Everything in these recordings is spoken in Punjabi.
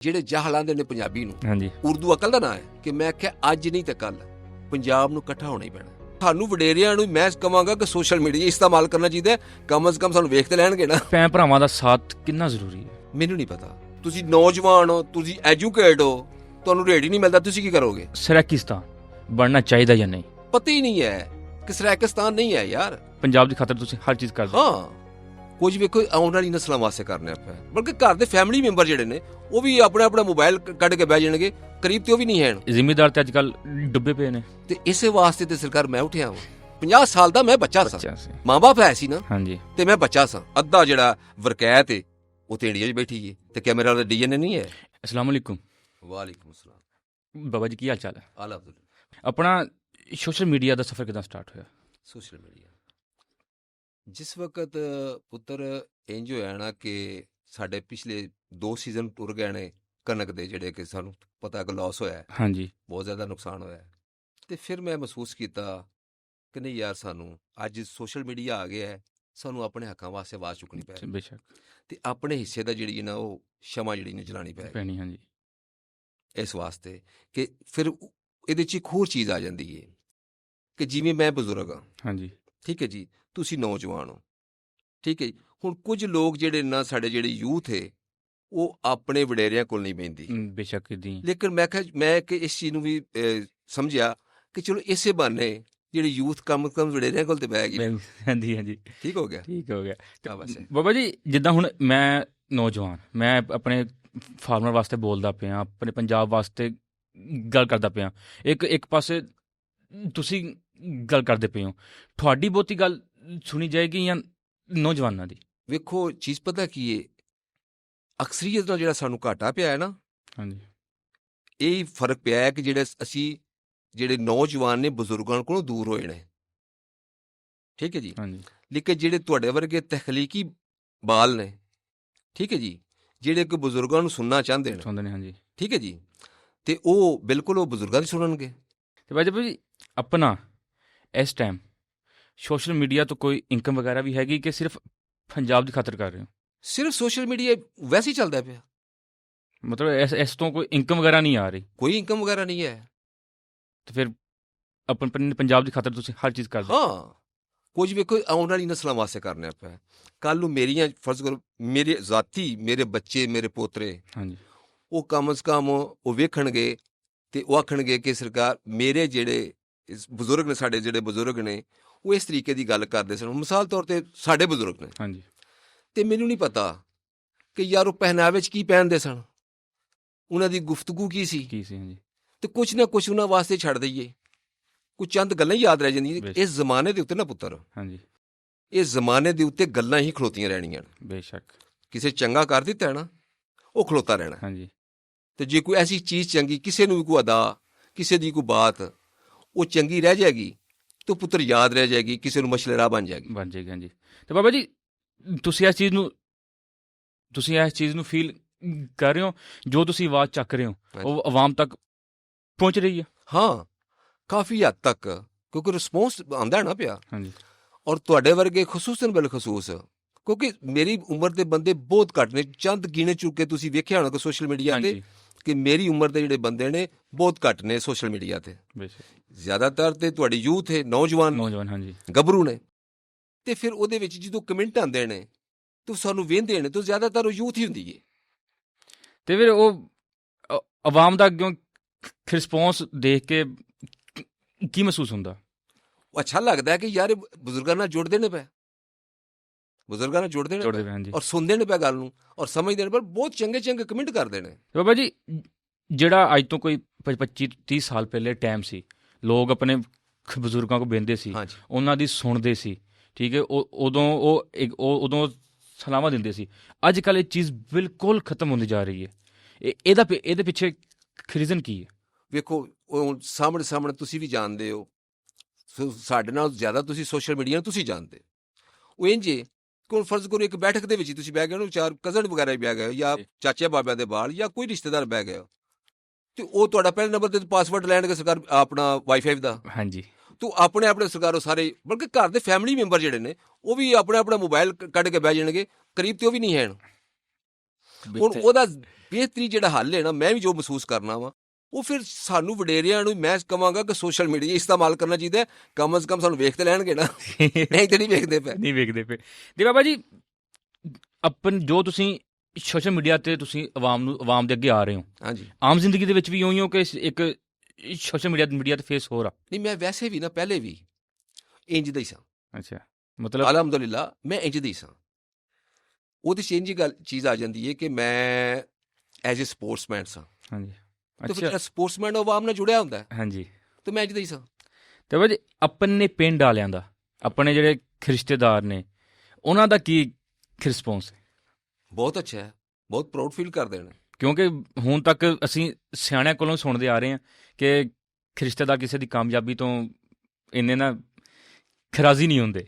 ਜਿਹੜੇ ਜਹਲਾਂਦੇ ਨੇ ਪੰਜਾਬੀ ਨੂੰ। ਹਾਂਜੀ ਉਰਦੂ ਅਕਲ ਦਾ ਨਾਂ ਹੈ ਕਿ ਮੈਂ ਕਿਹਾ ਅੱਜ ਨਹੀਂ ਤਾਂ ਕੱਲ ਪੰਜਾਬ ਨੂੰ ਇਕੱਠਾ ਹੋਣਾ ਹੀ ਪੈਣਾ। ਸਾਨੂੰ ਵਡੇਰਿਆਂ ਨੂੰ ਮੈਂ ਕਹਾਂਗਾ ਕਿ ਸੋਸ਼ਲ ਮੀਡੀਆ ਇਸਤੇਮਾਲ ਕਰਨਾ ਚਾਹੀਦਾ ਹੈ। ਕਮ ਸੇ ਕਮ ਸਾਨੂੰ ਵੇਖ ਤੇ ਲੈਣਗੇ ਨਾ। ਭੈਣ ਭਰਾਵਾਂ ਦਾ ਸਾਥ ਕਿੰਨਾ ਜ਼ਰੂਰੀ ਹੈ ਮੈਨੂੰ ਨਹੀਂ ਪਤਾ। ਤੁਸੀਂ ਨੌਜਵਾਨ ਹੋ, ਤੁਸੀਂ ਐਜੂਕੇਟ ਹੋ, ਤੁਹਾਨੂੰ ਰੇਟ ਹੀ ਨਹੀਂ ਮਿਲਦਾ, ਤੁਸੀਂ ਕੀ ਕਰੋਗੇ? ਸਰਾਕਿਸਤਾਨ ਬਣਨਾ ਚਾਹੀਦਾ ਜਾਂ ਨਹੀਂ? ਪਤਾ ਹੀ ਨਹੀਂ ਹੈ ਕਿ ਸਰਾਕਿਸਤਾਨ ਨਹੀਂ ਹੈ ਯਾਰ। ਪੰਜਾਬ ਦੀ ਖਾਤਰ ਤੁਸੀਂ ਹਰ ਚੀਜ਼ ਕਰਦੇ। ਹਾਂ, ਕੁਝ ਵੇਖੋ ਆਉਣ ਵਾਲੀ ਨਸਲਾਂ ਵਾਸਤੇ ਕਰਨੇ ਆਪਾਂ, ਬਲਕਿ ਘਰ ਦੇ ਫੈਮਿਲੀ ਮੈਂਬਰ ਜਿਹੜੇ ਨੇ ਉਹ ਵੀ ਆਪਣਾ ਮੋਬਾਈਲ ਕੱਢ ਕੇ ਬਹਿ ਜਾਣਗੇ, ਕਰੀਬ ਤੇ ਉਹ ਵੀ ਨਹੀਂ ਹੈ। ਜ਼ਿੰਮੇਦਾਰ ਤੇ ਅੱਜ ਕੱਲ ਡੁੱਬੇ ਪਏ ਨੇ ਤੇ ਇਸੇ ਵਾਸਤੇ ਤੇ ਸਰਕਾਰ ਮੈਂ ਉੱਠਿਆ ਹਾਂ। 50 ਸਾਲ ਦਾ ਮੈਂ ਬੱਚਾ ਸਾਂ, ਮਾਂ-ਬਾਪ ਹੈ ਸੀ ਨਾ। ਹਾਂਜੀ, ਤੇ ਮੈਂ ਬੱਚਾ ਸਾਂ। ਅੱਧਾ ਜਿਹੜਾ ਵਰਕੈਤ ਹੈ ਉਹ ਤੇ ਇੰਡੀਆ 'ਚ ਬੈਠੀ ਹੈ ਤੇ ਕੈਮਰਾ ਦਾ ਡੀਐਨਏ ਨਹੀਂ ਹੈ। ਅਸਲਾਮ ਅਲੈਕੁਮ। ਵਾਲੇਕੁਮ ਅਸਲਾਮ। ਬਾਬਾ ਜੀ ਕੀ ਹਾਲ ਚਾਲ ਹੈ? ਆਲਾ ਅਬਦੁੱਲਾ। ਆਪਣਾ ਸੋਸ਼ਲ ਮੀਡੀਆ ਦਾ ਸਫ਼ਰ ਕਿੱਦਾਂ ਸਟਾਰਟ ਹੋਇਆ? ਸੋਸ਼ਲ ਮੀਡੀਆ ਜਿਸ ਵਕਤ ਪੁੱਤਰ ਇੰਜ ਹੋਇਆ ਨਾ ਕਿ ਸਾਡੇ ਪਿਛਲੇ 2 ਸੀਜ਼ਨ ਟੁਰ ਗਏ ਨੇ ਕਣਕ ਦੇ, ਜਿਹੜੇ ਕਿ ਸਾਨੂੰ ਪਤਾ ਕਿ ਲਾਸ ਹੋਇਆ, ਹਾਂਜੀ, ਬਹੁਤ ਜ਼ਿਆਦਾ ਨੁਕਸਾਨ ਹੋਇਆ। ਤੇ ਫਿਰ ਮੈਂ ਮਹਿਸੂਸ ਕੀਤਾ ਕਿ ਨਹੀਂ ਯਾਰ, ਸਾਨੂੰ ਅੱਜ ਸੋਸ਼ਲ ਮੀਡੀਆ ਆ ਗਿਆ ਹੈ, ਸਾਨੂੰ ਆਪਣੇ ਹੱਕਾਂ ਵਾਸਤੇ ਆਵਾਜ਼ ਚੁੱਕਣੀ ਪੈ ਰਹੀ ਬੇਸ਼ੱਕ, ਤੇ ਆਪਣੇ ਹਿੱਸੇ ਦਾ ਜਿਹੜੀ ਨਾ ਉਹ ਸ਼ਮਾ ਜਿਹੜੀ ਨੇ ਜਲਾਣੀ ਪੈਣੀ। ਹਾਂਜੀ, ਇਸ ਵਾਸਤੇ ਕਿ ਫਿਰ ਇਹਦੇ 'ਚ ਇੱਕ ਹੋਰ ਚੀਜ਼ ਆ ਜਾਂਦੀ ਹੈ ਕਿ ਜਿਵੇਂ ਮੈਂ ਬਜ਼ੁਰਗ ਹਾਂ, ਹਾਂਜੀ, ਠੀਕ ਹੈ ਜੀ, ਤੁਸੀਂ ਨੌਜਵਾਨ ਹੋ, ਠੀਕ ਹੈ ਜੀ। ਹੁਣ ਕੁਝ ਲੋਕ ਜਿਹੜੇ ਨਾ ਸਾਡੇ ਜਿਹੜੇ ਯੂਥ ਹੈ ਉਹ ਆਪਣੇ ਵਡੇਰਿਆਂ ਕੋਲ ਨਹੀਂ ਬਹਿੰਦੀ। ਬੇਸ਼ੱਕ ਦੀ। ਲੇਕਿਨ ਮੈਂ ਕਿਹਾ ਮੈਂ ਕਿ ਇਸ ਚੀਜ਼ ਨੂੰ ਵੀ ਸਮਝਿਆ ਕਿ ਚਲੋ ਇਸੇ ਬਹਾਨੇ ਜਿਹੜੀ ਯੂਥ ਕਮ ਵਡੇਰਿਆਂ ਕੋਲ ਤੇ ਬਹਿ ਗਈ। ਹਾਂਜੀ ਹਾਂਜੀ, ਠੀਕ ਹੋ ਗਿਆ, ਠੀਕ ਹੋ ਗਿਆ। ਬਾਬਾ ਜੀ ਜਿੱਦਾਂ ਹੁਣ ਮੈਂ ਨੌਜਵਾਨ, ਮੈਂ ਆਪਣੇ ਫਾਰਮਰ ਵਾਸਤੇ ਬੋਲਦਾ ਪਿਆ, ਆਪਣੇ ਪੰਜਾਬ ਵਾਸਤੇ ਗੱਲ ਕਰਦਾ ਪਿਆ, ਇੱਕ ਪਾਸੇ ਤੁਸੀਂ ਗੱਲ ਕਰਦੇ ਪਏ ਹੋ, ਤੁਹਾਡੀ ਬਹੁਤੀ ਗੱਲ ਸੁਣੀ ਜਾਏਗੀ ਜਾਂ ਨੌਜਵਾਨਾਂ ਦੀ? ਵੇਖੋ ਚੀਜ਼ ਪਤਾ ਕੀ ਹੈ, ਅਕਸਰੀਅਤ ਨਾਲ ਜਿਹੜਾ ਸਾਨੂੰ ਘਾਟਾ ਪਿਆ ਹੈ ਨਾ, ਹਾਂਜੀ, ਇਹ ਫਰਕ ਪਿਆ ਹੈ ਕਿ ਜਿਹੜੇ ਨੌਜਵਾਨ ਨੇ ਬਜ਼ੁਰਗਾਂ ਕੋਲੋਂ ਦੂਰ ਹੋਏ ਨੇ, ਠੀਕ ਹੈ ਜੀ। ਹਾਂਜੀ, ਲੇਕਿਨ ਜਿਹੜੇ ਤੁਹਾਡੇ ਵਰਗੇ ਤਖਲੀਕੀ ਬਾਲ ਨੇ, ਠੀਕ ਹੈ ਜੀ, ਜਿਹੜੇ ਕਿ ਬਜ਼ੁਰਗਾਂ ਨੂੰ ਸੁਣਨਾ ਚਾਹੁੰਦੇ ਨੇ, ਹਾਂਜੀ, ਠੀਕ ਹੈ ਜੀ, ਤੇ ਉਹ ਬਿਲਕੁਲ ਉਹ ਬਜ਼ੁਰਗਾਂ ਦੀ ਸੁਣਨਗੇ। ਤੇ ਬਾਜੀ ਜੀ ਆਪਣਾ ਇਸ ਟਾਈਮ ਸੋਸ਼ਲ ਮੀਡੀਆ ਤੋਂ ਕੋਈ ਇਨਕਮ ਵਗੈਰਾ ਵੀ ਹੈਗੀ ਕਿ ਸਿਰਫ ਪੰਜਾਬ ਦੀ ਖਾਤਰ ਕਰ ਰਹੇ ਹੋ? ਸਿਰਫ ਸੋਸ਼ਲ ਮੀਡੀਆ ਵੈਸੇ ਹੀ ਚੱਲਦਾ ਪਿਆ, ਮਤਲਬ ਇਸ ਤੋਂ ਕੋਈ ਇਨਕਮ ਵਗੈਰਾ ਨਹੀਂ ਆ ਰਹੀ? ਕੋਈ ਇਨਕਮ ਵਗੈਰਾ ਨਹੀਂ ਹੈ। ਤੇ ਫਿਰ ਆਪਣੇ ਪੰਜਾਬ ਦੀ ਖਾਤਰ ਤੁਸੀਂ ਹਰ ਚੀਜ਼ ਕਰਦੇ? ਹਾਂ, ਕੁਝ ਵੇਖੋ ਆਉਣ ਵਾਲੀ ਨਸਲਾਂ ਵਾਸਤੇ ਕਰਨੇ ਆਪਾਂ। ਕੱਲ੍ਹ ਨੂੰ ਮੇਰੀਆਂ ਫਰਜ਼ ਕਰੋ ਮੇਰੇ ਜ਼ਾਤੀ, ਮੇਰੇ ਬੱਚੇ, ਮੇਰੇ ਪੋਤਰੇ, ਹਾਂਜੀ, ਉਹ ਕਮ ਸੇ ਕਮ ਉਹ ਵੇਖਣਗੇ ਤੇ ਉਹ ਆਖਣਗੇ ਕਿ ਸਰਕਾਰ ਮੇਰੇ ਜਿਹੜੇ ਬਜ਼ੁਰਗ ਨੇ, ਸਾਡੇ ਜਿਹੜੇ ਬਜ਼ੁਰਗ ਨੇ ਉਹ ਇਸ ਤਰੀਕੇ ਦੀ ਗੱਲ ਕਰਦੇ ਸਨ। ਮਿਸਾਲ ਤੌਰ ਤੇ ਸਾਡੇ ਬਜ਼ੁਰਗ ਨੇ, ਹਾਂਜੀ, ਤੇ ਮੈਨੂੰ ਨਹੀਂ ਪਤਾ ਕਿ ਯਾਰ ਉਹ ਪਹਿਨਾਵੇ 'ਚ ਕੀ ਪਹਿਨਦੇ ਸਨ, ਉਹਨਾਂ ਦੀ ਗੁਫ਼ਤਗੂ ਕੀ ਸੀ। ਹਾਂਜੀ, ਤੇ ਕੁਛ ਨਾ ਕੁਛ ਉਹਨਾਂ ਵਾਸਤੇ ਛੱਡ ਦਈਏ, ਕੁਝ ਚੰਦ ਗੱਲਾਂ ਹੀ ਯਾਦ ਰਹਿ ਜਾਂਦੀਆਂ। ਇਸ ਜ਼ਮਾਨੇ ਦੇ ਉੱਤੇ ਨਾ ਪੁੱਤਰ, ਹਾਂਜੀ, ਇਸ ਜ਼ਮਾਨੇ ਦੇ ਉੱਤੇ ਗੱਲਾਂ ਹੀ ਖਲੋਤੀਆਂ ਰਹਿਣੀਆਂ। ਬੇਸ਼ੱਕ ਕਿਸੇ ਚੰਗਾ ਕਰ ਦਿੱਤਾ ਹੈ ਨਾ, ਉਹ ਖਲੋਤਾ ਰਹਿਣਾ। ਹਾਂਜੀ, ਤੇ ਜੇ ਕੋਈ ਐਸੀ ਚੀਜ਼ ਚੰਗੀ, ਕਿਸੇ ਨੂੰ ਵੀ ਕੋਈ ਅਦਾ, ਕਿਸੇ ਦੀ ਕੋਈ ਬਾਤ ਉਹ ਚੰਗੀ ਰਹਿ ਜਾਏਗੀ ਤੇ ਪੁੱਤਰ ਯਾਦ ਰਹਿ ਜਾਏਗੀ, ਕਿਸੇ ਨੂੰ ਮਸ਼ਲੇ ਰਾਹ ਬਣ ਜਾਏਗੀ। ਹਾਂਜੀ। ਤੇ ਬਾਬਾ ਜੀ ਤੁਸੀਂ ਇਸ ਚੀਜ਼ ਨੂੰ ਫੀਲ ਕਰ ਰਹੇ ਹੋ, ਜੋ ਤੁਸੀਂ ਆਵਾਜ਼ ਚੱਕ ਰਹੇ ਹੋ ਉਹ ਆਵਾਮ ਤੱਕ ਪਹੁੰਚ ਰਹੀ ਹੈ? ਹਾਂ, ਕਾਫੀ ਹੱਦ ਤੱਕ, ਕਿਉਂਕਿ ਰਿਸਪੌਂਸ ਆਉਂਦਾ ਨਾ ਪਿਆ। ਹਾਂਜੀ, ਔਰ ਤੁਹਾਡੇ ਵਰਗੇ ਖਸੂਸਨ ਬਿਲਖਸੂਸ, ਕਿਉਂਕਿ ਮੇਰੀ ਉਮਰ ਦੇ ਬੰਦੇ ਬਹੁਤ ਘੱਟ ਨੇ, ਚੰਦ ਗਿਣੇ ਚੁੱਕੇ ਤੁਸੀਂ ਵੇਖਿਆ ਹੋਣਾ ਕਿ ਸੋਸ਼ਲ ਮੀਡੀਆ ਤੇ, ਕਿ ਮੇਰੀ ਉਮਰ ਦੇ ਜਿਹੜੇ ਬੰਦੇ ਨੇ ਬਹੁਤ ਘੱਟ ਨੇ ਸੋਸ਼ਲ ਮੀਡੀਆ ਤੇ। ਜ਼ਿਆਦਾਤਰ ਤੇ ਤੁਹਾਡੀ ਯੂਥ ਹੈ, ਨੌਜਵਾਨ, ਹਾਂਜੀ, ਗੱਭਰੂ ਨੇ। ਤੇ ਫਿਰ ਉਹਦੇ ਵਿੱਚ ਜਦੋਂ ਕਮੈਂਟ ਆਉਂਦੇ ਨੇ ਤੇ ਸਾਨੂੰ ਵੇਖਦੇ ਨੇ ਤਾਂ ਜ਼ਿਆਦਾਤਰ ਉਹ ਯੂਥ ਹੀ ਹੁੰਦੀ ਹੈ। ਤੇ ਫਿਰ ਉਹ ਆਵਾਮ ਦਾ ਅੱਗੋਂ ਰਿਸਪੌਂਸ ਦੇਖ ਕੇ ਕੀ ਮਹਿਸੂਸ ਹੁੰਦਾ? ਉਹ ਅੱਛਾ ਲੱਗਦਾ ਹੈ ਕਿ ਯਾਰ ਬਜ਼ੁਰਗਾਂ ਨਾਲ ਜੁੜਦੇ ਨੇ ਪਏ, ਬਜ਼ੁਰਗਾਂ ਨਾਲ ਜੁੜਦੇ ਨੇ ਔਰ ਸੁਣਦੇ ਨੇ ਪਏ ਗੱਲ ਨੂੰ ਔਰ ਸਮਝਦੇ ਨੇ, ਪਰ ਬਹੁਤ ਚੰਗੇ ਕਮੈਂਟ ਕਰਦੇ ਨੇ। ਬਾਬਾ ਜੀ ਜਿਹੜਾ ਅੱਜ ਤੋਂ ਕੋਈ 25-30 ਸਾਲ ਪਹਿਲੇ ਟਾਈਮ ਸੀ, ਲੋਕ ਆਪਣੇ ਬਜ਼ੁਰਗਾਂ ਕੋਲ ਬਹਿੰਦੇ ਸੀ, ਉਹਨਾਂ ਦੀ ਸੁਣਦੇ ਸੀ, ਠੀਕ ਹੈ, ਉਦੋਂ ਸਲਾਹਾਂ ਦਿੰਦੇ ਸੀ। ਅੱਜ ਕੱਲ੍ਹ ਇਹ ਚੀਜ਼ ਬਿਲਕੁਲ ਖਤਮ ਹੁੰਦੀ ਜਾ ਰਹੀ ਹੈ। ਇਹਦੇ ਪਿੱਛੇ ਰੀਜ਼ਨ ਕੀ ਹੈ? ਵੇਖੋ ਸਾਹਮਣੇ ਤੁਸੀਂ ਵੀ ਜਾਣਦੇ ਹੋ, ਸਾਡੇ ਨਾਲ ਜ਼ਿਆਦਾ ਤੁਸੀਂ ਸੋਸ਼ਲ ਮੀਡੀਆ ਨੂੰ ਤੁਸੀਂ ਜਾਣਦੇ। ਉਹ ਇੰਝ ਕਿ ਫਰਜ਼ ਕਰੋ ਇੱਕ ਬੈਠਕ ਦੇ ਵਿੱਚ ਤੁਸੀਂ ਬਹਿ ਗਏ ਹੋ, 4 ਕਜ਼ਨ ਵਗੈਰਾ ਬਹਿ ਗਏ ਜਾਂ ਚਾਚੇ ਬਾਬਿਆਂ ਦੇ ਬਾਲ ਜਾਂ ਕੋਈ ਰਿਸ਼ਤੇਦਾਰ ਬਹਿ ਗਏ ਹੋ, ਤੇ ਉਹ ਤੁਹਾਡਾ ਪਹਿਲੇ ਨੰਬਰ ਤੇ ਪਾਸਵਰਡ ਲੈਣਗੇ ਸਰਕਾਰ ਆਪਣਾ ਵਾਈਫਾਈ ਦਾ। ਹਾਂਜੀ, ਤੂੰ ਆਪਣੇ ਸਰਕਾਰੋਂ ਸਾਰੇ, ਬਲਕਿ ਘਰ ਦੇ ਫੈਮਿਲੀ ਮੈਂਬਰ ਜਿਹੜੇ ਨੇ ਉਹ ਵੀ ਆਪਣਾ ਮੋਬਾਈਲ ਕੱਢ ਕੇ ਬਹਿ ਜਾਣਗੇ, ਕਰੀਬ ਤੇ ਉਹ ਵੀ ਨਹੀਂ ਹੈ। ਹੁਣ ਉਹਦਾ ਬਿਹਤਰੀ ਜਿਹੜਾ ਹੱਲ ਹੈ ਨਾ, ਮੈਂ ਵੀ ਜੋ ਮਹਿਸੂਸ ਕਰਨਾ ਵਾ, ਉਹ ਫਿਰ ਸਾਨੂੰ ਵਡੇਰਿਆਂ ਨੂੰ ਮੈਂ ਕਹਾਂਗਾ ਕਿ ਸੋਸ਼ਲ ਮੀਡੀਆ ਇਸਤੇਮਾਲ ਕਰਨਾ ਚਾਹੀਦਾ। ਕਮ ਅਜ਼ ਕਮ ਸਾਨੂੰ ਵੇਖ ਤੇ ਲੈਣਗੇ ਨਾ, ਨਹੀਂ ਤੇ ਨਹੀਂ ਵੇਖਦੇ ਪਏ। ਨਹੀਂ ਵੇਖਦੇ ਪਏ। ਤੇ ਬਾਬਾ ਜੀ, ਜੋ ਤੁਸੀਂ ਸੋਸ਼ਲ ਮੀਡੀਆ ਤੇ ਤੁਸੀਂ ਆਵਾਮ ਦੇ ਅੱਗੇ ਆ ਰਹੇ ਹੋ, ਹਾਂਜੀ, ਆਮ ਜ਼ਿੰਦਗੀ ਦੇ ਵਿੱਚ ਵੀ ਉਹੀ ਹੋ ਕਿ ਇੱਕ ਸੋਸ਼ਲ ਮੀਡੀਆ ਤੇ ਫੇਸ ਹੋ ਰਹਾ? ਨਹੀਂ, ਮੈਂ ਵੈਸੇ ਵੀ ਨਾ ਪਹਿਲੇ ਵੀ ਇੰਜ ਦਾ ਹੀ ਸਾਂ। ਅੱਛਾ, ਮਤਲਬ ਅਲਹਮਦੁਲਿਲਾ ਮੈਂ ਇੰਜ ਦਾ ਹੀ ਸਾਂ। ਉਹਦੇ 'ਚ ਇੰਜ ਗੱਲ ਚੀਜ਼ ਆ ਜਾਂਦੀ ਹੈ ਕਿ ਮੈਂ ਐਜ਼ ਏ ਸਪੋਰਟਸਮੈਨ ਸਾਂ। ਹਾਂਜੀ, ਤੇ ਫਿਰ ਸਪੋਰਟਸਮੈਨ ਆਵਾਮ ਨਾਲ ਜੁੜਿਆ ਹੁੰਦਾ। ਹਾਂਜੀ, ਤੇ ਮੈਂ ਇੰਜ ਦਾ ਹੀ ਸਾਂ। ਤੇ ਬਾਬਾ ਜੀ, ਆਪਣੇ ਪਿੰਡ ਵਾਲਿਆਂ ਦਾ, ਆਪਣੇ ਜਿਹੜੇ ਰਿਸ਼ਤੇਦਾਰ ਨੇ, ਉਹਨਾਂ ਦਾ ਕੀ ਰਿਸਪੌਂਸ ਹੈ? ਬਹੁਤ ਅੱਛਾ ਹੈ, ਬਹੁਤ ਪ੍ਰਾਊਡ ਫੀਲ ਕਰਦੇ ਨੇ। ਕਿਉਂਕਿ ਹੁਣ ਤੱਕ ਅਸੀਂ ਸਿਆਣਿਆਂ ਕੋਲੋਂ ਸੁਣਦੇ ਆ ਰਹੇ ਹਾਂ ਕਿ ਰਿਸ਼ਤੇਦਾਰ ਕਿਸੇ ਦੀ ਕਾਮਯਾਬੀ ਤੋਂ ਇੰਨੇ ਨਾ ਰਾਜ਼ੀ ਨਹੀਂ ਹੁੰਦੇ।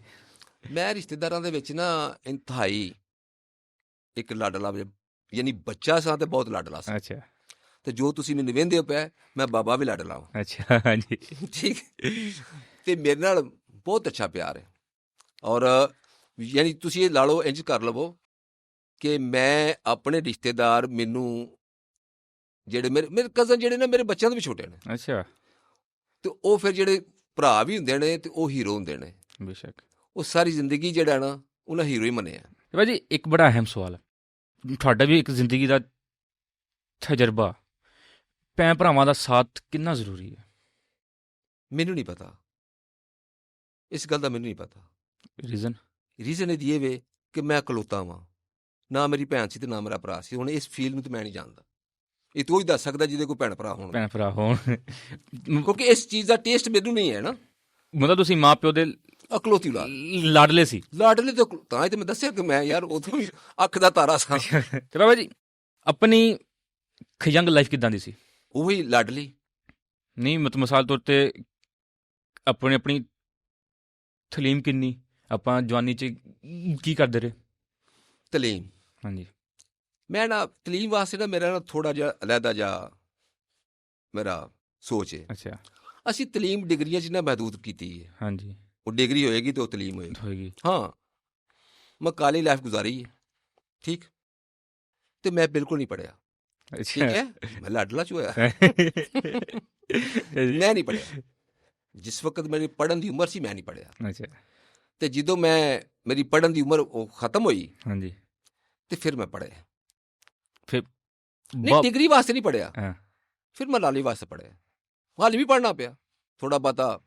ਮੈਂ ਰਿਸ਼ਤੇਦਾਰਾਂ ਦੇ ਵਿੱਚ ਨਾ ਇੰਤਹਾਈ ਇੱਕ ਲਾਡਲਾ, ਯਾਨੀ ਬੱਚਾ ਸਾਂ ਤੇ ਬਹੁਤ ਲਾਡਲਾ ਸਾਂ। ਅੱਛਾ। ਤੇ ਜੋ ਤੁਸੀਂ ਮੈਨੂੰ ਵਹਿੰਦੇ ਹੋ ਪਿਆ, ਮੈਂ ਬਾਬਾ ਵੀ ਲਾਡਲਾ ਵਾਂ। ਅੱਛਾ, ਹਾਂਜੀ, ਠੀਕ। ਤੇ ਮੇਰੇ ਨਾਲ ਬਹੁਤ ਅੱਛਾ ਪਿਆਰ ਹੈ। ਔਰ ਯਾਨੀ ਤੁਸੀਂ ਇਹ ਲਾ ਲਓ, ਇੰਝ ਕਰ ਲਵੋ ਕਿ ਮੈਂ ਆਪਣੇ ਰਿਸ਼ਤੇਦਾਰ, ਮੈਨੂੰ ਜਿਹੜੇ ਮੇਰੇ ਕਜ਼ਨ ਜਿਹੜੇ ਨੇ, ਮੇਰੇ ਬੱਚਿਆਂ ਤੋਂ ਵੀ ਛੋਟੇ ਨੇ। ਅੱਛਾ। ਤੇ ਉਹ ਫਿਰ ਜਿਹੜੇ ਭਰਾ ਵੀ ਹੁੰਦੇ ਨੇ ਤੇ ਉਹ ਹੀਰੋ ਹੁੰਦੇ ਨੇ। ਬੇਸ਼ੱਕ। ਉਹ ਸਾਰੀ ਜ਼ਿੰਦਗੀ ਜਿਹੜਾ ਨਾ ਉਹਨਾਂ ਹੀਰੋ ਹੀ ਮੰਨਿਆ। ਭਾਜੀ, ਇੱਕ ਬੜਾ ਅਹਿਮ ਸਵਾਲ ਹੈ, ਤੁਹਾਡਾ ਵੀ ਇੱਕ ਜ਼ਿੰਦਗੀ ਦਾ ਤਜਰਬਾ, ਭੈਣ ਭਰਾਵਾਂ ਦਾ ਸਾਥ ਕਿੰਨਾ ਜ਼ਰੂਰੀ ਹੈ? ਮੈਨੂੰ ਨਹੀਂ ਪਤਾ, ਇਸ ਗੱਲ ਦਾ ਮੈਨੂੰ ਨਹੀਂ ਪਤਾ। ਰੀਜ਼ਨ ਇਹ ਵੇ ਕਿ ਮੈਂ ਇਕਲੌਤਾ ਵਾਂ, ਨਾ ਮੇਰੀ ਭੈਣ ਸੀ ਤੇ ਨਾ ਮੇਰਾ ਭਰਾ ਸੀ। ਹੁਣ ਇਸ ਫੀਲ ਨੂੰ ਤਾਂ ਮੈਂ ਨਹੀਂ ਜਾਣਦਾ। ਇਹ ਤੂੰ ਹੀ ਦੱਸ ਸਕਦਾ ਜਿਹਦੇ ਕੋਈ ਭੈਣ ਭਰਾ ਹੋਣ। ਕਿਉਂਕਿ ਇਸ ਚੀਜ਼ ਦਾ ਟੇਸਟ ਮੈਨੂੰ ਨਹੀਂ ਹੈ ਨਾ। ਮਤਲਬ ਤੁਸੀਂ ਮਾਂ ਪਿਓ ਦੇ ਇਕਲੌਤੀ ਲਾਡਲੇ ਸੀ? ਲਾਡਲੇ ਤਾਂ ਹੀ ਤੇ ਮੈਂ ਦੱਸਿਆ ਕਿ ਮੈਂ ਯਾਰ ਉਦੋਂ ਵੀ ਅੱਖ ਦਾ ਤਾਰਾ ਸਾਂ। ਤੇ ਬਾਬਾ ਜੀ, ਆਪਣੀ ਯੰਗ ਲਾਈਫ ਕਿੱਦਾਂ ਦੀ ਸੀ? ਉਹੀ ਲਾਡਲੀ ਨਹੀਂ, ਮਤਲਬ ਮਿਸਾਲ ਤੌਰ ਤੇ ਆਪਣੀ ਤਲੀਮ ਕਿੰਨੀ, ਆਪਾਂ ਜਵਾਨੀ 'ਚ ਕੀ ਕਰਦੇ ਰਹੇ? ਤਲੀਮ, ਹਾਂਜੀ, ਮੈਂ ਨਾ ਤਲੀਮ ਵਾਸਤੇ ਨਾ ਮੇਰਾ ਨਾ ਥੋੜ੍ਹਾ ਜਿਹਾ ਅਲੱਗਾ ਜਿਹਾ ਮੇਰਾ ਸੋਚ ਹੈ। ਅੱਛਾ। ਅਸੀਂ ਤਲੀਮ ਡਿਗਰੀਆਂ 'ਚ ਨਾ ਮਹਿਦੂਦ ਕੀਤੀ ਹੈ। ਹਾਂਜੀ, ਉਹ ਡਿਗਰੀ ਹੋਏਗੀ ਤੇ ਉਹ ਤਲੀਮ ਹੋਏਗੀ। ਹਾਂ, ਮੈਂ ਕਾਲੀ ਲਾਈਫ ਗੁਜ਼ਾਰੀ ਹੈ, ਠੀਕ। ਤੇ ਮੈਂ ਬਿਲਕੁਲ ਨਹੀਂ ਪੜ੍ਹਿਆ। ਠੀਕ ਹੈ, ਮੈਂ ਲਾਡਲਾ 'ਚ ਹੋਇਆ। ਮੈਂ ਨਹੀਂ ਪੜ੍ਹਿਆ। ਜਿਸ ਵਕਤ ਮੇਰੀ ਪੜ੍ਹਨ ਦੀ ਉਮਰ ਸੀ, ਮੈਂ ਨਹੀਂ ਪੜ੍ਹਿਆ। ਅੱਛਾ। ਤੇ ਜਦੋਂ ਮੇਰੀ ਪੜ੍ਹਨ ਦੀ ਉਮਰ ਉਹ ਖਤਮ ਹੋਈ, ਹਾਂਜੀ, ਤੇ ਫਿਰ ਮੈਂ ਪੜ੍ਹਿਆ। ਫਿਰ ਨਹੀਂ, ਡਿਗਰੀ ਵਾਸਤੇ ਨਹੀਂ ਪੜ੍ਹਿਆ। ਫਿਰ ਮੈਂ ਲਾਲੀ ਵਾਸਤੇ ਪੜ੍ਹਿਆ। ਹਾਲੇ ਵੀ ਪੜ੍ਹਨਾ ਪਿਆ ਥੋੜ੍ਹਾ ਬਹੁਤਾ,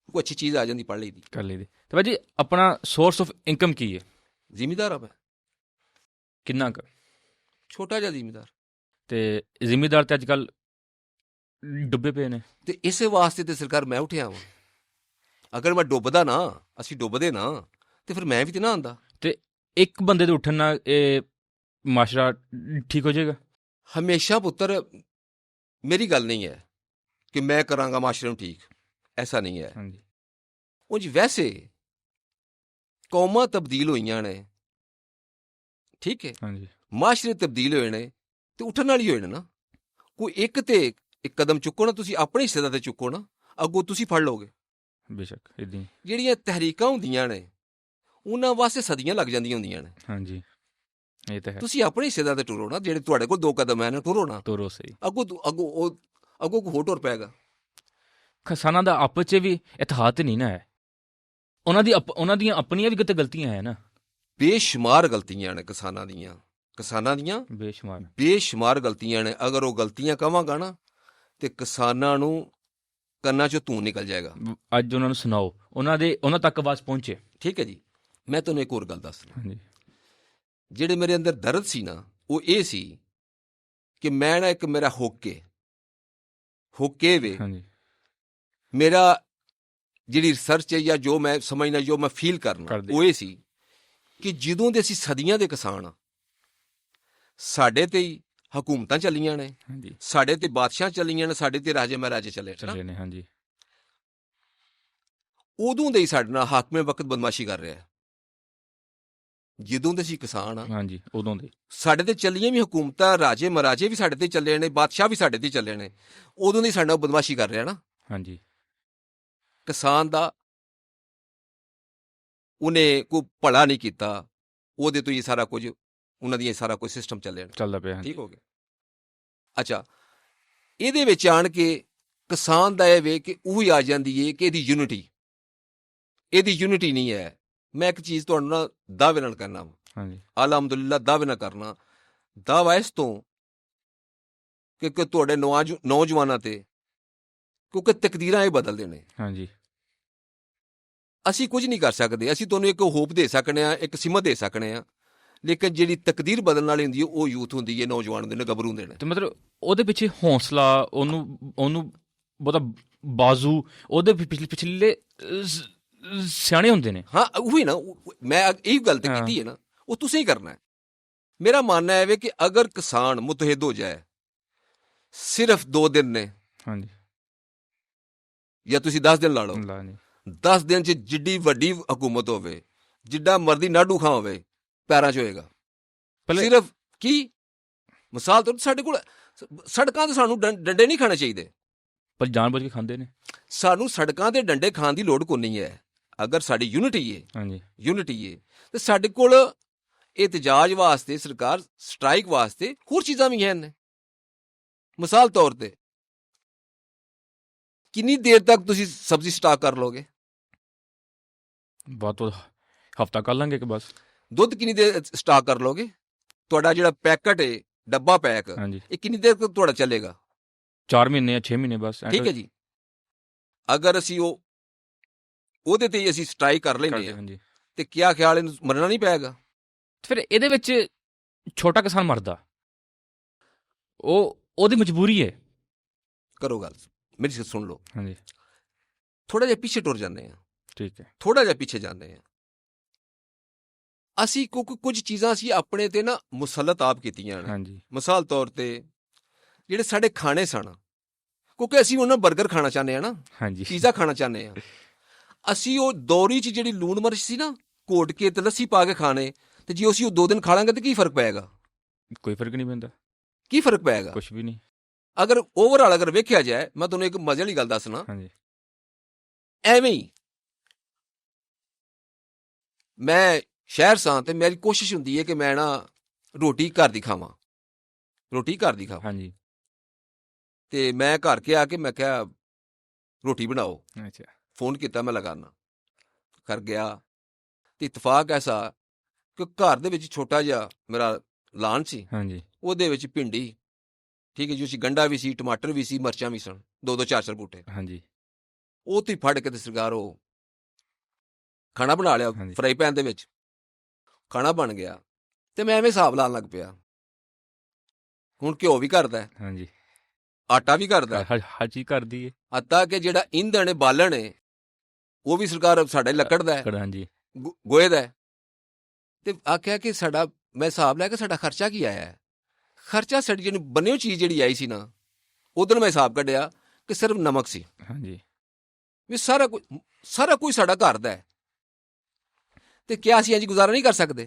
ਕੋਈ ਅੱਛੀ ਚੀਜ਼ ਆ ਜਾਂਦੀ ਪੜ੍ਹ ਲਈ ਦੀ, ਕਰ ਲਈ ਦੀ। ਤੇ ਭਾਜੀ, ਆਪਣਾ ਸੋਰਸ ਆਫ ਇਨਕਮ ਕੀ ਹੈ? ਜ਼ਿਮੀਦਾਰ ਆ ਮੈਂ। ਕਿੰਨਾ ਕੁ? ਛੋਟਾ ਜਿਹਾ ਜ਼ਿਮੀਦਾਰ। ਤੇ ਜ਼ਿਮੀਦਾਰ ਤੇ ਅੱਜ ਕੱਲ੍ਹ ਡੁੱਬੇ ਪਏ ਨੇ। ਤੇ ਇਸੇ ਵਾਸਤੇ ਤੇ ਸਰਕਾਰ ਮੈਂ ਉੱਠਿਆ ਵਾਂ। ਅਗਰ ਮੈਂ ਡੁੱਬਦਾ ਨਾ, ਅਸੀਂ ਡੁੱਬਦੇ ਨਾ, ਤੇ ਫਿਰ ਮੈਂ ਵੀ ਤੇ ਨਾ ਆਉਂਦਾ। ਤੇ ਇੱਕ ਬੰਦੇ ਦੇ ਉੱਠਣ ਨਾਲ ਇਹ ਮਾਸ਼ਰਾ ਠੀਕ ਹੋ ਜਾਏਗਾ? ਹਮੇਸ਼ਾ ਪੁੱਤਰ, ਮੇਰੀ ਗੱਲ ਨਹੀਂ ਹੈ ਕਿ ਮੈਂ ਕਰਾਂਗਾ ਮਾਸ਼ਰੇ ਨੂੰ ਠੀਕ, ਐਸਾ ਨਹੀਂ ਹੈ। ਹਾਂਜੀ। ਉਂਝ ਵੈਸੇ ਕੌਮਾਂ ਤਬਦੀਲ ਹੋਈਆਂ ਨੇ, ਠੀਕ ਹੈ। ਹਾਂਜੀ। ਮਾਸ਼ਰੇ ਤਬਦੀਲ ਹੋਏ ਨੇ ਤੇ ਉੱਠਣ ਨਾਲ ਹੀ ਹੋਏ ਨੇ ਨਾ। ਕੋਈ ਇੱਕ ਕਦਮ ਚੁੱਕੋ ਨਾ, ਤੁਸੀਂ ਆਪਣੇ ਹਿੱਸੇ ਦਾ ਤੇ ਚੁੱਕੋ ਨਾ, ਅੱਗੋਂ ਤੁਸੀਂ ਫੜ ਲਓਗੇ। ਬੇਸ਼ੱਕ। ਇਦਾਂ ਜਿਹੜੀਆਂ ਤਹਿਰੀਕਾਂ ਹੁੰਦੀਆਂ ਨੇ, ਉਹਨਾਂ ਵਾਸਤੇ ਸਦੀਆਂ ਲੱਗ ਜਾਂਦੀਆਂ ਹੁੰਦੀਆਂ ਨੇ। ਹਾਂਜੀ, ਇਹ ਤਾਂ ਹੈ। ਤੁਸੀਂ ਆਪਣੇ ਹਿੱਸੇ ਦਾ ਤੇ ਟੁਰੋ ਨਾ, ਜਿਹੜੇ ਤੁਹਾਡੇ ਕੋਲ 2 ਕਦਮ ਹੈ ਨਾ, ਟੁਰੋ ਨਾ। ਟੁਰੋ ਸਹੀ। ਅੱਗੋਂ ਹੋਰ ਟੁਰ ਪਏਗਾ। ਕਿਸਾਨਾਂ ਦਾ ਆਪਸ 'ਚ ਵੀ ਇਤਿਹਾਦ ਨਹੀਂ ਨਾ ਹੈ। ਉਹਨਾਂ ਦੀਆਂ ਆਪਣੀਆਂ ਵੀ ਕਿਤੇ ਗਲਤੀਆਂ ਹੈ ਨਾ। ਬੇਸ਼ੁਮਾਰ ਗਲਤੀਆਂ ਨੇ ਕਿਸਾਨਾਂ ਦੀਆਂ ਬੇਸ਼ੁਮਾਰ ਗਲਤੀਆਂ ਨੇ। ਅਗਰ ਉਹ ਗਲਤੀਆਂ ਕਵਾਂਗਾ ਨਾ ਤੇ ਕਿਸਾਨਾਂ ਨੂੰ ਕੰਨਾਂ 'ਚੋਂ ਧੂੰ ਨਿਕਲ ਜਾਏਗਾ। ਅੱਜ ਉਹਨਾਂ ਨੂੰ ਸੁਣਾਓ, ਉਹਨਾਂ ਤੱਕ ਆਵਾਜ਼ ਪਹੁੰਚੇ। ਠੀਕ ਹੈ ਜੀ। ਮੈਂ ਤੁਹਾਨੂੰ ਇੱਕ ਹੋਰ ਗੱਲ ਦੱਸਦਾ। ਹਾਂਜੀ। ਜਿਹੜੇ ਮੇਰੇ ਅੰਦਰ ਦਰਦ ਸੀ ਨਾ, ਉਹ ਇਹ ਸੀ ਕਿ ਮੈਂ ਨਾ ਇੱਕ ਮੇਰਾ ਹੋਕੇ ਵੇ। ਹਾਂਜੀ। ਮੇਰਾ ਜਿਹੜੀ ਰਿਸਰਚ ਹੈ ਜਾਂ ਜੋ ਮੈਂ ਸਮਝਣਾ, ਜੋ ਮੈਂ ਫੀਲ ਕਰਨਾ, ਉਹ ਇਹ ਸੀ ਕਿ ਜਦੋਂ ਦੇ ਅਸੀਂ ਸਦੀਆਂ ਦੇ ਕਿਸਾਨ ਆ, ਸਾਡੇ ਤੇ ਹੀ ਹਕੂਮਤਾਂ ਚੱਲੀਆਂ ਨੇ, ਸਾਡੇ ਤੇ ਬਾਦਸ਼ਾਹ ਚੱਲੀਆਂ ਨੇ, ਸਾਡੇ ਤੇ ਰਾਜੇ ਮਹਾਰਾਜੇ ਚੱਲੇ ਨੇ। ਹਾਂਜੀ। ਉਦੋਂ ਦੇ ਹੀ ਸਾਡੇ ਨਾਲ ਹਾਕਮੇ ਵਕਤ ਬਦਮਾਸ਼ੀ ਕਰ ਰਿਹਾ। ਜਦੋਂ ਦੇ ਅਸੀਂ ਕਿਸਾਨ ਆ, ਹਾਂਜੀ, ਉਦੋਂ ਦੇ ਸਾਡੇ ਤੇ ਚੱਲੀਆਂ ਵੀ ਹਕੂਮਤਾਂ, ਰਾਜੇ ਮਹਾਰਾਜੇ ਵੀ ਸਾਡੇ ਤੇ ਚੱਲੇ ਨੇ, ਬਾਦਸ਼ਾਹ ਵੀ ਸਾਡੇ ਤੇ ਚੱਲੇ ਨੇ। ਉਦੋਂ ਦੀ ਸਾਡੇ ਨਾਲ ਬਦਮਾਸ਼ੀ ਕਰ ਰਿਹਾ ਨਾ। ਹਾਂਜੀ। ਕਿਸਾਨ ਦਾ ਉਹਨੇ ਕੋਈ ਭਲਾ ਨਹੀਂ ਕੀਤਾ, ਉਹਦੇ ਤੋਂ ਹੀ ਸਾਰਾ ਕੁਝ ਉਹਨਾਂ ਦੀਆਂ ਸਾਰਾ ਕੋਈ ਸਿਸਟਮ ਚੱਲਦਾ ਪਿਆ। ਠੀਕ ਹੋ ਗਿਆ। ਅੱਛਾ, ਇਹਦੇ ਵਿੱਚ ਆਣ ਕੇ ਕਿਸਾਨ ਦਾ ਇਹ ਵੇ ਕਿ ਉਹੀ ਆ ਜਾਂਦੀ ਹੈ ਕਿ ਇਹਦੀ ਯੂਨਿਟੀ ਨਹੀਂ ਹੈ। ਮੈਂ ਇੱਕ ਚੀਜ਼ ਤੁਹਾਨੂੰ ਨਾ ਦਾਅਵੇ ਨਾਲ ਕਰਨਾ ਵਾ, ਹਾਂਜੀ ਅਲਹਮਦੁਲਿਲਾ ਦਾਅਵੇ ਨਾਲ ਕਰਨਾ, ਦਾਅਵਾ ਇਸ ਤੋਂ ਕਿ ਤੁਹਾਡੇ ਨੌਜਵਾਨਾਂ ਤੇ, ਕਿਉਂਕਿ ਤਕਦੀਰਾਂ ਇਹ ਬਦਲਦੇ ਨੇ। ਹਾਂਜੀ, ਅਸੀਂ ਕੁਝ ਨਹੀਂ ਕਰ ਸਕਦੇ, ਅਸੀਂ ਤੁਹਾਨੂੰ ਇੱਕ ਹੋਪ ਦੇ ਸਕਦੇ ਹਾਂ, ਇੱਕ ਸਿਮਤ ਦੇ ਸਕਦੇ ਹਾਂ, ਲੇਕਿਨ ਜਿਹੜੀ ਤਕਦੀਰ ਬਦਲਣ ਵਾਲੀ ਹੁੰਦੀ ਹੈ ਉਹ ਯੂਥ ਹੁੰਦੀ ਹੈ, ਨੌਜਵਾਨ ਹੁੰਦੇ ਨੇ, ਗੱਭਰੂ ਹੁੰਦੇ ਨੇ। ਤੇ ਮਤਲਬ ਉਹਦੇ ਪਿੱਛੇ ਹੌਸਲਾ, ਉਹਨੂੰ ਬਹੁਤਾ ਬਾਜ਼ੂ, ਉਹਦੇ ਪਿਛਲੇ ਸਿਆਣੇ ਹੁੰਦੇ ਨੇ। ਹਾਂ ਉਹੀ ਨਾ, ਮੈਂ ਇਹੀ ਗੱਲ ਤੇ ਕੀਤੀ ਹੈ ਨਾ, ਉਹ ਤੁਸੀਂ ਹੀ ਕਰਨਾ ਹੈ। ਮੇਰਾ ਮੰਨਣਾ ਹੈ ਕਿ ਅਗਰ ਕਿਸਾਨ ਮੁਤਹਿਦ ਹੋ ਜਾਏ, ਸਿਰਫ 2 ਦਿਨ ਨੇ, ਹਾਂਜੀ, ਜਾਂ ਤੁਸੀਂ 10 ਦਿਨ ਲਾ ਲਓ, 10 ਦਿਨ 'ਚ ਜਿੱਡੀ ਵੱਡੀ ਹਕੂਮਤ ਹੋਵੇ, ਜਿੱਡਾ ਮਰਦੀ ਨਾਡੂ ਖਾਂ ਹੋਵੇ, ਪੈਰਾਂ 'ਚ ਹੋਏਗਾ। ਸਿਰਫ ਕੀ ਮਿਸਾਲ ਤੋਂ ਸਾਡੇ ਕੋਲ ਸੜਕਾਂ ਤੇ ਸਾਨੂੰ ਡੰਡੇ ਨਹੀਂ ਖਾਣੇ ਚਾਹੀਦੇ, ਪਰ ਜਾਣ ਬੁੱਝ ਕੇ ਖਾਂਦੇ ਨੇ। ਸਾਨੂੰ ਸੜਕਾਂ ਤੇ ਡੰਡੇ ਖਾਣ ਦੀ ਲੋੜ ਕੋਈ ਨਹੀਂ ਹੈ। ਅਗਰ ਸਾਡੀ ਯੂਨਿਟੀ ਹੈ, ਹਾਂਜੀ ਯੂਨਿਟੀ ਹੈ, ਤੇ ਸਾਡੇ ਕੋਲ ਇਹਤਜਾਜ ਵਾਸਤੇ, ਸਰਕਾਰ ਸਟ੍ਰਾਈਕ ਵਾਸਤੇ ਹੋਰ ਚੀਜ਼ਾਂ ਵੀ ਹਨ। ਮਿਸਾਲ ਤੌਰ ਤੇ ਕਿੰਨੀ ਦੇਰ ਤੱਕ ਤੁਸੀਂ ਸਬਜ਼ੀ ਸਟਾਕ ਕਰ ਲੋਗੇ? ਬਹੁਤ ਹਫਤਾ ਕਰ ਲਾਂਗੇ ਕਿ ਬਸ। ਦੁੱਧ ਕਿੰਨੀ ਦੇਰ ਸਟਾਕ ਕਰ ਲੋਗੇ? ਤੁਹਾਡਾ ਜਿਹੜਾ ਪੈਕਟ ਹੈ, ਡੱਬਾ ਪੈਕ, ਇਹ ਕਿੰਨੀ ਦੇਰ ਤੱਕ ਤੁਹਾਡਾ ਚੱਲੇਗਾ? 4 ਮਹੀਨੇ ਜਾਂ 6 ਮਹੀਨੇ ਬਸ। ਠੀਕ ਹੈ ਜੀ। ਅਗਰ ਅਸੀਂ ਉਹਦੇ ਤੇ ਅਸੀਂ ਸਟ੍ਰਾਈਕ ਕਰ ਲੈਂਦੇ ਹਾਂ, ਤੇ ਕਿਆ ਖਿਆਲ ਇਹਨੂੰ ਮਰਨਾ ਨਹੀਂ ਪਏਗਾ? ਫਿਰ ਇਹਦੇ ਵਿੱਚ ਛੋਟਾ ਕਿਸਾਨ ਮਰਦਾ, ਉਹਦੀ ਮਜਬੂਰੀ ਹੈ। ਕਰੋ ਗੱਲ, ਮੇਰੀ ਸੁਣ ਲਓ। ਹਾਂਜੀ, ਥੋੜਾ ਜਿਹਾ ਪਿੱਛੇ ਟੁਰ ਜਾਂਦੇ ਹਾਂ। ਠੀਕ ਹੈ, ਥੋੜਾ ਜਿਹਾ ਪਿੱਛੇ ਜਾਂਦੇ ਹਾਂ ਅਸੀਂ, ਕਿਉਂਕਿ ਕੁਝ ਚੀਜ਼ਾਂ ਅਸੀਂ ਆਪਣੇ ਤੇ ਨਾ ਮੁਸਲਤ ਆਪ ਕੀਤੀਆਂ ਨੇ। ਹਾਂਜੀ, ਮਿਸਾਲ ਤੌਰ ਤੇ ਜਿਹੜੇ ਸਾਡੇ ਖਾਣੇ ਸਨ, ਕਿਉਂਕਿ ਅਸੀਂ ਉਹਨਾਂ ਬਰਗਰ ਖਾਣਾ ਚਾਹੁੰਦੇ ਹਾਂ ਨਾ, ਹਾਂਜੀ, ਪੀਜ਼ਾ ਖਾਣਾ ਚਾਹੁੰਦੇ ਹਾਂ, ਅਸੀਂ ਉਹ ਦੌਰੀ 'ਚ ਜਿਹੜੀ ਲੂਣ ਮਿਰਚ ਸੀ ਨਾ, ਘੋਟ ਕੇ ਤੇ ਲੱਸੀ ਪਾ ਕੇ ਖਾਣੇ, ਤੇ ਜੇ ਅਸੀਂ ਉਹ 2 ਦਿਨ ਖਾ ਲਾਂਗੇ ਤੇ ਕੀ ਫਰਕ ਪਏਗਾ? ਕੋਈ ਫਰਕ ਨਹੀਂ ਪੈਂਦਾ। ਕੀ ਫਰਕ ਪਏਗਾ? ਕੁਛ ਵੀ ਨਹੀਂ। ਅਗਰ ਓਵਰਆਲ ਅਗਰ ਵੇਖਿਆ ਜਾਏ, ਮੈਂ ਤੁਹਾਨੂੰ ਇੱਕ ਮਜ਼ੇ ਵਾਲੀ ਗੱਲ ਦੱਸਣਾ। ਹਾਂਜੀ, ਐਵੇਂ ਹੀ ਮੈਂ ਸ਼ਹਿਰ ਸਾਂ ਤੇ ਮੇਰੀ ਕੋਸ਼ਿਸ਼ ਹੁੰਦੀ ਹੈ ਕਿ ਮੈਂ ਨਾ ਰੋਟੀ ਘਰ ਦੀ ਖਾਵਾਂ। ਹਾਂਜੀ, ਤੇ ਮੈਂ ਘਰ ਕੇ ਆ ਕੇ ਮੈਂ ਕਿਹਾ ਰੋਟੀ ਬਣਾਓ। ਅੱਛਾ, ਫੋਨ ਕੀਤਾ ਮੈਂ ਲਗਾਨਾ, ਘਰ ਗਿਆ ਤੇ ਇਤਫਾਕ ਐਸਾ ਕਿ ਘਰ ਦੇ ਵਿੱਚ ਛੋਟਾ ਜਿਹਾ ਮੇਰਾ ਲਾਨ ਸੀ। ਹਾਂਜੀ, ਉਹਦੇ ਵਿੱਚ ਭਿੰਡੀ, ਠੀਕ ਹੈ ਜੀ, ਗੰਢਾ ਵੀ ਸੀ, ਟਮਾਟਰ ਵੀ ਸੀ, ਮਿਰਚਾਂ ਵੀ ਸਨ, 2-2 4-4 ਬੂਟੇ। ਹਾਂਜੀ, ਉਹ ਤੋਂ ਹੀ ਫੜ ਕੇ ਤੇ ਸਰਕਾਰ ਉਹ ਖਾਣਾ ਬਣਾ ਲਿਆ ਫਰਾਈ ਪੈਨ ਦੇ ਵਿੱਚ। ਖਾਣਾ ਬਣ ਗਿਆ ਤੇ ਮੈਂ ਐਵੇਂ ਹਿਸਾਬ ਲਾਉਣ ਲੱਗ ਪਿਆ, ਹੁਣ ਘਿਓ ਵੀ ਕਰਦਾ, ਹਾਂਜੀ, ਆਟਾ ਵੀ ਕਰਦਾ, ਹਰ ਚੀਜ਼ ਕਰਦੀ ਹੈ। ਆਟਾ ਕਿ ਜਿਹੜਾ ਇੰਧਣ ਬਾਲਣ ਹੈ ਉਹ ਵੀ ਸਰਕਾਰ ਸਾਡੇ ਲੱਕੜ ਦਾ ਹੈ, ਹਾਂਜੀ, ਗੋਹੇ ਦਾ ਹੈ। ਤੇ ਆਖਿਆ ਕਿ ਸਾਡਾ, ਮੈਂ ਹਿਸਾਬ ਲਿਆ ਕਿ ਸਾਡਾ ਖਰਚਾ ਕੀ ਆਇਆ ਹੈ। ਖਰਚਾ ਸਾਡੀ ਜਿਹੜੀ ਬਣੀ ਹੋਈ ਚੀਜ਼ ਜਿਹੜੀ ਆਈ ਸੀ ਨਾ, ਉਦੋਂ ਮੈਂ ਹਿਸਾਬ ਕੱਢਿਆ ਕਿ ਸਿਰਫ ਨਮਕ ਸੀ। ਹਾਂਜੀ, ਵੀ ਸਾਰਾ ਕੁਝ ਸਾਡਾ ਘਰ ਦਾ ਹੈ, ਤੇ ਕਿਆ ਅਸੀਂ ਇੰਝ ਗੁਜ਼ਾਰਾ ਨਹੀਂ ਕਰ ਸਕਦੇ?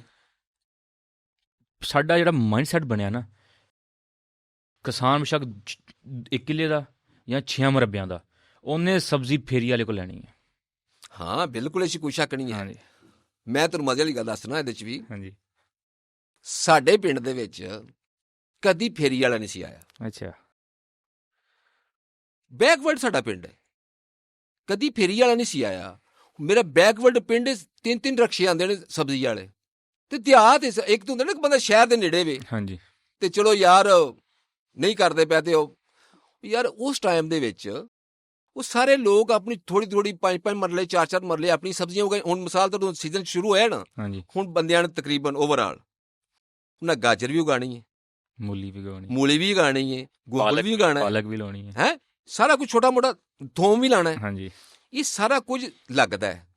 ਸਾਡਾ ਜਿਹੜਾ ਮਾਈਂਡਸੈਟ ਬਣਿਆ ਨਾ, ਕਿਸਾਨ ਬੇਸ਼ੱਕ 1 ਕਿੱਲੇ ਦਾ ਜਾਂ 6 ਮਰਬਿਆਂ ਦਾ, ਉਹਨੇ ਸਬਜ਼ੀ ਫੇਰੀ ਵਾਲੇ ਕੋਲ ਲੈਣੀ ਹੈ। ਹਾਂ ਬਿਲਕੁਲ, ਅਸੀਂ ਕੋਈ ਸ਼ੱਕ ਨਹੀਂ ਹੈ। ਮੈਂ ਤੁਹਾਨੂੰ ਮਜ਼ੇ ਵਾਲੀ ਗੱਲ ਦੱਸਣਾ ਇਹਦੇ 'ਚ ਵੀ। ਹਾਂਜੀ, ਸਾਡੇ ਪਿੰਡ ਦੇ ਵਿੱਚ ਕਦੀ ਫੇਰੀ ਵਾਲਾ ਨਹੀਂ ਸੀ ਆਇਆ। ਅੱਛਾ, ਬੈਕਵਰਡ ਸਾਡਾ ਪਿੰਡ ਹੈ, ਕਦੀ ਫੇਰੀ ਵਾਲਾ ਨਹੀਂ ਸੀ ਆਇਆ। ਮੇਰਾ ਬੈਕਵਰਡ ਪਿੰਡ 3-3 ਰਕਸ਼ੇ ਆਉਂਦੇ ਨੇ ਸਬਜ਼ੀ ਵਾਲੇ, ਤੇ ਦਿਹਾਤ ਇੱਕ ਤਾਂ ਹੁੰਦਾ ਨਾ, ਇੱਕ ਬੰਦਾ ਸ਼ਹਿਰ ਦੇ ਨੇੜੇ ਵੇ। ਹਾਂਜੀ, ਤੇ ਚਲੋ ਯਾਰ ਨਹੀਂ ਕਰਦੇ ਪਏ, ਤੇ ਉਹ ਯਾਰ ਉਸ ਟਾਈਮ ਦੇ ਵਿੱਚ ਉਹ ਸਾਰੇ ਲੋਕ ਆਪਣੀ ਥੋੜੀ 5-5 ਮਰਲੇ 4-4 ਮਰਲੇ ਆਪਣੀ ਸਬਜ਼ੀਆਂ ਉਗਾਈ। ਹੁਣ ਮਿਸਾਲ ਤੋਂ ਸੀਜ਼ਨ ਸ਼ੁਰੂ ਹੋਇਆ ਨਾ, ਹੁਣ ਬੰਦਿਆਂ ਨੇ ਤਕਰੀਬਨ ਓਵਰਆਲ ਉਹਨਾਂ ਗਾਜਰ ਵੀ ਉਗਾਣੀ ਹੈ, ਮੂਲੀ ਵੀ ਉਗਾਣੀ ਹੈ, ਗੋਭੀ ਵੀ ਉਗਾਣਾ ਹੈ, ਪਾਲਕ ਵੀ ਲਾਉਣੀ ਹੈ, ਸਾਰਾ ਕੁਝ ਛੋਟਾ ਮੋਟਾ, ਥੋਮ ਵੀ ਲਾਣਾ ਹੈ। ਹਾਂਜੀ, ਇਹ ਸਾਰਾ ਕੁਝ ਲੱਗਦਾ ਹੈ।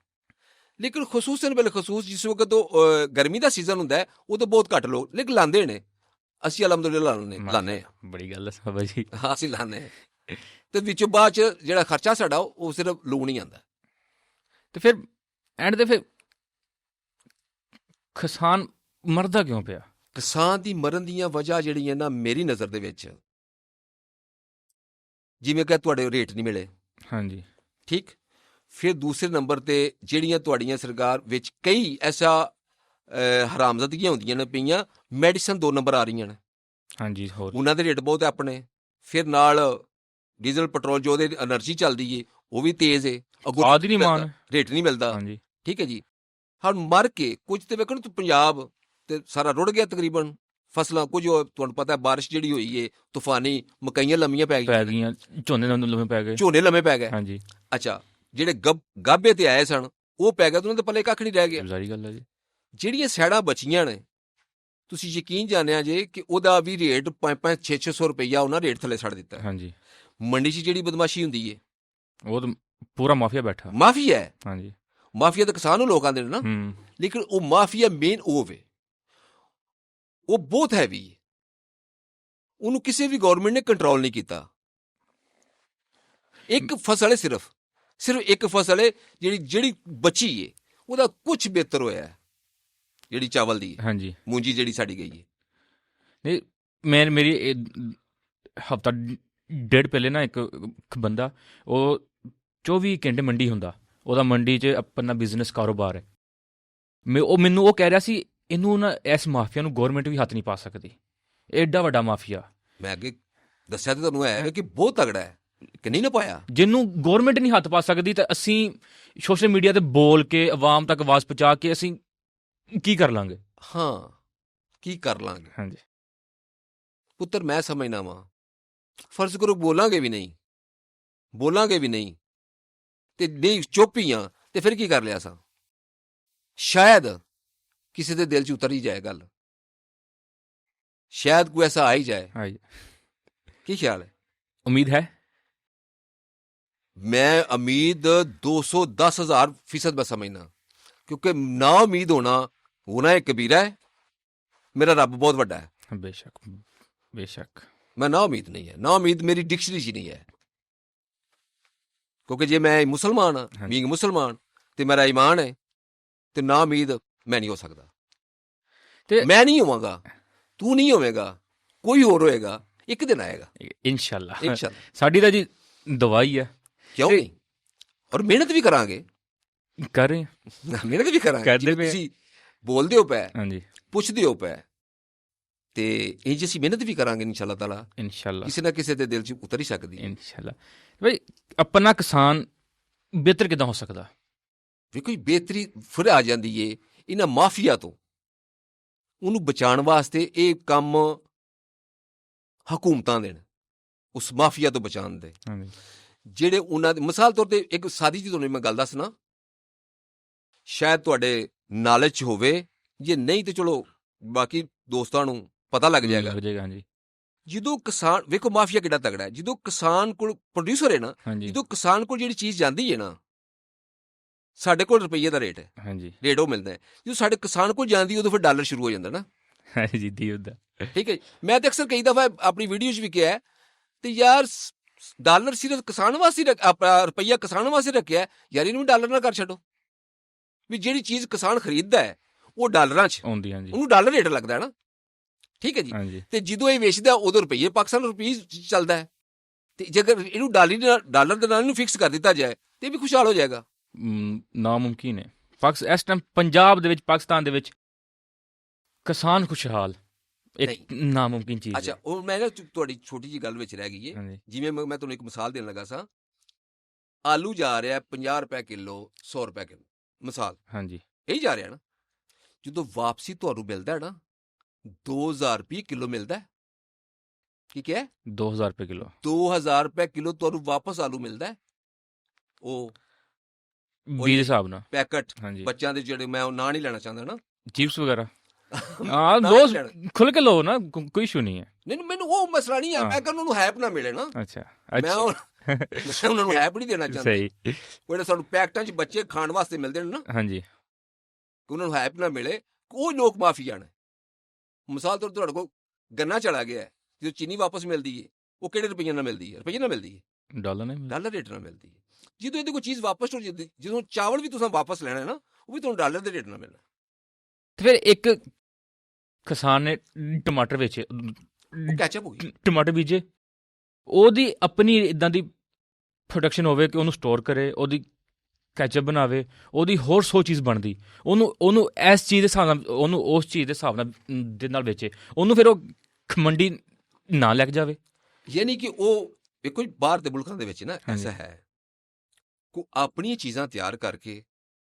ਲੇਕਿਨ ਖਸੂਸਨ ਬਿਲਖਸੂਸ ਜਿਸ ਵਕਤ ਉਹ ਗਰਮੀ ਦਾ ਸੀਜ਼ਨ ਹੁੰਦਾ ਹੈ, ਉਦੋਂ ਬਹੁਤ ਘੱਟ ਲੋਕ ਲੇਕਿਨ ਲਾਉਂਦੇ ਨੇ। ਅਸੀਂ ਅਲਹਮਦੁਲਿਲਾ ਲਾਉਂਦੇ ਹਾਂ। ਬੜੀ ਗੱਲ ਹੈ ਬਾਬਾ ਜੀ। ਹਾਂ, ਅਸੀਂ ਲਾਉਂਦੇ ਹਾਂ, ਤੇ ਵਿੱਚੋਂ ਬਾਅਦ 'ਚ ਜਿਹੜਾ ਖਰਚਾ ਸਾਡਾ ਉਹ ਸਿਰਫ ਲੂਣ ਹੀ ਆਉਂਦਾ। ਤੇ ਫਿਰ ਐਂਡ ਦੇ ਫਿਰ ਕਿਸਾਨ ਮਰਦਾ ਕਿਉਂ ਪਿਆ? ਕਿਸਾਨ ਦੀ ਮਰਨ ਦੀਆਂ ਵਜ੍ਹਾ ਜਿਹੜੀਆਂ ਨਾ, ਮੇਰੀ ਨਜ਼ਰ ਦੇ ਵਿੱਚ, ਜਿਵੇਂ ਕਿ ਤੁਹਾਡੇ ਰੇਟ ਨਹੀਂ ਮਿਲੇ। ਹਾਂਜੀ, ਠੀਕ। ਫਿਰ ਦੂਸਰੇ ਨੰਬਰ ਤੇ ਜਿਹੜੀਆਂ ਤੁਹਾਡੀਆਂ ਸਰਕਾਰ ਵਿੱਚ ਕਈ ਐਸਾ ਹਰਾਮਜ਼ਾਦੀਆਂ ਹੁੰਦੀਆਂ ਨੇ ਪਈਆਂ, ਮੈਡੀਸਨ 2 ਨੰਬਰ ਆ ਰਹੀਆਂ ਨੇ, ਹਾਂਜੀ, ਹੋਰ ਉਹਨਾਂ ਦੇ ਰੇਟ ਬਹੁਤ ਹੈ ਆਪਣੇ। ਫਿਰ ਨਾਲ ਡੀਜ਼ਲ ਪੈਟਰੋਲ ਜੋ ਉਹਦੇ ਐਨਰਜੀ ਚੱਲਦੀ ਏ ਉਹ ਵੀ ਤੇਜ਼ ਏ, ਅੱਗੋਂ ਆਦ ਹੀ ਨਹੀਂ ਮਾਨ, ਰੇਟ ਨਹੀਂ ਮਿਲਦਾ। ਹਾਂਜੀ ਠੀਕ ਹੈ ਜੀ। ਹੁਣ ਮਰ ਕੇ ਕੁਝ ਤੇ ਵੇਖਣ ਤੂੰ ਪੰਜਾਬ ਤੇ ਸਾਰਾ ਰੁੜ ਗਿਆ ਤਕਰੀਬਨ, ਫਸਲਾਂ ਕੁਝ ਤੁਹਾਨੂੰ ਪਤਾ ਬਾਰਿਸ਼ ਜਿਹੜੀ ਹੋਈ ਏ ਤੂਫਾਨੀ, ਮਕਈਆਂ ਲੰਮੀਆਂ ਪੈ ਗਈਆਂ, ਝੋਨੇ ਲੰਮੇ ਪੈ ਗਏ, ਝੋਨੇ ਲੰਮੇ ਪੈ ਗਏ। ਹਾਂਜੀ ਅੱਛਾ, ਜਿਹੜੇ ਗਾਭੇ ਤੇ ਆਏ ਸਨ ਉਹ ਪੈ ਗਏ, ਉਹਨਾਂ ਦੇ ਪੱਲੇ ਕੱਖ ਨਹੀਂ ਰਹਿ ਗਿਆ। ਸਾਰੀ ਗੱਲ ਹੈ ਜੀ। ਜਿਹੜੀਆਂ ਸਾਈਡਾਂ ਬਚੀਆਂ ਨੇ, ਤੁਸੀਂ ਯਕੀਨ ਜਾਣਿਆ ਜੇ ਕਿ ਉਹਦਾ ਵੀ ਰੇਟ 500 600 ਰੁਪਈਆ ਉਹਨਾਂ ਰੇਟ ਥੱਲੇ ਛੱਡ ਦਿੱਤਾ। ਹਾਂਜੀ, ਮੰਡੀ 'ਚ ਜਿਹੜੀ ਬਦਮਾਸ਼ੀ ਹੁੰਦੀ ਏ, ਉਹ ਤਾਂ ਪੂਰਾ ਮਾਫੀਆ ਬੈਠਾ, ਮਾਫੀਆ ਹੈ। ਹਾਂਜੀ, ਮਾਫੀਆ ਤਾਂ ਕਿਸਾਨ ਨੂੰ ਲੋਕ ਆਉਂਦੇ ਨੇ ਨਾ, ਲੇਕਿਨ ਉਹ ਮਾਫੀਆ ਮੇਨ ਉਹ ਵੇ, ਉਹ ਬਹੁਤ ਹੈਵੀ ਹੈ, ਉਹਨੂੰ ਕਿਸੇ ਵੀ ਗੌਰਮੈਂਟ ਨੇ ਕੰਟਰੋਲ ਨਹੀਂ ਕੀਤਾ। ਇੱਕ ਫਸਲ ਹੈ, ਸਿਰਫ ਇੱਕ ਫਸਲ ਹੈ ਜਿਹੜੀ ਬਚੀ ਏ, ਉਹਦਾ ਕੁਝ ਬਿਹਤਰ ਹੋਇਆ, ਜਿਹੜੀ ਚਾਵਲ ਦੀ, ਹਾਂਜੀ, ਮੂੰਜੀ ਜਿਹੜੀ ਸਾਡੀ ਗਈ ਹੈ। ਨਹੀਂ, ਮੇਰੀ ਹਫ਼ਤਾ ਡੇਢ ਪਹਿਲੇ ਨਾ ਇੱਕ ਬੰਦਾ, ਉਹ 24 ਘੰਟੇ ਮੰਡੀ ਹੁੰਦਾ, ਉਹਦਾ ਮੰਡੀ 'ਚ ਆਪਣਾ ਬਿਜ਼ਨਸ ਕਾਰੋਬਾਰ ਹੈ। ਮੈਨੂੰ ਉਹ ਕਹਿ ਰਿਹਾ ਸੀ, ਇਹਨੂੰ ਨਾ ਇਸ ਮਾਫੀਆ ਨੂੰ ਗੌਰਮੈਂਟ ਵੀ ਹੱਥ ਨਹੀਂ ਪਾ ਸਕਦੀ, ਐਡਾ ਵੱਡਾ ਮਾਫੀਆ। ਮੈਂ ਅੱਗੇ ਦੱਸਿਆ ਤਾਂ ਤੁਹਾਨੂੰ ਹੈ ਕਿ ਬਹੁਤ ਤਗੜਾ ਹੈ, ਕਿ ਨਹੀਂ ਨਾ ਪਾਇਆ, ਜਿਹਨੂੰ ਗੌਰਮੈਂਟ ਨਹੀਂ ਹੱਥ ਪਾ ਸਕਦੀ, ਤਾਂ ਅਸੀਂ ਸੋਸ਼ਲ ਮੀਡੀਆ ਤੇ ਬੋਲ ਕੇ ਆਵਾਮ ਤੱਕ ਆਵਾਜ਼ ਪਹੁੰਚਾ ਕੇ ਅਸੀਂ ਕੀ ਕਰ ਲਾਂਗੇ? ਹਾਂ, ਕੀ ਕਰ ਲਾਂਗੇ? ਹਾਂਜੀ ਪੁੱਤਰ, ਮੈਂ ਸਮਝਣਾ ਵਾਂ, ਫਰਜ਼ ਕਰੋ ਬੋਲਾਂਗੇ ਵੀ ਨਹੀਂ ਤੇ ਨਹੀਂ ਚੁੱਪ ਹੀ ਆ, ਤੇ ਫਿਰ ਕੀ ਕਰ ਲਿਆ ਸਾਂ? ਸ਼ਾਇਦ ਕਿਸੇ ਦੇ ਦਿਲ 'ਚ ਉਤਰ ਹੀ ਜਾਏ ਗੱਲ, ਸ਼ਾਇਦ ਕੋਈ ਐਸਾ ਆ ਹੀ ਜਾਏ। ਕੀ ਖਿਆਲ ਹੈ? ਉਮੀਦ ਹੈ, ਮੈਂ ਉਮੀਦ 210,000% ਮੈਂ ਸਮਝਣਾ, ਕਿਉਂਕਿ ਨਾ ਉਮੀਦ ਹੋਣਾ ਇੱਕ ਕਬੀਰਾ ਹੈ, ਮੇਰਾ ਰੱਬ ਬਹੁਤ ਵੱਡਾ ਹੈ। ਬੇਸ਼ੱਕ ਮੈਂ ਨਾ ਉਮੀਦ ਨਹੀਂ ਹੈ, ਨਾ ਉਮੀਦ ਮੇਰੀ ਡਿਕਸ਼ਨਰੀ 'ਚ ਨਹੀਂ ਹੈ, ਕਿਉਂਕਿ ਜੇ ਮੈਂ ਮੁਸਲਮਾਨ ਹਾਂ, ਬੀਇੰਗ ਮੁਸਲਮਾਨ, ਤੇ ਮੇਰਾ ਈਮਾਨ ਹੈ, ਤੇ ਨਾ ਉਮੀਦ ਮੈਂ ਨਹੀਂ ਹੋ ਸਕਦਾ। ਤੇ ਮੈਂ ਨਹੀਂ ਹੋਵਾਂਗਾ, ਤੂੰ ਨਹੀਂ ਹੋਵੇਗਾ, ਕੋਈ ਹੋਰ ਹੋਏਗਾ, ਇੱਕ ਦਿਨ ਆਏਗਾ ਇਨਸ਼ਾਅੱਲਾ। ਸਾਡੀ ਤਾਂ ਜੀ ਦਵਾਈ ਹੈ, ਕਿਉਂ ਨਹੀਂ? ਔਰ ਮਿਹਨਤ ਵੀ ਕਰਾਂਗੇ, ਕਰ ਰਹੇ ਮਿਹਨਤ ਵੀ ਕਰਾਂਗੇ। ਤੁਸੀਂ ਬੋਲਦੇ ਹੋ ਪਏ, ਹਾਂਜੀ, ਪੁੱਛਦੇ ਹੋ ਪਏ, ਤੇ ਇੰਜ ਅਸੀਂ ਮਿਹਨਤ ਵੀ ਕਰਾਂਗੇ ਇਨਸ਼ਾਅੱਲਾ ਤਾਲਾ, ਇਨਸ਼ਾਅੱਲਾ ਕਿਸੇ ਨਾ ਕਿਸੇ ਦੇ ਦਿਲ 'ਚ ਉਤਰ ਹੀ ਸਕਦੀ ਹੈ ਇਨਸ਼ਾਅੱਲਾ। ਬਈ ਆਪਣਾ ਕਿਸਾਨ ਬਿਹਤਰ ਕਿੱਦਾਂ ਹੋ ਸਕਦਾ? ਵੀ ਕੋਈ ਬਿਹਤਰੀ ਫਿਰ ਆ ਜਾਂਦੀ ਏ ਇਹਨਾਂ ਮਾਫੀਆ ਤੋਂ। ਉਹਨੂੰ ਬਚਾਉਣ ਵਾਸਤੇ ਇਹ ਕੰਮ ਹਕੂਮਤਾਂ ਦੇਣ, ਉਸ ਮਾਫੀਆ ਤੋਂ ਬਚਾਉਣ ਦੇ, ਜਿਹੜੇ ਉਹਨਾਂ ਦੇ, ਮਿਸਾਲ ਤੌਰ ਤੇ ਇੱਕ ਸਾਦੀ ਜੀ ਤੁਹਾਨੂੰ ਮੈਂ ਗੱਲ ਦੱਸਣਾ, ਸ਼ਾਇਦ ਤੁਹਾਡੇ ਨਾਲੇਜ 'ਚ ਹੋਵੇ, ਜੇ ਨਹੀਂ ਤੇ ਚਲੋ ਬਾਕੀ ਦੋਸਤਾਂ ਨੂੰ ਪਤਾ ਲੱਗ ਜਾਏਗਾ। ਹਾਂਜੀ, ਜਦੋਂ ਕਿਸਾਨ, ਵੇਖੋ ਮਾਫੀਆ ਕਿੱਡਾ ਤਗੜਾ ਹੈ, ਜਦੋਂ ਕਿਸਾਨ ਕੋਲ ਪ੍ਰੋਡਿਊਸਰ ਹੈ ਨਾ, ਜਦੋਂ ਕਿਸਾਨ ਕੋਲ ਜਿਹੜੀ ਚੀਜ਼ ਜਾਂਦੀ ਹੈ ਨਾ, ਸਾਡੇ ਕੋਲ ਰੁਪਈਏ ਦਾ ਰੇਟ ਹੈ, ਹਾਂਜੀ, ਰੇਟ ਉਹ ਮਿਲਦਾ ਹੈ, ਜਦੋਂ ਸਾਡੇ ਕਿਸਾਨ ਕੋਲ ਜਾਂਦੀ ਉਦੋਂ ਫਿਰ ਡਾਲਰ ਸ਼ੁਰੂ ਹੋ ਜਾਂਦਾ ਨਾ। ਠੀਕ ਹੈ, ਮੈਂ ਤਾਂ ਅਕਸਰ ਕਈ ਦਫਾ ਆਪਣੀ ਵੀਡੀਓ 'ਚ ਵੀ ਕਿਹਾ, ਤੇ ਯਾਰ ਡਾਲਰ ਸਿਰਫ ਕਿਸਾਨ ਵਾਸਤੇ ਰੁਪਈਆ ਕਿਸਾਨ ਵਾਸਤੇ ਰੱਖਿਆ, ਯਾਰ ਇਹਨੂੰ ਡਾਲਰ ਨਾ ਕਰ ਛੱਡੋ, ਵੀ ਜਿਹੜੀ ਚੀਜ਼ ਕਿਸਾਨ ਖਰੀਦਦਾ ਹੈ ਉਹ ਡਾਲਰਾਂ 'ਚ ਆਉਂਦੀ, ਉਹਨੂੰ ਡਾਲਰ ਰੇਟ ਲੱਗਦਾ ਹੈ ਨਾ। ਠੀਕ ਹੈ ਜੀ, ਤੇ ਜਦੋਂ ਇਹ ਵੇਚਦਾ ਉਦੋਂ ਰੁਪਈਏ, ਪਾਕਿਸਤਾਨ ਰੁਪਈਏ ਚੱਲਦਾ ਹੈ, ਤੇ ਜੇਕਰ ਇਹਨੂੰ ਡਾਲਰ ਦੇ ਨਾਲ ਇਹਨੂੰ ਫਿਕਸ ਕਰ ਦਿੱਤਾ ਜਾਏ ਤੇ ਵੀ ਖੁਸ਼ਹਾਲ ਹੋ ਜਾਏਗਾ। ਨਾਮੁਮਕਿਨ ਹੈ। ਇਸ ਟਾਈਮ ਪੰਜਾਬ ਦੇ ਵਿੱਚ, ਪਾਕਿਸਤਾਨ ਦੇ ਵਿੱਚ ਕਿਸਾਨ ਖੁਸ਼ਹਾਲ ਇੱਕ ਨਾਮੁਮਕਿਨ ਚੀਜ਼ ਹੈ। ਅੱਛਾ, ਉਹ ਮੈਂ ਨਾ ਤੁਹਾਡੀ ਛੋਟੀ ਜਿਹੀ ਗੱਲ ਵਿੱਚ ਰਹਿ ਗਈ ਹੈ, ਜਿਵੇਂ ਮੈਂ ਤੁਹਾਨੂੰ ਇੱਕ ਮਿਸਾਲ ਦੇਣ ਲੱਗਾ ਸਾਂ, ਆਲੂ ਜਾ ਰਿਹਾ 50 ਰੁਪਏ ਕਿਲੋ, 100 ਰੁਪਏ ਕਿਲੋ, ਮਿਸਾਲ, ਹਾਂਜੀ, ਇਹੀ ਜਾ ਰਿਹਾ ਨਾ। ਜਦੋਂ ਵਾਪਸੀ ਤੁਹਾਨੂੰ ਮਿਲਦਾ ਨਾ 2000 ਰੁਪਏ ਕਿਲੋ ਮਿਲਦਾ, ਕੀ ਕਿਹਾ? 2000 ਰੁਪਏ ਕਿਲੋ, 2000 ਰੁਪਏ ਕਿਲੋ ਤੁਹਾਨੂੰ ਵਾਪਸ ਆਲੂ ਮਿਲਦਾ। ਉਹ ਵੀ ਹਿਸਾਬ ਨਾਲ ਪੈਕਟ, ਬੱਚਿਆਂ ਦੇ ਜਿਹੜੇ, ਮੈਂ ਉਹ ਨਾਂ ਨਹੀਂ ਲੈਣਾ ਚਾਹੁੰਦਾ ਨਾ, ਚਿਪਸ ਵਗੈਰਾ, ਹਾਂ ਲੋ, ਖੁੱਲ ਕੇ ਲੋ ਨਾ, ਕੋਈ ਇਸ਼ੂ ਨਹੀਂ ਹੈ। ਨਹੀਂ, ਮੈਨੂੰ ਉਹ ਮਸਲਾ ਨਹੀਂ ਹੈ, ਮੈਂ ਕਹਿੰਦਾ ਉਹਨੂੰ ਹੈਪ ਨਾ ਮਿਲੇ ਨਾ। ਅੱਛਾ, ਮੈਂ ਉਹਨਾਂ ਨੂੰ ਹੈਪ ਨਹੀਂ ਦੇਣਾ ਚਾਹੁੰਦਾ। ਸਹੀ, ਜਿਹੜੇ ਸਾਨੂੰ ਪੈਕਟਾਂ 'ਚ ਬੱਚੇ ਖਾਣ ਵਾਸਤੇ ਮਿਲਦੇ ਨੇ ਨਾ, ਹਾਂਜੀ, ਉਹਨਾਂ ਨੂੰ ਹੈਪ ਨਾ ਮਿਲੇ, ਉਹ ਲੋਕ ਮਾਫੀਆ ਨੇ। ਮਿਸਾਲ ਤੌਰ ਤੁਹਾਡੇ ਕੋਲ ਗੰਨਾ ਚਲਾ ਗਿਆ, ਜਦੋਂ ਚੀਨੀ ਵਾਪਸ ਮਿਲਦੀ ਹੈ, ਉਹ ਕਿਹੜੇ ਰੁਪਈਏ ਨਾਲ ਮਿਲਦੀ ਹੈ? ਰੁਪਈਏ ਨਾਲ ਮਿਲਦੀ ਹੈ, ਡਾਲਰ ਰੇਟ ਨਾਲ ਮਿਲਦੀ ਹੈ। ਜਦੋਂ ਇਹਦੀ ਕੋਈ ਚੀਜ਼ ਵਾਪਸ ਹੋ ਜਾਂਦੀ, ਜਦੋਂ ਚਾਵਲ ਵੀ ਤੁਸੀਂ ਵਾਪਸ ਲੈਣਾ ਨਾ, ਉਹ ਵੀ ਤੁਹਾਨੂੰ ਡਾਲਰ ਦੇ ਰੇਟ ਨਾਲ ਮਿਲਣਾ। ਫਿਰ ਇੱਕ ਕਿਸਾਨ ਨੇ ਟਮਾਟਰ ਵੇਚੇ, ਕੈਚਅਪ ਹੋ ਗਈ, ਟਮਾਟਰ ਬੀਜੇ, ਉਹਦੀ ਆਪਣੀ ਇੱਦਾਂ ਦੀ ਪ੍ਰੋਡਕਸ਼ਨ ਹੋਵੇ ਕਿ ਉਹਨੂੰ ਸਟੋਰ ਕਰੇ, ਉਹਦੀ ਕੈਚਅਪ ਬਣਾਵੇ, ਉਹਦੀ ਹੋਰ 100 ਚੀਜ਼ ਬਣਦੀ, ਉਹਨੂੰ ਇਸ ਚੀਜ਼ ਦੇ ਹਿਸਾਬ ਨਾਲ, ਉਹਨੂੰ ਉਸ ਚੀਜ਼ ਦੇ ਹਿਸਾਬ ਨਾਲ ਦੇ ਨਾਲ ਵੇਚੇ, ਉਹਨੂੰ ਫਿਰ ਉਹ ਮੰਡੀ ਨਾ ਲੈ ਕੇ ਜਾਵੇ। ਯਾਨੀ ਕਿ ਉਹ ਦੇਖੋ ਬਾਹਰ ਦੇ ਮੁਲਕਾਂ ਦੇ ਵਿੱਚ ਨਾ ਐਸਾ ਹੈ ਕੋ ਆਪਣੀਆਂ ਚੀਜ਼ਾਂ ਤਿਆਰ ਕਰਕੇ,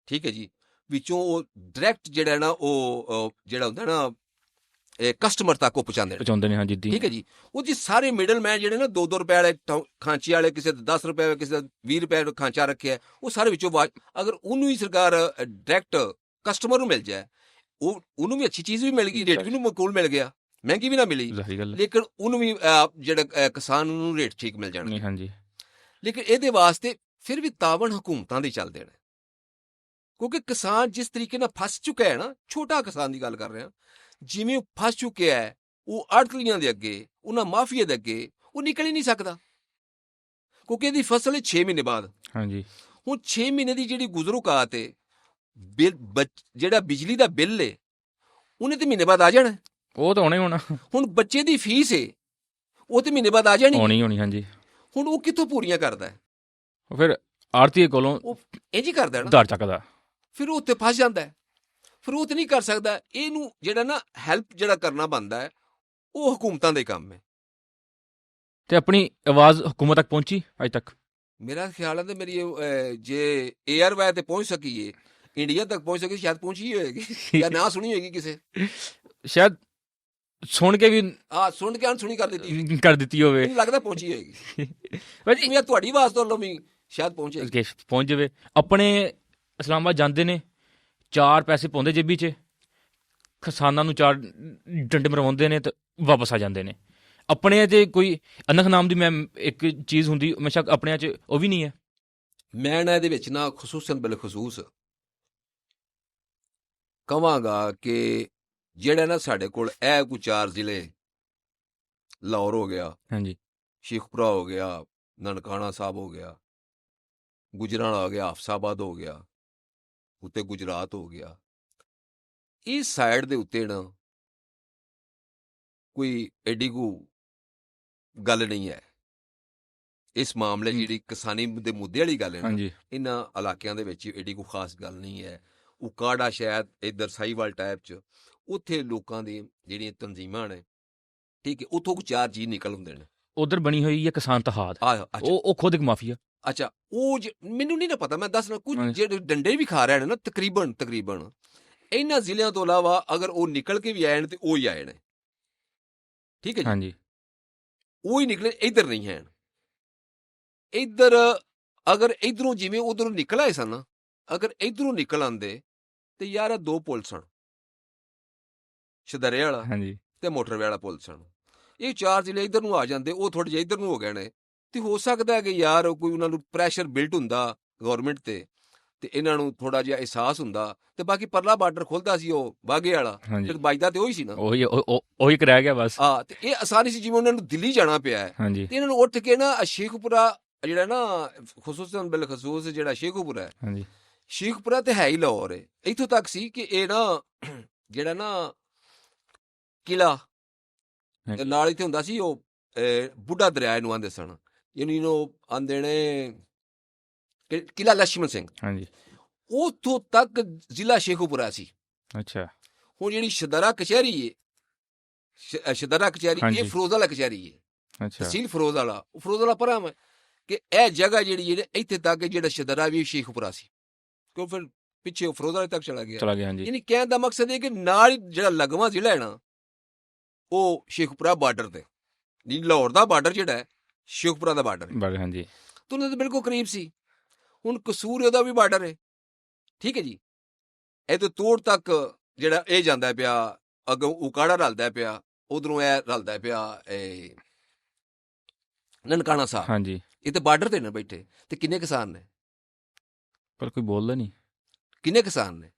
ਠੀਕ ਹੈ ਜੀ, ਵਿੱਚੋਂ ਉਹ ਡਾਇਰੈਕਟ ਜਿਹੜਾ ਨਾ ਉਹ ਜਿਹੜਾ ਹੁੰਦਾ ਨਾ ਕਸਟਮਰ ਤੱਕ ਉਹ ਪਹੁੰਚਾਉਂਦੇ ਨੇ। ਹਾਂਜੀ, ਠੀਕ ਹੈ ਜੀ। ਉਹ ਜੀ ਸਾਰੇ ਮਿਡਲ ਮੈਨ ਜਿਹੜੇ ਨਾ 2-2 ਰੁਪਏ ਵਾਲੇ ਖਾਂਚੇ ਵਾਲੇ, ਕਿਸੇ ਦਾ 10 ਰੁਪਏ, ਕਿਸੇ ਦਾ 20 ਰੁਪਏ ਖਾਂਚਾ ਰੱਖਿਆ, ਉਹ ਸਾਰੇ ਵਿੱਚੋਂ ਅਗਰ ਉਹਨੂੰ ਹੀ ਸਰਕਾਰ ਡਾਇਰੈਕਟ ਕਸਟਮਰ ਨੂੰ ਮਿਲ ਜਾਏ, ਉਹਨੂੰ ਵੀ ਅੱਛੀ ਚੀਜ਼ ਵੀ ਮਿਲ ਗਈ, ਰੇਟ ਵੀ ਉਹਨੂੰ ਕੋਲ ਮਿਲ ਗਿਆ, ਮਹਿੰਗੀ ਵੀ ਨਾ ਮਿਲੀ, ਲੇਕਿਨ ਉਹਨੂੰ ਵੀ ਜਿਹੜਾ ਕਿਸਾਨ ਨੂੰ ਰੇਟ ਠੀਕ ਮਿਲ ਜਾਣਾ। ਹਾਂਜੀ, ਲੇਕਿਨ ਇਹਦੇ ਵਾਸਤੇ ਫਿਰ ਵੀ ਤਾਵਨ ਹਕੂਮਤਾਂ ਦੇ ਚੱਲਦੇ ਨੇ, ਕਿਉਂਕਿ ਕਿਸਾਨ ਜਿਸ ਤਰੀਕੇ ਨਾਲ ਫਸ ਚੁੱਕਾ ਹੈ ਨਾ, ਛੋਟਾ ਕਿਸਾਨ ਦੀ ਗੱਲ ਕਰ ਰਿਹਾ, ਜਿਵੇਂ ਉਹ ਫਸ ਚੁੱਕਿਆ ਹੈ, ਉਹ ਅੜਤਲੀਆਂ ਦੇ ਅੱਗੇ, ਉਹਨਾਂ ਮਾਫੀਆ ਦੇ ਅੱਗੇ ਉਹ ਨਿਕਲ ਹੀ ਨਹੀਂ ਸਕਦਾ, ਕਿਉਂਕਿ ਇਹਦੀ ਫਸਲ 6 ਮਹੀਨੇ ਬਾਅਦ। ਹਾਂਜੀ, ਹੁਣ 6 ਮਹੀਨੇ ਦੀ ਜਿਹੜੀ ਗੁਜ਼ਰੂਕਾਤ ਹੈ, ਜਿਹੜਾ ਬਿਜਲੀ ਦਾ ਬਿੱਲ ਹੈ, ਉਹਨੇ ਤੇ ਮਹੀਨੇ ਬਾਅਦ ਆ ਜਾਣਾ, ਉਹ ਤਾਂ ਹੋਣਾ ਹੀ ਹੋਣਾ। ਹੁਣ ਬੱਚੇ ਦੀ ਫੀਸ ਹੈ, ਉਹ ਤੇ ਮਹੀਨੇ ਬਾਅਦ ਆ ਜਾਣੀ ਹੋਣੀ। ਹਾਂਜੀ, ਹੁਣ ਉਹ ਕਿੱਥੋਂ ਪੂਰੀਆਂ ਕਰਦਾ ਹੈ? ਫਿਰ ਆੜਤੀਏ ਕੋਲੋਂ ਉਹ ਇੰਝ ਹੀ ਕਰਦਾ ਨਾ, ਉਧਾਰ ਚੱਕਦਾ, ਫਿਰ ਉਹ ਉੱਥੇ ਫਸ ਜਾਂਦਾ ਹੈ, ਫਿਰ ਉਹ ਤੇ ਨਹੀਂ ਕਰ ਸਕਦਾ। ਇਹਨੂੰ ਜਿਹੜਾ ਨਾ ਹੈਲਪ ਜਿਹੜਾ ਕਰਨਾ ਬਣਦਾ ਹੈ, ਉਹ ਹਕੂਮਤਾਂ ਦੇ ਕੰਮ ਹੈ। ਤੇ ਆਪਣੀ ਆਵਾਜ਼ ਹਕੂਮਤ ਤੱਕ ਪਹੁੰਚੀ ਅੱਜ ਤੱਕ? ਮੇਰਾ ਖਿਆਲ ਹੈ ਤੇ ਮੇਰੀ ਜੇ 에ਅਰਵੇ ਤੇ ਪਹੁੰਚ ਸਕੀਏ, ਇੰਡੀਆ ਤੱਕ ਪਹੁੰਚ ਸਕੀ, ਸ਼ਾਇਦ ਪਹੁੰਚੀ ਹੋਏਗੀ ਜਾਂ ਨਾ ਸੁਣੀ ਹੋਏਗੀ ਕਿਸੇ, ਸ਼ਾਇਦ ਸੁਣ ਕੇ ਵੀ ਸੁਣ ਕੇ ਅਣਸੁਣੀ ਕਰ ਦਿੱਤੀ ਹੋਵੇ, ਮੈਨੂੰ ਲੱਗਦਾ ਪਹੁੰਚੀ ਹੋਏਗੀ। ਭਾਜੀ ਤੁਹਾਡੀ ਆਵਾਜ਼ ਤੋਂ ਲੰਮੀ ਸ਼ਾਇਦ ਪਹੁੰਚ ਜਾਵੇ। ਆਪਣੇ ਇਸਲਾਮਾਬਾਦ ਜਾਂਦੇ ਨੇ, 4 ਪੈਸੇ ਪਾਉਂਦੇ ਜੇਬੀ 'ਚ, ਕਿਸਾਨਾਂ ਨੂੰ 4 ਡੰਡੇ ਮਰਵਾਉਂਦੇ ਨੇ ਤੇ ਵਾਪਸ ਆ ਜਾਂਦੇ ਨੇ। ਆਪਣੇ 'ਚ ਕੋਈ ਅਨਖ ਨਾਮ ਦੀ ਮੈਂ ਇੱਕ ਚੀਜ਼ ਹੁੰਦੀ, ਹਮੇਸ਼ਾ ਆਪਣਿਆਂ 'ਚ ਉਹ ਵੀ ਨਹੀਂ ਹੈ। ਮੈਂ ਨਾ ਇਹਦੇ ਵਿੱਚ ਨਾ ਖਸੂਸਨ ਬਿਲਖਸੂਸ ਕਵਾਂਗਾ ਕਿ ਜਿਹੜਾ ਨਾ ਸਾਡੇ ਕੋਲ ਇਹ ਕੋਈ 4 ਜ਼ਿਲ੍ਹੇ, ਲਾਹੌਰ ਹੋ ਗਿਆ, ਹਾਂਜੀ, ਸ਼ੇਖਪੁਰਾ ਹੋ ਗਿਆ, ਨਨਕਾਣਾ ਸਾਹਿਬ ਹੋ ਗਿਆ, ਗੁਜਰਾਂਵਾਲਾ ਹੋ ਗਿਆ, ਹਾਫਸਾਬਾਦ ਹੋ ਗਿਆ, ਉੱਤੇ ਗੁਜਰਾਤ ਹੋ ਗਿਆ, ਇਸ ਸਾਈਡ ਦੇ ਉੱਤੇ ਨਾ ਕੋਈ ਐਡੀ ਕੋ ਗੱਲ ਨਹੀਂ ਹੈ। ਇਸ ਮਾਮਲੇ ਜਿਹੜੀ ਕਿਸਾਨੀ ਦੇ ਮੁੱਦੇ ਵਾਲੀ ਗੱਲ ਹੈ ਨਾ, ਇਹਨਾਂ ਇਲਾਕਿਆਂ ਦੇ ਵਿੱਚ ਐਡੀ ਕੋ ਖਾਸ ਗੱਲ ਨਹੀਂ ਹੈ। ਉਕਾੜਾ ਸ਼ਾਇਦ ਇੱਧਰ ਸਾਹੀਵਾਲ ਟਾਈਪ 'ਚ, ਉੱਥੇ ਲੋਕਾਂ ਦੀ ਜਿਹੜੀਆਂ ਤਨਜ਼ੀਮਾਂ ਨੇ, ਠੀਕ ਹੈ, ਉੱਥੋਂ 4 ਚੀਜ਼ ਨਿਕਲ ਹੁੰਦੇ ਨੇ। ਉਧਰ ਬਣੀ ਹੋਈ ਹੈ ਕਿਸਾਨ ਤਹਾਦ, ਉਹ ਖੁਦ ਇੱਕ ਮਾਫੀਆ। ਅੱਛਾ, ਉਹ ਮੈਨੂੰ ਨਹੀਂ ਨਾ ਪਤਾ, ਮੈਂ ਦੱਸਣਾ ਕੁਝ ਜਿਹੜੇ ਡੰਡੇ ਵੀ ਖਾ ਰਹੇ ਨੇ ਨਾ, ਤਕਰੀਬਨ ਇਹਨਾਂ ਜ਼ਿਲ੍ਹਿਆਂ ਤੋਂ ਇਲਾਵਾ ਅਗਰ ਉਹ ਨਿਕਲ ਕੇ ਵੀ ਆਏ ਨੇ ਤੇ ਉਹ ਹੀ ਆਏ ਨੇ, ਠੀਕ ਹੈ ਜੀ। ਹਾਂਜੀ, ਉਹ ਹੀ ਨਿਕਲੇ, ਇੱਧਰ ਨਹੀਂ ਹੈ। ਇੱਧਰ ਅਗਰ ਇੱਧਰੋਂ ਜਿਵੇਂ ਉਧਰੋਂ ਨਿਕਲ ਆਏ ਸਨ, ਅਗਰ ਇੱਧਰੋਂ ਨਿਕਲ ਆਉਂਦੇ ਤੇ ਯਾਰ 2 ਪੁਲ ਸਨ, ਸ਼ਦਰੇ ਵਾਲਾ ਤੇ ਮੋਟਰਵੇ ਵਾਲਾ ਪੁਲ ਸਨ। ਇਹ 4 ਜ਼ਿਲ੍ਹੇ ਇੱਧਰ ਨੂੰ ਆ ਜਾਂਦੇ, ਉਹ ਥੋੜੇ ਜਿਹੇ ਇੱਧਰ ਨੂੰ ਹੋ ਗਏ ਨੇ, ਤੇ ਹੋ ਸਕਦਾ ਕਿ ਯਾਰ ਕੋਈ ਉਹਨਾਂ ਨੂੰ ਪ੍ਰੈਸ਼ਰ ਬਿਲਟ ਹੁੰਦਾ ਗਵਰਨਮੈਂਟ ਤੇ ਇਹਨਾਂ ਨੂੰ ਥੋੜਾ ਜਿਹਾ ਅਹਿਸਾਸ ਹੁੰਦਾ, ਤੇ ਬਾਕੀ ਪਰਲਾ ਬਾਰਡਰ ਖੁੱਲਦਾ ਸੀ ਉਹ ਬਾਗੇ ਵਾਲਾ, ਫਿਰ ਵੱਜਦਾ ਤੇ ਉਹੀ ਸੀ ਨਾ, ਉਹੀ ਰਹਿ ਗਿਆ ਬਸ। ਤੇ ਇਹ ਆਸਾਨੀ ਸੀ, ਜਿਵੇਂ ਉਹਨਾਂ ਨੂੰ ਦਿੱਲੀ ਜਾਣਾ ਪਿਆ ਹੈ, ਤੇ ਇਹਨਾਂ ਨੂੰ ਉੱਠ ਕੇ ਨਾ ਸ਼ੇਖੂਪੁਰਾ ਜਿਹੜਾ ਨਾ, ਖਸੂਸਨ ਬਿਲਖਸੂਸ ਜਿਹੜਾ ਸ਼ੇਖੂਪੁਰਾ ਹੈ, ਸ਼ੇਖੂਪੁਰਾ ਤੇ ਹੈ ਹੀ ਲਾਹੌਰ ਹੈ, ਇੱਥੋਂ ਤੱਕ ਸੀ ਕਿ ਇਹ ਨਾ ਜਿਹੜਾ ਨਾ ਕਿਲਾ ਨਾਲ ਇੱਥੇ ਹੁੰਦਾ ਸੀ, ਉਹ ਬੁੱਢਾ ਦਰਿਆ ਨੂੰ ਆਂਦੇ ਸਨ, ਯਾਨੀ ਉਹ ਆਂਦੇ ਨੇ ਕਿਲਾ ਲక్ష్మణ ਸਿੰਘ, ਉੱਥੋਂ ਤੱਕ ਜ਼ਿਲ੍ਹਾ ਸ਼ੇਖੂਪੁਰਾ ਸੀ। ਅੱਛਾ, ਹੁਣ ਜਿਹੜੀ ਸ਼ਦਰਾ ਕਚਹਿਰੀ ਹੈ, ਸ਼ਦਰਾ ਕਚਹਿਰੀ ਇਹ ਫਿਰੋਜ਼ ਵਾਲਾ ਕਚਹਿਰੀ ਹੈ, ਤਹਿਸੀਲ ਫਿਰੋਜ਼ ਵਾਲਾ ਪਰਮ ਹੈ, ਕਿ ਇਹ ਜਗ੍ਹਾ ਜਿਹੜੀ ਹੈ ਇੱਥੇ ਤੱਕ ਜਿਹੜਾ ਸ਼ਦਰਾ ਵੀ ਸ਼ੇਖੂਪੁਰਾ ਸੀ, ਕਿਉਂ ਫਿਰ ਪਿੱਛੇ ਫਿਰੋਜ਼ ਵਾਲੇ ਤੱਕ ਚਲਾ ਗਿਆ। ਯਾਨੀ ਕਹਿਣ ਦਾ ਮਕਸਦ ਇਹ ਕਿ ਨਾਲ ਹੀ ਜਿਹੜਾ ਲਗਵਾਂ ਜ਼ਿਲ੍ਹਾ ਹੈ ਨਾ, ਉਹ ਸ਼ੇਖੂਪੁਰਾ ਬਾਰਡਰ ਤੇ, ਲਾਹੌਰ ਦਾ ਬਾਰਡਰ ਜਿਹੜਾ ਹੈ ਸ਼ੇਖੂਪੁਰਾ ਦਾ ਬਾਰਡਰ ਹੈ, ਤੇ ਉਹਨਾਂ ਦੇ ਬਿਲਕੁਲ ਕਰੀਬ ਸੀ। ਹੁਣ ਕਸੂਰ ਉਹਦਾ ਵੀ ਬਾਰਡਰ ਹੈ, ਠੀਕ ਹੈ ਜੀ। ਇਹ ਤੋਂ ਤੋੜ ਤੱਕ ਜਿਹੜਾ ਇਹ ਜਾਂਦਾ ਪਿਆ, ਅੱਗੋਂ ਉਕਾੜਾ ਰਲਦਾ ਪਿਆ, ਉਧਰੋਂ ਇਹ ਰਲਦਾ ਪਿਆ ਨਨਕਾਣਾ ਸਾਹਿਬ, ਇਹ ਤੇ ਬਾਰਡਰ ਤੇ ਨਾ ਬੈਠੇ, ਤੇ ਕਿੰਨੇ ਕਿਸਾਨ ਨੇ, ਪਰ ਕੋਈ ਬੋਲਦਾ ਨਹੀਂ, ਕਿੰਨੇ ਕਿਸਾਨ ਨੇ।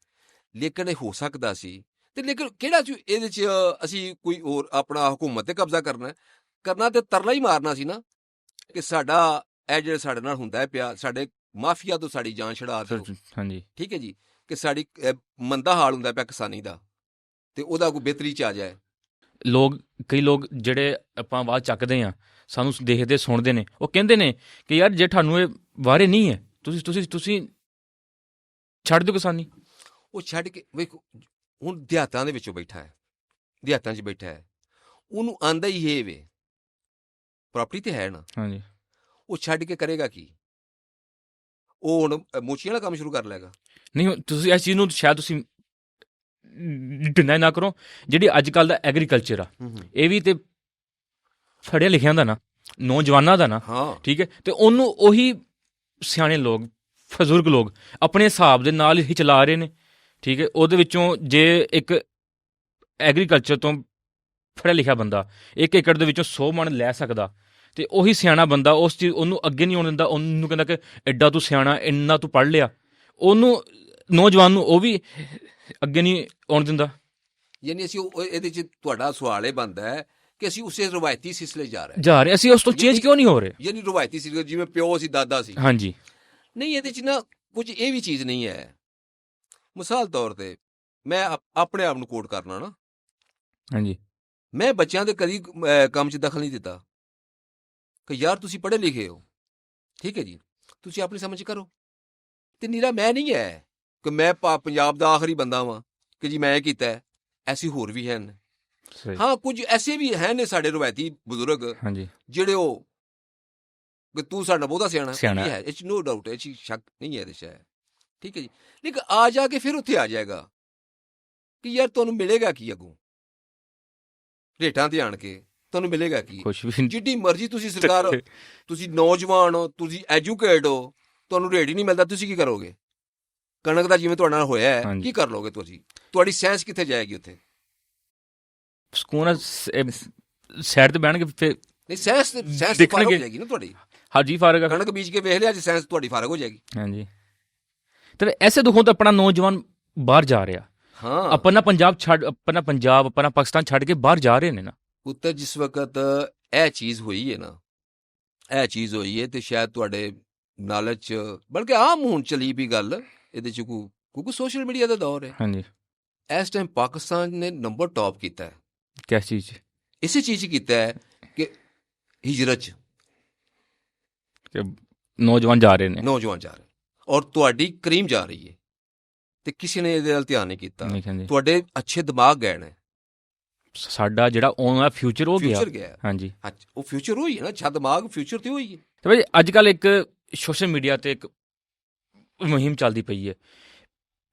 ਲੇਕਿਨ ਇਹ ਹੋ ਸਕਦਾ ਸੀ, ਤੇ ਲੇਕਿਨ ਕਿਹੜਾ ਇਹਦੇ 'ਚ ਅਸੀਂ ਕੋਈ ਹੋਰ ਆਪਣਾ ਹਕੂਮਤ ਤੇ ਕਬਜ਼ਾ ਕਰਨਾ ਤੇ ਤਰਲਾ ਹੀ ਮਾਰਨਾ ਸੀ ਨਾ, ਕਿ ਸਾਡਾ ਇਹ ਜਿਹੜਾ ਸਾਡੇ ਨਾਲ ਹੁੰਦਾ ਪਿਆ, ਸਾਡੇ ਮਾਫੀਆ ਤੋਂ ਸਾਡੀ ਜਾਨ ਛੁਡਾ ਦਿਓ, ਠੀਕ ਹੈ ਜੀ, ਕਿ ਸਾਡੀ ਮੰਦਾ ਹਾਲ ਹੁੰਦਾ ਪਿਆ ਕਿਸਾਨੀ ਦਾ, ਤੇ ਉਹਦਾ ਕੋਈ ਬਿਹਤਰੀ 'ਚ ਆ ਜਾਏ। ਕਈ ਲੋਕ ਜਿਹੜੇ ਆਪਾਂ ਆਵਾਜ਼ ਚੱਕਦੇ ਹਾਂ, ਸਾਨੂੰ ਦੇਖਦੇ ਸੁਣਦੇ ਨੇ, ਉਹ ਕਹਿੰਦੇ ਨੇ ਕਿ ਯਾਰ ਜੇ ਤੁਹਾਨੂੰ ਇਹ ਵਾਰੇ ਨਹੀਂ ਹੈ, ਤੁਸੀਂ ਛੱਡ ਦਿਓ ਕਿਸਾਨੀ। ਉਹ ਛੱਡ ਕੇ ਵੇਖੋ, ਹੁਣ ਦਿਹਾਤਾਂ ਦੇ ਵਿੱਚੋਂ ਬੈਠਾ ਹੈ, ਦਿਹਾਤਾਂ 'ਚ ਬੈਠਾ ਹੈ, ਉਹਨੂੰ ਆਂਦਾ ਹੀ ਇਹ ਵੇ, ਪ੍ਰਾਪਰਟੀ ਤੇ ਹੈ ਨਾ, ਹਾਂਜੀ। ਉਹ ਛੱਡ ਕੇ ਕਰੇਗਾ ਕੀ? ਉਹ ਹੁਣ ਮੋਚੀਆਂ ਵਾਲਾ ਕੰਮ ਸ਼ੁਰੂ ਕਰ ਲਏਗਾ। ਨਹੀਂ, ਤੁਸੀਂ ਇਸ ਚੀਜ਼ ਨੂੰ ਸ਼ਾਇਦ ਤੁਸੀਂ ਡਿਨਾਈ ਨਾ ਕਰੋ, ਜਿਹੜੀ ਅੱਜ ਕੱਲ੍ਹ ਦਾ ਐਗਰੀਕਲਚਰ ਆ, ਇਹ ਵੀ ਤੇ ਪੜ੍ਹਿਆ ਲਿਖਿਆ ਦਾ ਨਾ, ਨੌਜਵਾਨਾਂ ਦਾ ਨਾ, ਠੀਕ ਹੈ, ਤੇ ਉਹਨੂੰ ਉਹੀ ਸਿਆਣੇ ਲੋਕ, ਬਜ਼ੁਰਗ ਲੋਕ ਆਪਣੇ ਹਿਸਾਬ ਦੇ ਨਾਲ ਹੀ ਚਲਾ ਰਹੇ ਨੇ, ਠੀਕ ਹੈ। ਉਹਦੇ ਵਿੱਚੋਂ ਜੇ ਇੱਕ ਐਗਰੀਕਲਚਰ ਤੋਂ ਪੜ੍ਹਿਆ ਲਿਖਿਆ ਬੰਦਾ 1 ਏਕੜ ਦੇ ਵਿੱਚੋਂ 100 ਮਣ ਲੈ ਸਕਦਾ, ਤੇ ਉਹੀ ਸਿਆਣਾ ਬੰਦਾ ਉਸ ਚੀਜ਼ ਉਹਨੂੰ ਅੱਗੇ ਨਹੀਂ ਆਉਣ ਦਿੰਦਾ, ਉਹਨੂੰ ਕਹਿੰਦਾ ਕਿ ਐਡਾ ਤੂੰ ਸਿਆਣਾ, ਇੰਨਾ ਤੂੰ ਪੜ੍ਹ ਲਿਆ, ਉਹਨੂੰ ਨੌਜਵਾਨ ਨੂੰ ਉਹ ਵੀ ਅੱਗੇ ਨਹੀਂ ਆਉਣ ਦਿੰਦਾ। ਯਾਨੀ ਅਸੀਂ ਇਹਦੇ 'ਚ ਤੁਹਾਡਾ ਸਵਾਲ ਇਹ ਬਣਦਾ ਹੈ ਕਿ ਅਸੀਂ ਉਸੇ ਰਵਾਇਤੀ ਸਿਲਸਿਲੇ ਜਾ ਰਹੇ, ਅਸੀਂ ਉਸ ਤੋਂ ਚੇਂਜ ਕਿਉਂ ਨਹੀਂ ਹੋ ਰਹੇ? ਯਾਨੀ ਰਵਾਇਤੀ ਸਿਲਸਿਲੇ, ਜਿਵੇਂ ਪਿਓ ਸੀ, ਦਾਦਾ ਸੀ। ਹਾਂਜੀ। ਨਹੀਂ, ਇਹਦੇ 'ਚ ਨਾ ਕੁਝ ਇਹ ਵੀ ਚੀਜ਼ ਨਹੀਂ ਹੈ। ਮਿਸਾਲ ਤੌਰ ਤੇ ਮੈਂ ਆਪਣੇ ਆਪ ਨੂੰ ਕੋਟ ਕਰਨਾ ਨਾ, ਹਾਂਜੀ, ਮੈਂ ਬੱਚਿਆਂ ਦੇ ਕਦੀ ਕੰਮ 'ਚ ਦਖਲ ਨਹੀਂ ਦਿੱਤਾ ਕਿ ਯਾਰ ਤੁਸੀਂ ਪੜ੍ਹੇ ਲਿਖੇ ਹੋ, ਠੀਕ ਹੈ ਜੀ, ਤੁਸੀਂ ਆਪਣੀ ਸਮਝ ਕਰੋ। ਤੇ ਨੀਰਾ ਮੈਂ ਨਹੀਂ ਹੈ ਕਿ ਮੈਂ ਪੰਜਾਬ ਦਾ ਆਖਰੀ ਬੰਦਾ ਵਾਂ ਕਿ ਜੀ ਮੈਂ ਇਹ ਕੀਤਾ। ਐਸੀ ਹੋਰ ਵੀ ਹਨ। ਹਾਂ, ਕੁਝ ਐਸੇ ਵੀ ਹੈ ਨੇ ਸਾਡੇ ਰਵਾਇਤੀ ਬਜ਼ੁਰਗ, ਜਿਹੜੇ ਉਹ ਕਿ ਤੂੰ ਸਾਡਾ ਬਹੁਤਾ ਸਿਆਣਾ ਹੈ, ਇਹ 'ਚ ਨੋ ਡਾਊਟ, ਇਹ 'ਚ ਸ਼ੱਕ ਨਹੀਂ ਹੈ ਇਹਦੇ 'ਚ, ਠੀਕ ਹੈ ਜੀ। ਲੇਕਿਨ ਆ ਜਾ ਕੇ ਫਿਰ ਉੱਥੇ ਆ ਜਾਏਗਾ ਕਿ ਯਾਰ ਤੁਹਾਨੂੰ ਮਿਲੇਗਾ ਕੀ ਅੱਗੋਂ, ਰੇਟਾਂ ਤੇ ਆਣ ਕੇ ਤੁਹਾਨੂੰ ਮਿਲੇਗਾ ਕੀ? ਜਿੱਡੀ ਮਰਜ਼ੀ ਤੁਸੀਂ ਸਰਕਾਰ, ਤੁਸੀਂ ਨੌਜਵਾਨ ਹੋ, ਤੁਸੀਂ ਐਜੂਕੇਟ ਹੋ, ਤੁਹਾਨੂੰ ਰੇਟ ਹੀ ਨਹੀਂ ਮਿਲਦਾ, ਤੁਸੀਂ ਕੀ ਕਰੋਗੇ? ਕਣਕ ਦਾ ਜਿਵੇਂ ਤੁਹਾਡੇ ਨਾਲ ਹੋਇਆ ਹੈ, ਕੀ ਕਰ ਲੋਗੇ ਤੁਸੀਂ? ਤੁਹਾਡੀ ਸਾਇੰਸ ਕਿੱਥੇ ਜਾਏਗੀ ਉੱਥੇ? ਸਕੂਨ ਸਾਈਡ ਤੇ ਬਹਿਣਗੇ, ਫਿਰ ਨਹੀਂ, ਸਾਇੰਸ ਫਾਰਗ ਹੋ ਜਾਏਗੀ ਨਾ ਤੁਹਾਡੀ। ਹਾਂਜੀ, ਫਾਰਗ ਆ। ਕਣਕ ਬੀਜ ਕੇ ਵੇਖ ਲਿਆ, ਅੱਜ ਸਾਇੰਸ ਤੁਹਾਡੀ ਫਾਰਗ ਹੋ ਜਾਏਗੀ। ਹਾਂਜੀ, ਤੇ ਐਸੇ ਦੁਖੋਂ ਤਾਂ ਆਪਣਾ ਨੌਜਵਾਨ ਬਾਹਰ ਜਾ ਰਿਹਾ। ਹਾਂ, ਆਪਣਾ ਪੰਜਾਬ ਛੱਡ, ਆਪਣਾ ਪਾਕਿਸਤਾਨ ਛੱਡ ਕੇ ਬਾਹਰ ਜਾ ਰਹੇ ਨੇ ਨਾ ਪੁੱਤਰ। ਜਿਸ ਵਕਤ ਇਹ ਚੀਜ਼ ਹੋਈ ਹੈ ਨਾ, ਇਹ ਚੀਜ਼ ਹੋਈ ਹੈ, ਤੇ ਸ਼ਾਇਦ ਤੁਹਾਡੇ ਨਾਲਜ 'ਚ, ਬਲਕਿ ਆਮ ਹੁਣ ਚਲੀ ਵੀ ਗੱਲ ਇਹਦੇ 'ਚ, ਕਿਉਂਕਿ ਸੋਸ਼ਲ ਮੀਡੀਆ ਦਾ ਦੌਰ ਹੈ। ਹਾਂਜੀ, ਇਸ ਟਾਈਮ ਪਾਕਿਸਤਾਨ ਨੇ ਨੰਬਰ ਟੌਪ ਕੀਤਾ ਹੈ। ਕਿਸ ਚੀਜ਼ 'ਚ? ਇਸੇ ਚੀਜ਼ 'ਚ ਕੀਤਾ ਹੈ ਕਿ ਹਿਜਰਤ 'ਚ ਨੌਜਵਾਨ ਜਾ ਰਹੇ ਨੇ, ਔਰ ਤੁਹਾਡੀ ਕਰੀਮ ਜਾ ਰਹੀ ਹੈ, ਤੇ ਕਿਸੇ ਨੇ ਇਹਦੇ ਵੱਲ ਧਿਆਨ ਨਹੀਂ ਕੀਤਾ। ਤੁਹਾਡੇ ਅੱਛੇ ਦਿਮਾਗ ਗਏ ਨੇ, ਸਾਡਾ ਜਿਹੜਾ ਆਉਣ ਵਾਲਾ ਫਿਊਚਰ ਹੋ ਗਿਆ। ਹਾਂਜੀ, ਉਹ ਫਿਊਚਰ ਹੋਈ ਹੈ ਨਾ, ਅੱਛਾ ਦਿਮਾਗ, ਫਿਊਚਰ ਤੇ ਹੋਈ ਹੈ। ਤੇ ਭਾਈ ਅੱਜ ਕੱਲ੍ਹ ਇੱਕ ਸੋਸ਼ਲ ਮੀਡੀਆ ਤੇ ਇੱਕ ਮੁਹਿੰਮ ਚੱਲਦੀ ਪਈ ਹੈ,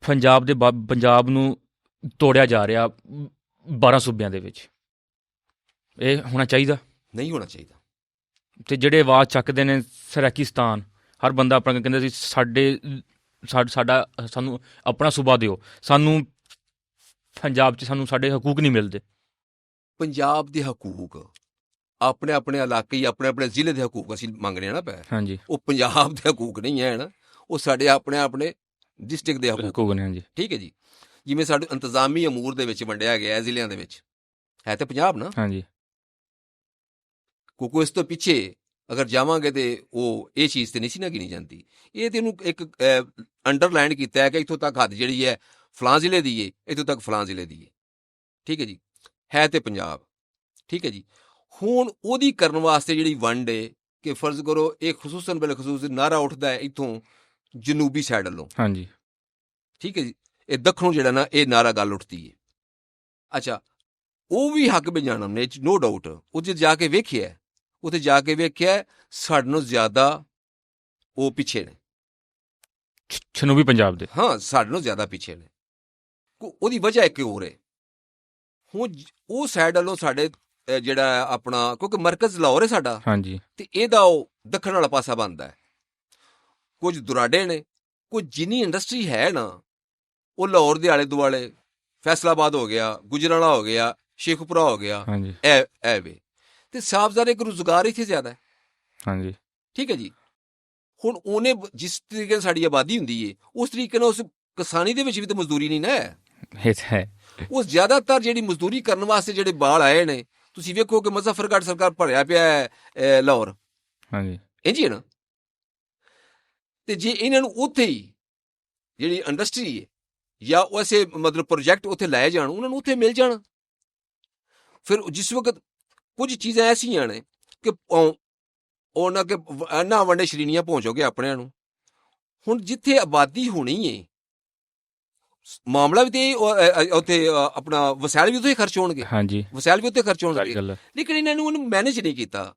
ਪੰਜਾਬ ਨੂੰ ਤੋੜਿਆ ਜਾ ਰਿਹਾ 12 ਸੂਬਿਆਂ ਦੇ ਵਿੱਚ। ਇਹ ਹੋਣਾ ਚਾਹੀਦਾ? ਨਹੀਂ ਹੋਣਾ ਚਾਹੀਦਾ। ਤੇ ਜਿਹੜੇ ਆਵਾਜ਼ ਚੱਕਦੇ ਨੇ ਸਰਾਕਿਸਤਾਨ, ਹਰ ਬੰਦਾ ਆਪਣਾ ਕਹਿੰਦਾ ਸੀ ਸਾਡਾ ਸਾਨੂੰ ਆਪਣਾ ਸੂਬਾ ਦਿਓ, ਸਾਨੂੰ ਪੰਜਾਬ 'ਚ ਸਾਨੂੰ ਸਾਡੇ ਹਕੂਕ ਨਹੀਂ ਮਿਲਦੇ। ਪੰਜਾਬ ਦੇ ਹਕੂਕ, ਆਪਣੇ ਆਪਣੇ ਇਲਾਕੇ, ਆਪਣੇ ਆਪਣੇ ਜ਼ਿਲ੍ਹੇ ਦੇ ਹਕੂਕ ਅਸੀਂ ਮੰਗ ਰਹੇ ਹਾਂ ਨਾ ਪੈ। ਹਾਂਜੀ, ਉਹ ਪੰਜਾਬ ਦੇ ਹਕੂਕ ਨਹੀਂ ਹੈ ਨਾ, ਉਹ ਸਾਡੇ ਆਪਣੇ ਆਪਣੇ ਡਿਸਟ੍ਰਿਕਟ ਦੇ ਹਕੂਕ ਨੇ। ਹਾਂਜੀ, ਠੀਕ ਹੈ ਜੀ। ਜਿਵੇਂ ਸਾਡੇ ਇੰਤਜ਼ਾਮੀ ਅਮੂਰ ਦੇ ਵਿੱਚ ਵੰਡਿਆ ਗਿਆ ਜ਼ਿਲ੍ਹਿਆਂ ਦੇ ਵਿੱਚ, ਹੈ ਤੇ ਪੰਜਾਬ ਨਾ। ਹਾਂਜੀ, ਕਿਉਂਕਿ ਇਸ ਤੋਂ ਪਿੱਛੇ ਅਗਰ ਜਾਵਾਂਗੇ ਤੇ ਉਹ ਇਹ ਚੀਜ਼ ਤੇ ਨਹੀਂ ਸੀ ਨਾ ਗਿਣੀ ਜਾਂਦੀ। ਇਹ ਤੇ ਇਹਨੂੰ ਇੱਕ ਅੰਡਰਲਾਈਨ ਕੀਤਾ ਹੈ ਕਿ ਇੱਥੋਂ ਤੱਕ ਹੱਦ ਜਿਹੜੀ ਹੈ ਫਲਾਂ ਜ਼ਿਲ੍ਹੇ ਦੀ ਹੈ, ਇੱਥੋਂ ਤੱਕ ਫਲਾਂ ਜ਼ਿਲ੍ਹੇ ਦੀ ਹੈ, ਠੀਕ ਹੈ ਜੀ, ਹੈ ਤੇ ਪੰਜਾਬ, ਠੀਕ ਹੈ ਜੀ। ਹੁਣ ਉਹਦੀ ਕਰਨ ਵਾਸਤੇ ਜਿਹੜੀ ਵੰਡ ਹੈ, ਕਿ ਫਰਜ਼ ਕਰੋ ਇਹ ਖਸੂਸਨ ਬਿਲਖਸੂਸ ਨਾਰਾ ਉੱਠਦਾ ਹੈ ਇੱਥੋਂ ਜਨੂਬੀ ਸਾਈਡ ਵੱਲੋਂ। ਹਾਂਜੀ, ਠੀਕ ਹੈ ਜੀ। ਇਹ ਦੱਖਣੋਂ ਜਿਹੜਾ ਨਾ ਇਹ ਨਾਰਾ ਗੱਲ ਉੱਠਦੀ ਹੈ। ਅੱਛਾ, ਉਹ ਵੀ ਹੱਕ ਬਜਾਣਾ ਨੇ, ਨੋ ਡਾਊਟ। ਉੱਥੇ ਜਾ ਕੇ ਵੇਖਿਆ ਸਾਡੇ ਨਾਲੋਂ ਜ਼ਿਆਦਾ ਉਹ ਪਿੱਛੇ ਨੇ, ਜਨੂਬੀ ਪੰਜਾਬ ਦੇ। ਹਾਂ, ਸਾਡੇ ਨਾਲੋਂ ਜ਼ਿਆਦਾ ਪਿੱਛੇ ਨੇ। ਉਹਦੀ ਵਜ੍ਹਾ ਇੱਕ ਹੋਰ ਹੈ। ਹੁਣ ਉਹ ਸਾਈਡ ਵੱਲੋਂ ਸਾਡੇ ਜਿਹੜਾ ਆਪਣਾ, ਕਿਉਂਕਿ ਮਰਕਜ਼ ਲਾਹੌਰ ਹੈ ਸਾਡਾ। ਹਾਂਜੀ, ਤੇ ਇਹਦਾ ਉਹ ਦੱਖਣ ਵਾਲਾ ਪਾਸਾ ਬਣਦਾ ਹੈ। ਕੁਝ ਦੁਰਾਡੇ ਨੇ, ਕੁਝ ਜਿੰਨੀ ਇੰਡਸਟਰੀ ਹੈ ਨਾ, ਉਹ ਲਾਹੌਰ ਦੇ ਆਲੇ ਦੁਆਲੇ, ਫੈਸਲਾਬਾਦ ਹੋ ਗਿਆ, ਗੁਜਰਾਂਵਾਲਾ ਹੋ ਗਿਆ, ਸ਼ੇਖੂਪੁਰਾ ਹੋ ਗਿਆ, ਇਹ ਵੇ। ਤੇ ਸਾਹਿਬਜ਼ਾਦੇ ਇੱਕ ਰੁਜ਼ਗਾਰ ਇੱਥੇ ਜ਼ਿਆਦਾ ਹੈ। ਹਾਂਜੀ, ਠੀਕ ਹੈ ਜੀ। ਹੁਣ ਉਹਨੇ ਜਿਸ ਤਰੀਕੇ ਨਾਲ ਸਾਡੀ ਆਬਾਦੀ ਹੁੰਦੀ ਹੈ, ਉਸ ਤਰੀਕੇ ਨਾਲ ਉਸ ਕਿਸਾਨੀ ਦੇ ਵਿੱਚ ਵੀ ਤਾਂ ਮਜ਼ਦੂਰੀ ਨਹੀਂ ਨਾ ਹੈ। ਉਹ ਜ਼ਿਆਦਾਤਰ ਜਿਹੜੀ ਮਜ਼ਦੂਰੀ ਕਰਨ ਵਾਸਤੇ ਜਿਹੜੇ ਬਾਲ ਆਏ ਨੇ, ਤੁਸੀਂ ਵੇਖੋ ਕਿ ਮੁਜ਼ੱਫਰਗੜ੍ਹ ਸਰਕਾਰ ਭਰਿਆ ਪਿਆ ਹੈ ਲਾਹੌਰ। ਹਾਂਜੀ, ਇੰਝ ਹੀ ਹੈ ਨਾ। ਤੇ ਜੇ ਇਹਨਾਂ ਨੂੰ ਉੱਥੇ ਹੀ ਜਿਹੜੀ ਇੰਡਸਟਰੀ ਹੈ ਜਾਂ ਵੈਸੇ ਮਤਲਬ ਪ੍ਰੋਜੈਕਟ ਉੱਥੇ ਲਾਏ ਜਾਣ, ਉਹਨਾਂ ਨੂੰ ਉੱਥੇ ਮਿਲ ਜਾਣ। ਫਿਰ ਜਿਸ ਵਕਤ ਕੁਝ ਚੀਜ਼ਾਂ ਐਸੀਆਂ ਨੇ ਕਿ ਉਹਨਾਂ ਕੇ ਨਾ ਵੰਡੇ ਸ਼੍ਰੇਣੀਆਂ ਪਹੁੰਚੋਗੇ ਆਪਣਿਆਂ ਨੂੰ। ਹੁਣ ਜਿੱਥੇ ਆਬਾਦੀ ਹੋਣੀ ਹੈ, ਮਾਮਲਾ ਵੀ ਤੇ ਉੱਥੇ ਆਪਣਾ ਵਸੈਲ ਵੀ ਉੱਥੇ ਖਰਚ ਹੋਣਗੇ, ਹਾਂਜੀ ਵਸੈਲ ਵੀ ਉੱਥੇ ਖਰਚ ਸਾਰੀ ਹੋਣਗੇ, ਗੱਲ ਹੈ। ਲੇਕਿਨ ਇਹਨਾਂ ਨੂੰ ਉਹਨੂੰ ਮੈਨੇਜ ਨਹੀਂ ਕੀਤਾ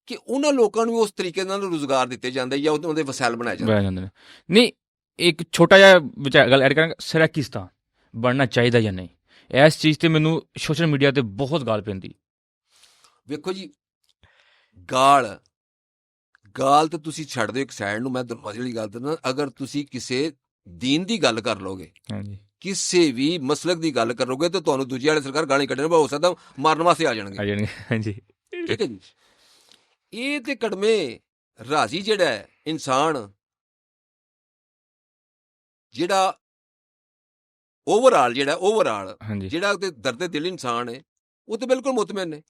ਕਿ ਉਹਨਾਂ ਲੋਕਾਂ ਨੂੰ ਉਸ ਤਰੀਕੇ ਨਾਲ ਰੁਜ਼ਗਾਰ ਦਿੱਤੇ ਜਾਂਦੇ ਜਾਂ ਉਹਦੇ ਵਸੈਲ ਬਣਾਏ ਬਹਿ ਜਾਂਦੇ। ਜਾਂਦੇ ਨੇ। ਨਹੀਂ, ਇੱਕ ਛੋਟਾ ਜਿਹਾ ਵਿਚਾਰ ਗੱਲ ਐਡ ਕਰਾਂਗਾ, ਸਰਾਕਿਸਤਾਨ ਬਣਨਾ ਚਾਹੀਦਾ ਜਾਂ ਨਹੀਂ, ਇਸ ਚੀਜ਼ ਤੇ ਮੈਨੂੰ ਸੋਸ਼ਲ ਮੀਡੀਆ ਤੇ ਬਹੁਤ ਗਾਲ ਪੈਂਦੀ। ਵੇਖੋ ਜੀ, ਗਾਲ ਤਾਂ ਤੁਸੀਂ ਛੱਡ ਦਿਓ ਇੱਕ ਸਾਈਡ ਨੂੰ, ਮੈਂ ਦਰਵਾਜ਼ੇ ਵਾਲੀ ਗੱਲ ਦੱਸਣਾ, ਅਗਰ ਤੁਸੀਂ ਕਿਸੇ ਦੀਨ ਦੀ ਗੱਲ ਕਰ ਲਓਗੇ, ਹਾਂਜੀ ਕਿਸੇ ਵੀ ਮਸਲਕ ਦੀ ਗੱਲ ਕਰੋਗੇ ਤਾਂ ਤੁਹਾਨੂੰ ਦੂਜੀ ਵਾਲੇ ਸਰਕਾਰ ਗਾਲੀ ਕੱਢਣ ਹੋ ਸਕਦਾ ਮਾਰਨ ਵਾਸਤੇ ਆ ਜਾਣਗੇ। ਹਾਂਜੀ ਠੀਕ ਹੈ ਜੀ। ਇਹ ਤੇ ਕੜਮੇ ਰਾਜ਼ੀ ਜਿਹੜਾ ਹੈ ਇਨਸਾਨ, ਜਿਹੜਾ ਓਵਰਆਲ ਹਾਂਜੀ ਜਿਹੜਾ ਉਹਦੇ ਦਰਦ ਦਿਲ ਇਨਸਾਨ ਹੈ, ਉਹ ਤੇ ਬਿਲਕੁਲ ਮੁਤਮਿਨ ਨੇ।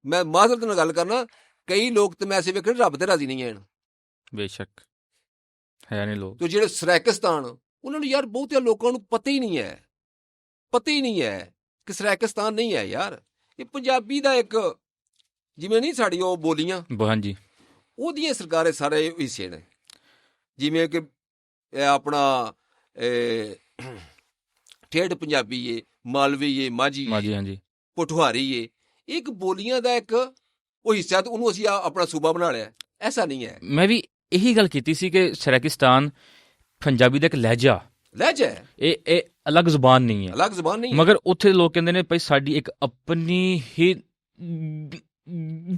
ਮੈਂ ਮਾਜ਼ਰਤ ਨਾਲ ਗੱਲ ਕਰਨਾ, ਕਈ ਲੋਕ ਤੇ ਮੈਂ ਐਸੇ ਵੇਖੇ ਰੱਬ ਤੇ ਰਾਜ਼ੀ ਨਹੀਂ ਹਨ। ਬੇਸ਼ੱਕ ਹੈ ਨਹੀਂ ਲੋਕ। ਤੇ ਜਿਹੜੇ ਸਰਾਕਿਸਤਾਨ, ਉਹਨਾਂ ਨੂੰ ਯਾਰ ਬਹੁਤਿਆਂ ਲੋਕਾਂ ਨੂੰ ਪਤਾ ਹੀ ਨਹੀਂ ਹੈ ਕਿ ਸਰਾਕਿਸਤਾਨ ਨਹੀਂ ਹੈ ਯਾਰ, ਇਹ ਪੰਜਾਬੀ ਦਾ ਇੱਕ, ਜਿਵੇਂ ਨਹੀਂ ਸਾਡੀ ਉਹ ਬੋਲੀਆਂ, ਹਾਂਜੀ ਉਹਦੀਆਂ ਸਰਕਾਰੇ ਸਾਰੇ ਹਿੱਸੇ ਨੇ। ਜਿਵੇਂ ਕਿ ਇਹ ਆਪਣਾ ਠੇਠ ਪੰਜਾਬੀ ਏ, ਮਾਲਵੀ ਏ, ਮਾਝੀ ਹਾਂਜੀ ਪੋਠੋਹਾਰੀ ਏ, ਇੱਕ ਬੋਲੀਆਂ ਦਾ ਇੱਕ ਉਹ ਹਿੱਸਾ, ਤੇ ਉਹਨੂੰ ਅਸੀਂ ਆਪਣਾ ਸੂਬਾ ਬਣਾ ਲਿਆ। ਐਸਾ ਨਹੀਂ ਹੈ। ਮੈਂ ਵੀ ਇਹੀ ਗੱਲ ਕੀਤੀ ਸੀ ਕਿ ਸਰਾਕਿਸਤਾਨ ਪੰਜਾਬੀ ਦਾ ਇੱਕ ਲਹਿਜਾ ਹੈ, ਇਹ ਅਲੱਗ ਜ਼ੁਬਾਨ ਨਹੀਂ ਹੈ, ਮਗਰ ਉੱਥੇ ਲੋਕ ਕਹਿੰਦੇ ਨੇ ਭਾਈ ਸਾਡੀ ਇੱਕ ਆਪਣੀ ਹੀ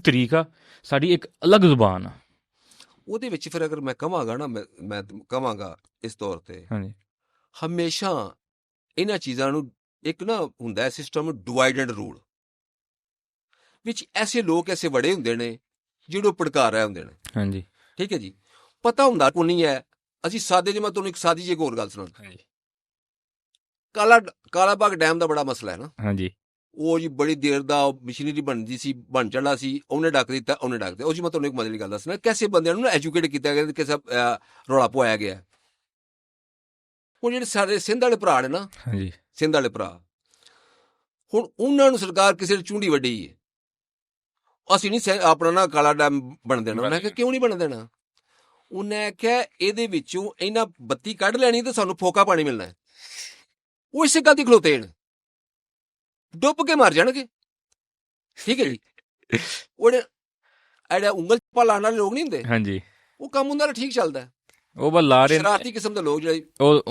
ਤਰੀਕਾ, ਸਾਡੀ ਇੱਕ ਅਲੱਗ ਜ਼ੁਬਾਨ ਆ। ਉਹਦੇ ਵਿੱਚ ਫਿਰ ਅਗਰ ਮੈਂ ਕਹਾਂਗਾ ਨਾ, ਮੈਂ ਕਹਾਂਗਾ ਇਸ ਤੌਰ ਤੇ, ਹਾਂਜੀ ਹਮੇਸ਼ਾ ਇਹਨਾਂ ਚੀਜ਼ਾਂ ਨੂੰ ਇੱਕ ਨਾ ਹੁੰਦਾ ਸਿਸਟਮ ਡਿਵਾਈਡ ਐਂਡ ਰੂਲ, ਵਿੱਚ ਐਸੇ ਲੋਕ ਐਸੇ ਬੜੇ ਹੁੰਦੇ ਨੇ ਜਿਹੜੇ ਭੜਕਾ ਰਹੇ ਹੁੰਦੇ ਨੇ। ਹਾਂਜੀ ਠੀਕ ਹੈ ਜੀ, ਪਤਾ ਹੁੰਦਾ ਕੋ ਨਹੀਂ ਹੈ। ਅਸੀਂ ਸਾਦੇ ਜੇ, ਮੈਂ ਤੁਹਾਨੂੰ ਇੱਕ ਸਾਦੀ ਜਿਹੀ ਹੋਰ ਗੱਲ ਸੁਣਾਉਂਦਾ। ਕਾਲਾ ਬਾਗ ਡੈਮ ਦਾ ਬੜਾ ਮਸਲਾ ਹੈ ਨਾ। ਹਾਂਜੀ ਉਹ ਜੀ ਬੜੀ ਦੇਰ ਦਾ ਮਸ਼ੀਨਰੀ ਬਣਦੀ ਸੀ, ਬਣ ਚੜਾ ਸੀ, ਉਹਨੇ ਡੱਕ ਦਿੱਤਾ। ਉਹ ਜੀ ਮੈਂ ਤੁਹਾਨੂੰ ਇੱਕ ਮਜ਼ੇ ਦੀ ਗੱਲ ਦੱਸਣਾ, ਕੈਸੇ ਬੰਦਿਆਂ ਨੂੰ ਨਾ ਐਜੂਕੇਟ ਕੀਤਾ ਗਿਆ, ਕਿਸੇ ਰੌਲਾ ਪਵਾਇਆ ਗਿਆ। ਹੁਣ ਜਿਹੜੇ ਸਾਡੇ ਸਿੰਧ ਵਾਲੇ ਭਰਾ ਨੇ ਨਾ, ਹਾਂਜੀ ਸਿੰਧ ਵਾਲੇ ਭਰਾ, ਹੁਣ ਉਹਨਾਂ ਨੂੰ ਸਰਕਾਰ ਕਿਸੇ ਨੇ ਚੂੰਡੀ ਵੱਢੀ ਹੈ, ਅਸੀਂ ਨਹੀਂ ਆਪਣਾ ਨਾ ਕਾਲਾ ਡੈਮ ਬਣ ਦੇਣਾ। ਮੈਂ ਕਿਹਾ ਕਿਉਂ ਨਹੀਂ ਬਣ ਦੇਣਾ? ਉਹਨੇ ਆਖਿਆ ਇਹਦੇ ਵਿੱਚੋਂ ਇਹਨਾਂ ਬੱਤੀ ਕੱਢ ਲੈਣੀ ਤੇ ਸਾਨੂੰ ਫੋਕਾ ਪਾਣੀ ਮਿਲਣਾ। ਉਹ ਇਸੇ ਗੱਲ ਦੀ ਖਲੋਤੇ ਨੇ, ਡੁੱਬ ਕੇ ਮਰ ਜਾਣਗੇ। ਠੀਕ ਹੈ ਜੀ। ਉਹਨੇ ਐਡਾ ਉਂਗਲ ਪਾ ਲਾਉਣ ਵਾਲੇ ਲੋਕ ਨਹੀਂ ਹੁੰਦੇ, ਹਾਂਜੀ, ਉਹ ਕੰਮ ਉਹਨਾਂ ਦਾ ਠੀਕ ਚੱਲਦਾ। ਉਹ ਬਸ ਲਾ ਰਹੇ ਸ਼ਰਾਰਤੀ ਕਿਸਮ ਦੇ ਲੋਕ ਜਿਹੜੇ ਉਹ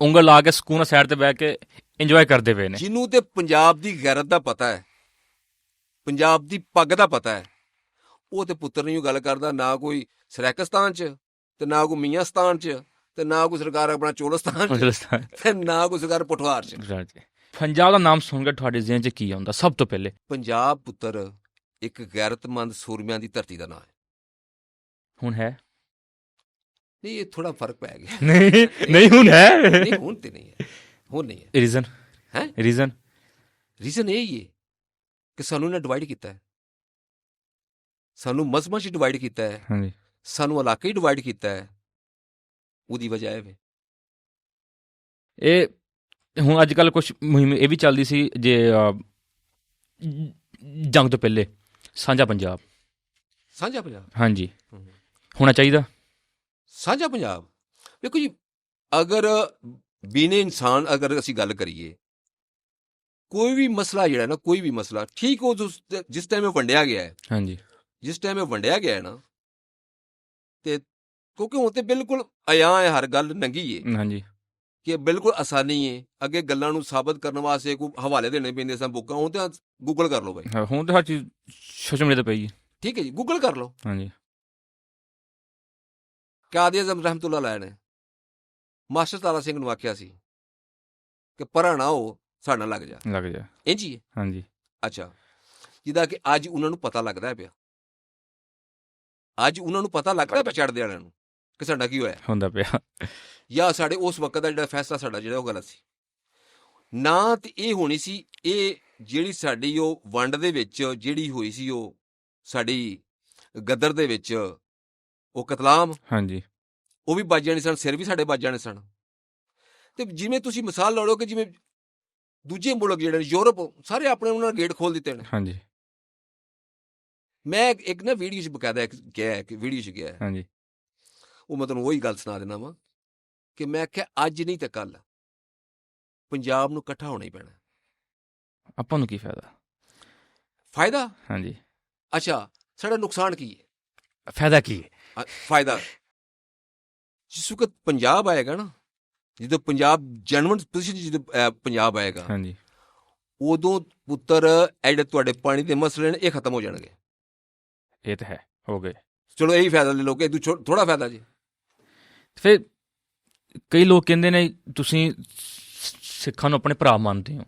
ਉਂਗਲ ਲਾ ਕੇ ਸਕੂਨ ਸਾਈਡ ਤੇ ਬਹਿ ਕੇ ਇੰਜੋਏ ਕਰਦੇ ਪਏ ਨੇ। ਜਿਹਨੂੰ ਤੇ ਪੰਜਾਬ ਦੀ ਗੈਰਤ ਦਾ ਪਤਾ ਹੈ, ਪੰਜਾਬ ਦੀ ਪੱਗ ਦਾ ਪਤਾ ਹੈ, ਉਹ ਤੇ ਪੁੱਤਰ ਨਹੀਂ ਗੱਲ ਕਰਦਾ, ਨਾ ਕੋਈ ਸਰਾਕਿਸਤਾਨ ਚ, ਤੇ ਨਾ ਕੋਈ ਮੀਆਂਸਤਾਨ ਚ, ਤੇ ਨਾ ਕੋਈ ਸਰਕਾਰ ਆਪਣਾ ਚੋਲਸਤਾਨ ਚ, ਤੇ ਨਾ ਕੋਈ ਸਰਕਾਰ ਪਠਵਾਰ ਚ। ਪੰਜਾਬ ਦਾ ਨਾਮ ਸੁਣ ਕੇ ਤੁਹਾਡੇ ਜ਼ਿਹਨ ਚ ਕੀ ਆਉਂਦਾ ਸਭ ਤੋਂ ਪਹਿਲੇ? ਪੰਜਾਬ ਪੁੱਤਰ ਇੱਕ ਗੈਰਤਮੰਦ ਸੂਰਮਿਆਂ ਦੀ ਧਰਤੀ ਦਾ ਨਾਂ ਹੈ। ਹੁਣ ਹੈ ਨਹੀਂ, ਇਹ ਥੋੜਾ ਫਰਕ ਪੈ ਗਿਆ। ਨਹੀਂ ਹੁਣ ਹੈ। ਨਹੀਂ ਹੁਣ ਤੇ ਨਹੀਂ ਹੈ, ਹੁਣ ਨਹੀਂ ਹੈ। ਰੀਜ਼ਨ ਹੈ, ਰੀਜ਼ਨ ਇਹ ਹੀ ਹੈ ਕਿ ਸਾਨੂੰ ਇਹਨਾਂ ਡਿਵਾਈਡ ਕੀਤਾ ਹੈ, ਸਾਨੂੰ ਮਜ਼ਹਬਾਂ 'ਚ ਡਿਵਾਈਡ ਕੀਤਾ ਹੈ, ਹਾਂਜੀ, ਸਾਨੂੰ ਇਲਾਕੇ 'ਚ ਡਿਵਾਈਡ ਕੀਤਾ ਹੈ। ਉਹਦੀ ਵਜ੍ਹਾ ਇਹ ਵੇ। ਇਹ ਹੁਣ ਅੱਜ ਕੱਲ੍ਹ ਕੁਛ ਮੁਹਿੰਮ ਇਹ ਵੀ ਚੱਲਦੀ ਸੀ, ਜੇ ਜੰਗ ਤੋਂ ਪਹਿਲੇ ਸਾਂਝਾ ਪੰਜਾਬ। ਹਾਂਜੀ, ਹੋਣਾ ਚਾਹੀਦਾ ਸਾਂਝਾ ਪੰਜਾਬ। ਵੇਖੋ ਜੀ, ਅਗਰ ਬੀਨੇ ਇਨਸਾਨ ਅਗਰ ਅਸੀਂ ਗੱਲ ਕਰੀਏ, ਕੋਈ ਵੀ ਮਸਲਾ ਜਿਹੜਾ ਨਾ, ਕੋਈ ਵੀ ਮਸਲਾ ਠੀਕ, ਉਹ ਜਿਸ ਟਾਈਮ ਇਹ ਵੰਡਿਆ ਗਿਆ ਹੈ, ਹਾਂਜੀ, ਜਿਸ ਟਾਈਮ ਇਹ ਵੰਡਿਆ ਗਿਆ ਹੈ ਨਾ, ਤੇ ਕਿਉਂਕਿ ਹੁਣ ਤੇ ਬਿਲਕੁਲ ਅਯਾਂ ਹੈ, ਹਰ ਗੱਲ ਨੰਗੀ ਹੈ। ਹਾਂਜੀ, ਕਿ ਬਿਲਕੁਲ ਆਸਾਨੀ ਹੈ। ਅੱਗੇ ਗੱਲਾਂ ਨੂੰ ਸਾਬਤ ਕਰਨ ਵਾਸਤੇ ਕੋਈ ਹਵਾਲੇ ਦੇਣੇ ਪੈਂਦੇ ਸਨ, ਬੁੱਕਾਂ। ਹੁਣ ਤਾਂ ਗੂਗਲ ਕਰ ਲਓ ਬਾਈ, ਹੁਣ ਤਾਂ ਹਰ ਚੀਜ਼ ਸੋਸ਼ਲ ਮੀਡੀਆ ਤੇ ਪਈ ਹੈ। ਠੀਕ ਹੈ ਜੀ, ਗੂਗਲ ਕਰ ਲਓ। ਹਾਂਜੀ, ਕਾਦੀ ਆਜ਼ਮ ਰਹਿਮਤੁल्लाह ਅਲੈਹ ਨੇ ਮਾਸਟਰ ਤਾਰਾ ਸਿੰਘ ਨੂੰ ਆਖਿਆ ਸੀ ਕਿ ਪਰਾਂ ਨਾ ਹੋ, ਸਾਡੇ ਨਾਲ ਲੱਗ ਜਾ। ਇੰਝ ਹੀ ਹੈ। ਹਾਂਜੀ, ਅੱਛਾ, ਜਿੱਦਾਂ ਕਿ ਅੱਜ ਉਹਨਾਂ ਨੂੰ ਪਤਾ ਲੱਗਦਾ ਪਿਆ, ਅੱਜ ਉਹਨਾਂ ਨੂੰ ਪਤਾ ਲੱਗਦਾ ਪਿਆ ਚੜ੍ਹਦੇ ਵਾਲਿਆਂ ਨੂੰ ਕਿ ਸਾਡਾ ਕੀ ਹੋਇਆ ਹੁੰਦਾ ਪਿਆ, ਜਾਂ ਸਾਡੇ ਉਸ ਵਕਤ ਦਾ ਜਿਹੜਾ ਫੈਸਲਾ ਸਾਡਾ ਜਿਹੜਾ ਉਹ ਗਲਤ ਸੀ ਨਾ। ਤੇ ਇਹ ਹੋਣੀ ਸੀ, ਇਹ ਜਿਹੜੀ ਸਾਡੀ ਉਹ ਵੰਡ ਦੇ ਵਿੱਚ ਜਿਹੜੀ ਹੋਈ ਸੀ, ਉਹ ਸਾਡੀ ਗਦਰ ਦੇ ਵਿੱਚ ਉਹ ਕਤਲਾਮ, ਹਾਂਜੀ, ਉਹ ਵੀ ਵੱਜ ਜਾਣੇ ਸਨ, ਸਿਰ ਵੀ ਸਾਡੇ ਵੱਜ ਜਾਣੇ ਸਨ। ਤੇ ਜਿਵੇਂ ਤੁਸੀਂ ਮਿਸਾਲ ਲਾ ਲਓ ਕਿ ਜਿਵੇਂ ਦੂਜੇ ਮੁਲਕ ਜਿਹੜੇ ਨੇ, ਯੂਰਪ, ਸਾਰੇ ਆਪਣੇ ਉਹਨਾਂ ਨੇ ਗੇਟ ਖੋਲ ਦਿੱਤੇ ਨੇ। ਹਾਂਜੀ, ਮੈਂ ਇੱਕ ਨਾ ਵੀਡੀਓ 'ਚ ਬਕਾਇਦਾ ਗਿਆ, ਕਿ ਵੀਡੀਓ 'ਚ ਗਿਆ, ਹਾਂਜੀ, ਉਹ ਮੈਂ ਤੁਹਾਨੂੰ ਉਹੀ ਗੱਲ ਸੁਣਾ ਦੇਣਾ ਵਾ ਕਿ ਮੈਂ ਆਖਿਆ ਅੱਜ ਨਹੀਂ ਤੇ ਕੱਲ ਪੰਜਾਬ ਨੂੰ ਇਕੱਠਾ ਹੋਣਾ ਹੀ ਪੈਣਾ। ਆਪਾਂ ਨੂੰ ਕੀ ਫਾਇਦਾ? ਫਾਇਦਾ? ਹਾਂਜੀ। ਅੱਛਾ, ਸਾਡਾ ਨੁਕਸਾਨ ਕੀ ਹੈ? ਫਾਇਦਾ ਕੀ ਹੈ? ਫਾਇਦਾ ਜਿਸ ਵਕਤ ਪੰਜਾਬ ਆਏਗਾ ਨਾ, ਜਦੋਂ ਪੰਜਾਬ ਜਨਮਨ ਪੋਜੀਸ਼ਨ ਜਦੋਂ ਪੰਜਾਬ ਆਏਗਾ, ਹਾਂਜੀ, ਉਦੋਂ ਪੁੱਤਰ ਇਹ ਜਿਹੜੇ ਤੁਹਾਡੇ ਪਾਣੀ ਦੇ ਮਸਲੇ ਨੇ ਇਹ ਖਤਮ ਹੋ ਜਾਣਗੇ। ਇਹ ਤਾਂ ਹੈ, ਹੋ ਗਏ। ਚਲੋ ਇਹੀ ਫਾਇਦਾ ਲੈ ਲਓ ਕਿ ਥੋੜਾ ਫਾਇਦਾ ਜੀ। ਫਿਰ ਕਈ ਲੋਕ ਕਹਿੰਦੇ ਨੇ ਤੁਸੀਂ ਸਿੱਖਾਂ ਨੂੰ ਆਪਣੇ ਭਰਾ ਮੰਨਦੇ ਹੋ,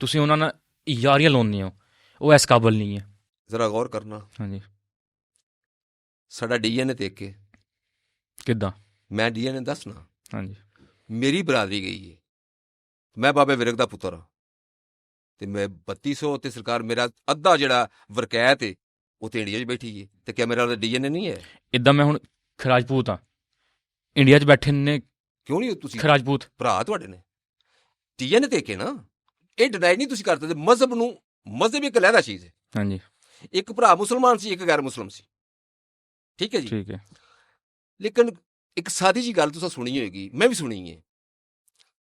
ਤੁਸੀਂ ਉਹਨਾਂ ਨਾਲ ਯਾਰੀਆਂ ਲਾਉਂਦੇ ਹੋ, ਉਹ ਇਸ ਕਾਬਲ ਨਹੀਂ ਹੈ। ਜ਼ਰਾ ਗੌਰ ਕਰਨਾ। ਹਾਂਜੀ। ਸਾਡਾ DNA ਦੇਖ ਕੇ। ਕਿੱਦਾਂ? ਮੈਂ DNA ਦੱਸਣਾ। ਹਾਂਜੀ। ਮੇਰੀ ਬਰਾਦਰੀ ਗਈ ਹੈ, ਮੈਂ ਬਾਬੇ ਵਿਰਕ ਦਾ ਪੁੱਤਰ ਹਾਂ, ਤੇ ਮੈਂ 3200 ਤੇ ਸਰਕਾਰ ਮੇਰਾ ਅੱਧਾ ਜਿਹੜਾ ਵਰਕੈਤ ਹੈ ਉਹ ਤੇ ਇੰਡੀਆ 'ਚ ਬੈਠੀ ਹੈ, ਤੇ ਕਿਆ ਮੇਰਾ DNA ਨਹੀਂ ਹੈ? ਇੱਦਾਂ ਮੈਂ ਹੁਣ ਰਾਜਪੂਤ ਹਾਂ, ਇੰਡੀਆ 'ਚ ਬੈਠੇ ਨੇ। ਕਿਉਂ ਨਹੀਂ? ਤੁਸੀਂ ਰਾਜਪੂਤ ਭਰਾ ਤੁਹਾਡੇ ਨੇ DNA ਦੇਖ ਕੇ ਨਾ, ਇਹ ਡਿਨਾਈ ਨਹੀਂ ਤੁਸੀਂ ਕਰ ਸਕਦੇ। ਮਜ਼ਹਬ ਨੂੰ, ਮਜ਼ਹਬ ਇੱਕ ਅਲੱਗਾ ਚੀਜ਼ ਹੈ। ਹਾਂਜੀ। ਇੱਕ ਭਰਾ ਮੁਸਲਮਾਨ ਸੀ, ਇੱਕ ਗੈਰ ਮੁਸਲਮ ਸੀ, ਠੀਕ ਹੈ ਜੀ। ਠੀਕ ਹੈ। ਲੇਕਿਨ ਇੱਕ ਸਾਦੀ ਜੀ ਗੱਲ ਤੁਸੀਂ ਸੁਣੀ ਹੋਏਗੀ, ਮੈਂ ਵੀ ਸੁਣੀ ਹੈ,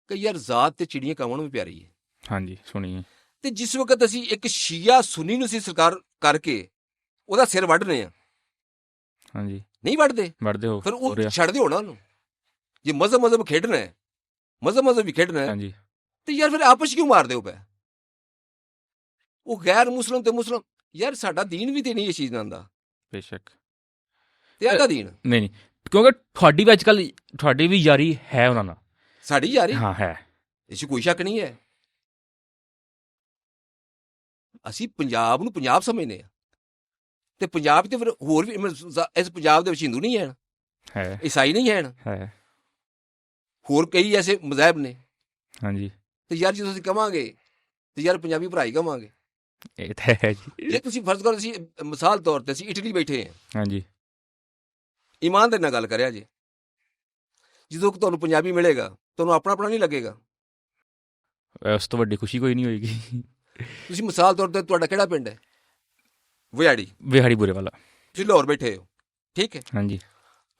ਕਿ ਯਾਰ ਜ਼ਾਤ ਤੇ ਚਿੜੀਆਂ ਕਾਵਾਂ ਨੂੰ ਵੀ ਪਿਆਰੀ ਹੈ। ਹਾਂਜੀ, ਸੁਣੀਏ। ਤੇ ਜਿਸ ਵਕਤ ਅਸੀਂ ਇੱਕ ਸ਼ੀਆ ਸੁਨੀ ਨੂੰ ਅਸੀਂ ਸਰਕਾਰ ਕਰਕੇ ਉਹਦਾ ਸਿਰ ਵੱਢ ਰਹੇ ਹਾਂ, ਹਾਂਜੀ, ਨਹੀਂ ਵੱਢਦੇ ਹੋ, ਫਿਰ ਉਹ ਛੱਡ ਦਿਓ ਨਾ ਉਹਨੂੰ। ਜੇ ਮਜ਼ਹਬ ਖੇਡਣਾ ਹੈ, ਮਜ਼ਹਬ ਵੀ ਖੇਡਣਾ ਹੈ, ਹਾਂਜੀ, ਤੇ ਯਾਰ ਫਿਰ ਆਪਸ ਕਿਉਂ ਮਾਰਦੇ ਹੋ ਪਏ? ਉਹ ਗੈਰ ਮੁਸਲਮ ਤੇ ਮੁਸਲਮ, ਯਾਰ ਸਾਡਾ ਦੀਨ ਵੀ ਤੇ ਨਹੀਂ ਇਸ ਚੀਜ਼ ਨਾਲ ਦਾ। ਬੇਸ਼ੱਕ। ਤੇ ਆਗਾ ਦੀਨ ਨਹੀਂ, ਕਿਉਂਕਿ ਤੁਹਾਡੀ ਵੀ ਅੱਜ ਕੱਲ੍ਹ ਤੁਹਾਡੀ ਵੀ ਯਾਰੀ ਹੈ ਉਹਨਾਂ ਨਾਲ। ਸਾਡੀ ਯਾਰੀ ਹਾਂ ਹੈ, ਇਸ 'ਚ ਕੋਈ ਸ਼ੱਕ ਨਹੀਂ ਹੈ। ਅਸੀਂ ਪੰਜਾਬ ਨੂੰ ਪੰਜਾਬ ਸਮਝਦੇ ਹਾਂ, ਤੇ ਪੰਜਾਬ ਤੇ ਫਿਰ ਹੋਰ ਵੀ ਇਸ ਪੰਜਾਬ ਦੇ ਵਿੱਚ ਹਿੰਦੂ ਨਹੀਂ ਹੈ, ਈਸਾਈ ਨਹੀਂ ਹੈ, ਹੋਰ ਕਈ ਐਸੇ ਮਜ਼ਹਬ ਨੇ। ਹਾਂਜੀ। ਤੇ ਯਾਰ ਜਦੋਂ ਅਸੀਂ ਕਵਾਂਗੇ ਤੇ ਯਾਰ ਪੰਜਾਬੀ ਭਰਾ ਹੀ ਕਵਾਂਗੇ। ਇਹ ਤਾਂ ਹੈ ਜੀ। ਜੇ ਤੁਸੀਂ ਫਰਜ਼ ਕਰੋ, ਅਸੀਂ ਮਿਸਾਲ ਤੌਰ ਤੇ ਅਸੀਂ ਇਟਲੀ ਬੈਠੇ ਹਾਂ, ਹਾਂਜੀ, ਇਮਾਨਦਾਰੀ ਨਾਲ ਗੱਲ ਕਰਿਆ ਜੇ, ਜਦੋਂ ਤੁਹਾਨੂੰ ਪੰਜਾਬੀ ਮਿਲੇਗਾ ਤੁਹਾਨੂੰ ਆਪਣਾ ਨਹੀਂ ਲੱਗੇਗਾ? ਉਸ ਤੋਂ ਵੱਡੀ ਖੁਸ਼ੀ ਕੋਈ ਨਹੀਂ ਹੋਏਗੀ। ਤੁਸੀਂ ਮਿਸਾਲ ਤੌਰ ਤੇ, ਤੁਹਾਡਾ ਕਿਹੜਾ ਪਿੰਡ ਹੈ? ਵਿਹਾੜੀ ਬੁਰੇ ਵਾਲਾ। ਤੁਸੀਂ ਲਾਹੌਰ ਬੈਠੇ ਹੋ, ਠੀਕ ਹੈ। ਹਾਂਜੀ।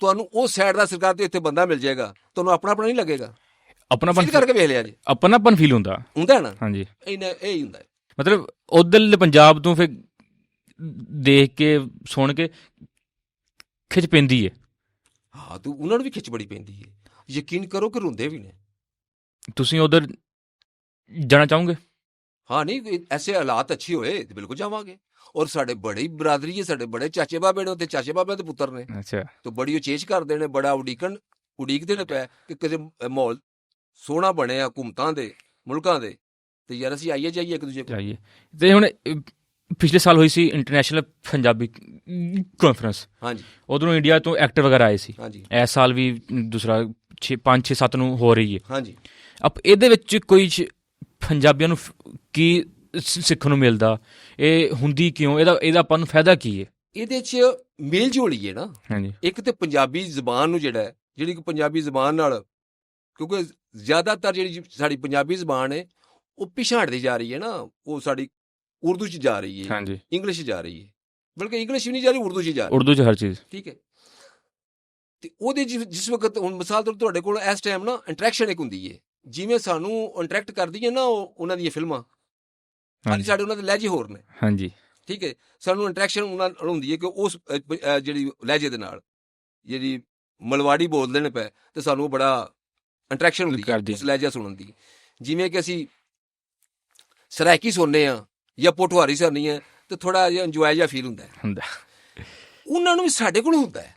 ਤੁਹਾਨੂੰ ਉਸ ਸਾਈਡ ਦਾ ਸਰਕਾਰ ਤੇ ਇੱਥੇ ਬੰਦਾ ਮਿਲ ਜਾਏਗਾ, ਤੁਹਾਨੂੰ ਆਪਣਾ ਨਹੀਂ ਲੱਗੇਗਾ? ਆਪਣਾਪਨ ਕਰਕੇ ਵੇਖ ਲਿਆ ਜੀ, ਆਪਣਾਪਨ ਫੀਲ ਹੁੰਦਾ ਨਾ। ਹਾਂਜੀ, ਇਹ ਹੀ ਹੁੰਦਾ। ਮਤਲਬ ਉਧਰਲੇ ਪੰਜਾਬ ਤੋਂ ਫਿਰ ਦੇਖ ਕੇ ਸੁਣ ਕੇ ਖਿੱਚ ਪੈਂਦੀ ਹੈ। ਹਾਂ, ਤੂੰ ਉਹਨਾਂ ਨੂੰ ਵੀ ਖਿੱਚ ਬੜੀ ਪੈਂਦੀ ਹੈ। ਯਕੀਨ ਕਰੋ ਕਿ ਰੋਂਦੇ ਵੀ ਨੇ। ਤੁਸੀਂ ਉਧਰ ਜਾਣਾ ਚਾਹੋਗੇ? ਹਾਂ, ਨਹੀਂ ਐਸੇ ਹਾਲਾਤ ਅੱਛੇ ਹੋਏ ਤੇ ਬਿਲਕੁਲ ਜਾਵਾਂਗੇ। ਔਰ ਸਾਡੇ ਬੜੀ ਬਰਾਦਰੀ ਹੈ, ਸਾਡੇ ਬੜੇ ਚਾਚੇ ਬਾਬੇ ਨੇ, ਤੇ ਚਾਚੇ ਬਾਬਿਆਂ ਦੇ ਪੁੱਤਰ ਨੇ। ਅੱਛਾ। ਤੇ ਬੜੀ ਉਚੇਚ ਕਰਦੇ ਨੇ, ਬੜਾ ਉਡੀਕਦੇ ਨੇ ਪਏ ਕਿ ਕਿਸੇ ਮਾਹੌਲ ਸੋਹਣਾ ਬਣਿਆ ਹਕੂਮਤਾਂ ਦੇ, ਮੁਲਕਾਂ ਦੇ, ਤੇ ਯਾਰ ਅਸੀਂ ਆਈਏ ਜਾਈਏ ਇੱਕ ਦੂਜੇ ਕੋਲ। ਜਾਈਏ। ਤੇ ਹੁਣ ਪਿਛਲੇ ਸਾਲ ਹੋਈ ਸੀ ਇੰਟਰਨੈਸ਼ਨਲ ਪੰਜਾਬੀ ਕਾਨਫਰੰਸ। ਹਾਂਜੀ। ਉਧਰੋਂ ਇੰਡੀਆ ਤੋਂ ਐਕਟਰ ਵਗੈਰਾ ਆਏ ਸੀ। ਹਾਂਜੀ। ਇਸ ਸਾਲ ਵੀ ਦੂਸਰਾ 5, 6, 7 ਨੂੰ ਹੋ ਰਹੀ ਹੈ। ਹਾਂਜੀ। ਇਹਦੇ ਵਿੱਚ ਕੋਈ ਪੰਜਾਬੀਆਂ ਨੂੰ ਕੀ ਸਿੱਖਣ ਨੂੰ ਮਿਲਦਾ? ਇਹ ਹੁੰਦੀ ਕਿਉਂ? ਇਹਦਾ ਆਪਾਂ ਨੂੰ ਫਾਇਦਾ ਕੀ ਹੈ? ਇਹਦੇ 'ਚ ਮੇਲ ਜੋਲ ਹੀ ਹੈ ਨਾ। ਹਾਂਜੀ। ਇੱਕ ਤੇ ਪੰਜਾਬੀ ਜ਼ਬਾਨ ਨੂੰ ਜਿਹੜੀ ਪੰਜਾਬੀ ਜ਼ਬਾਨ ਨਾਲ, ਕਿਉਂਕਿ ਜ਼ਿਆਦਾਤਰ ਜਿਹੜੀ ਸਾਡੀ ਪੰਜਾਬੀ ਜ਼ਬਾਨ ਹੈ ਉਹ ਪਿਛਾੜਦੀ ਜਾ ਰਹੀ ਹੈ ਨਾ, ਉਹ ਸਾਡੀ ਉਰਦੂ 'ਚ ਜਾ ਰਹੀ ਹੈ। ਹਾਂਜੀ। ਇੰਗਲਿਸ਼ 'ਚ ਜਾ ਰਹੀ ਹੈ, ਬਲਕਿ ਇੰਗਲਿਸ਼ ਵੀ ਨਹੀਂ ਜਾ ਰਹੀ, ਉਰਦੂ 'ਚ ਜਾ ਰਹੀ। ਉਰਦੂ 'ਚ ਹਰ ਚੀਜ਼, ਠੀਕ ਹੈ। ਤੇ ਉਹਦੇ ਜਿਸ ਵਕਤ ਹੁਣ ਮਿਸਾਲ ਤੌਰ ਤੁਹਾਡੇ ਕੋਲ ਇਸ ਟਾਈਮ ਨਾ ਇੰਟਰੈਕਸ਼ਨ ਇੱਕ ਹੁੰਦੀ ਹੈ, ਜਿਵੇਂ ਸਾਨੂੰ ਇੰਟਰੈਕਟ ਕਰਦੀ ਹੈ ਨਾ ਉਹਨਾਂ ਦੀਆਂ ਫਿਲਮਾਂ, ਸਾਡੇ ਉਹਨਾਂ ਦੇ ਲਹਿਜੇ ਹੋਰ ਨੇ। ਹਾਂਜੀ। ਠੀਕ ਹੈ, ਸਾਨੂੰ ਇੰਟਰੈਕਸ਼ਨ ਉਹਨਾਂ ਨਾਲ ਹੁੰਦੀ ਹੈ ਕਿ ਉਸ ਜਿਹੜੀ ਲਹਿਜੇ ਦੇ ਨਾਲ ਜਿਹੜੀ ਮਲਵਾੜੀ ਬੋਲਦੇ ਨੇ ਪਏ, ਤੇ ਸਾਨੂੰ ਬੜਾ ਇੰਟਰੈਕਸ਼ਨ ਹੁੰਦੀ ਹੈ ਉਸ ਲਹਿਜਾ ਸੁਣਨ ਦੀ। ਜਿਵੇਂ ਕਿ ਅਸੀਂ ਸਰਾਇਕੀ ਸੁਣਨੇ ਹਾਂ ਜਾਂ ਪੋਠਵਾਰੀ ਸੁਣਨੀ ਹੈ, ਤੇ ਥੋੜਾ ਜਿਹਾ ਇੰਜੋਏ ਜਿਹਾ ਫੀਲ ਹੁੰਦਾ। ਉਹਨਾਂ ਨੂੰ ਵੀ ਸਾਡੇ ਕੋਲ ਹੁੰਦਾ ਹੈ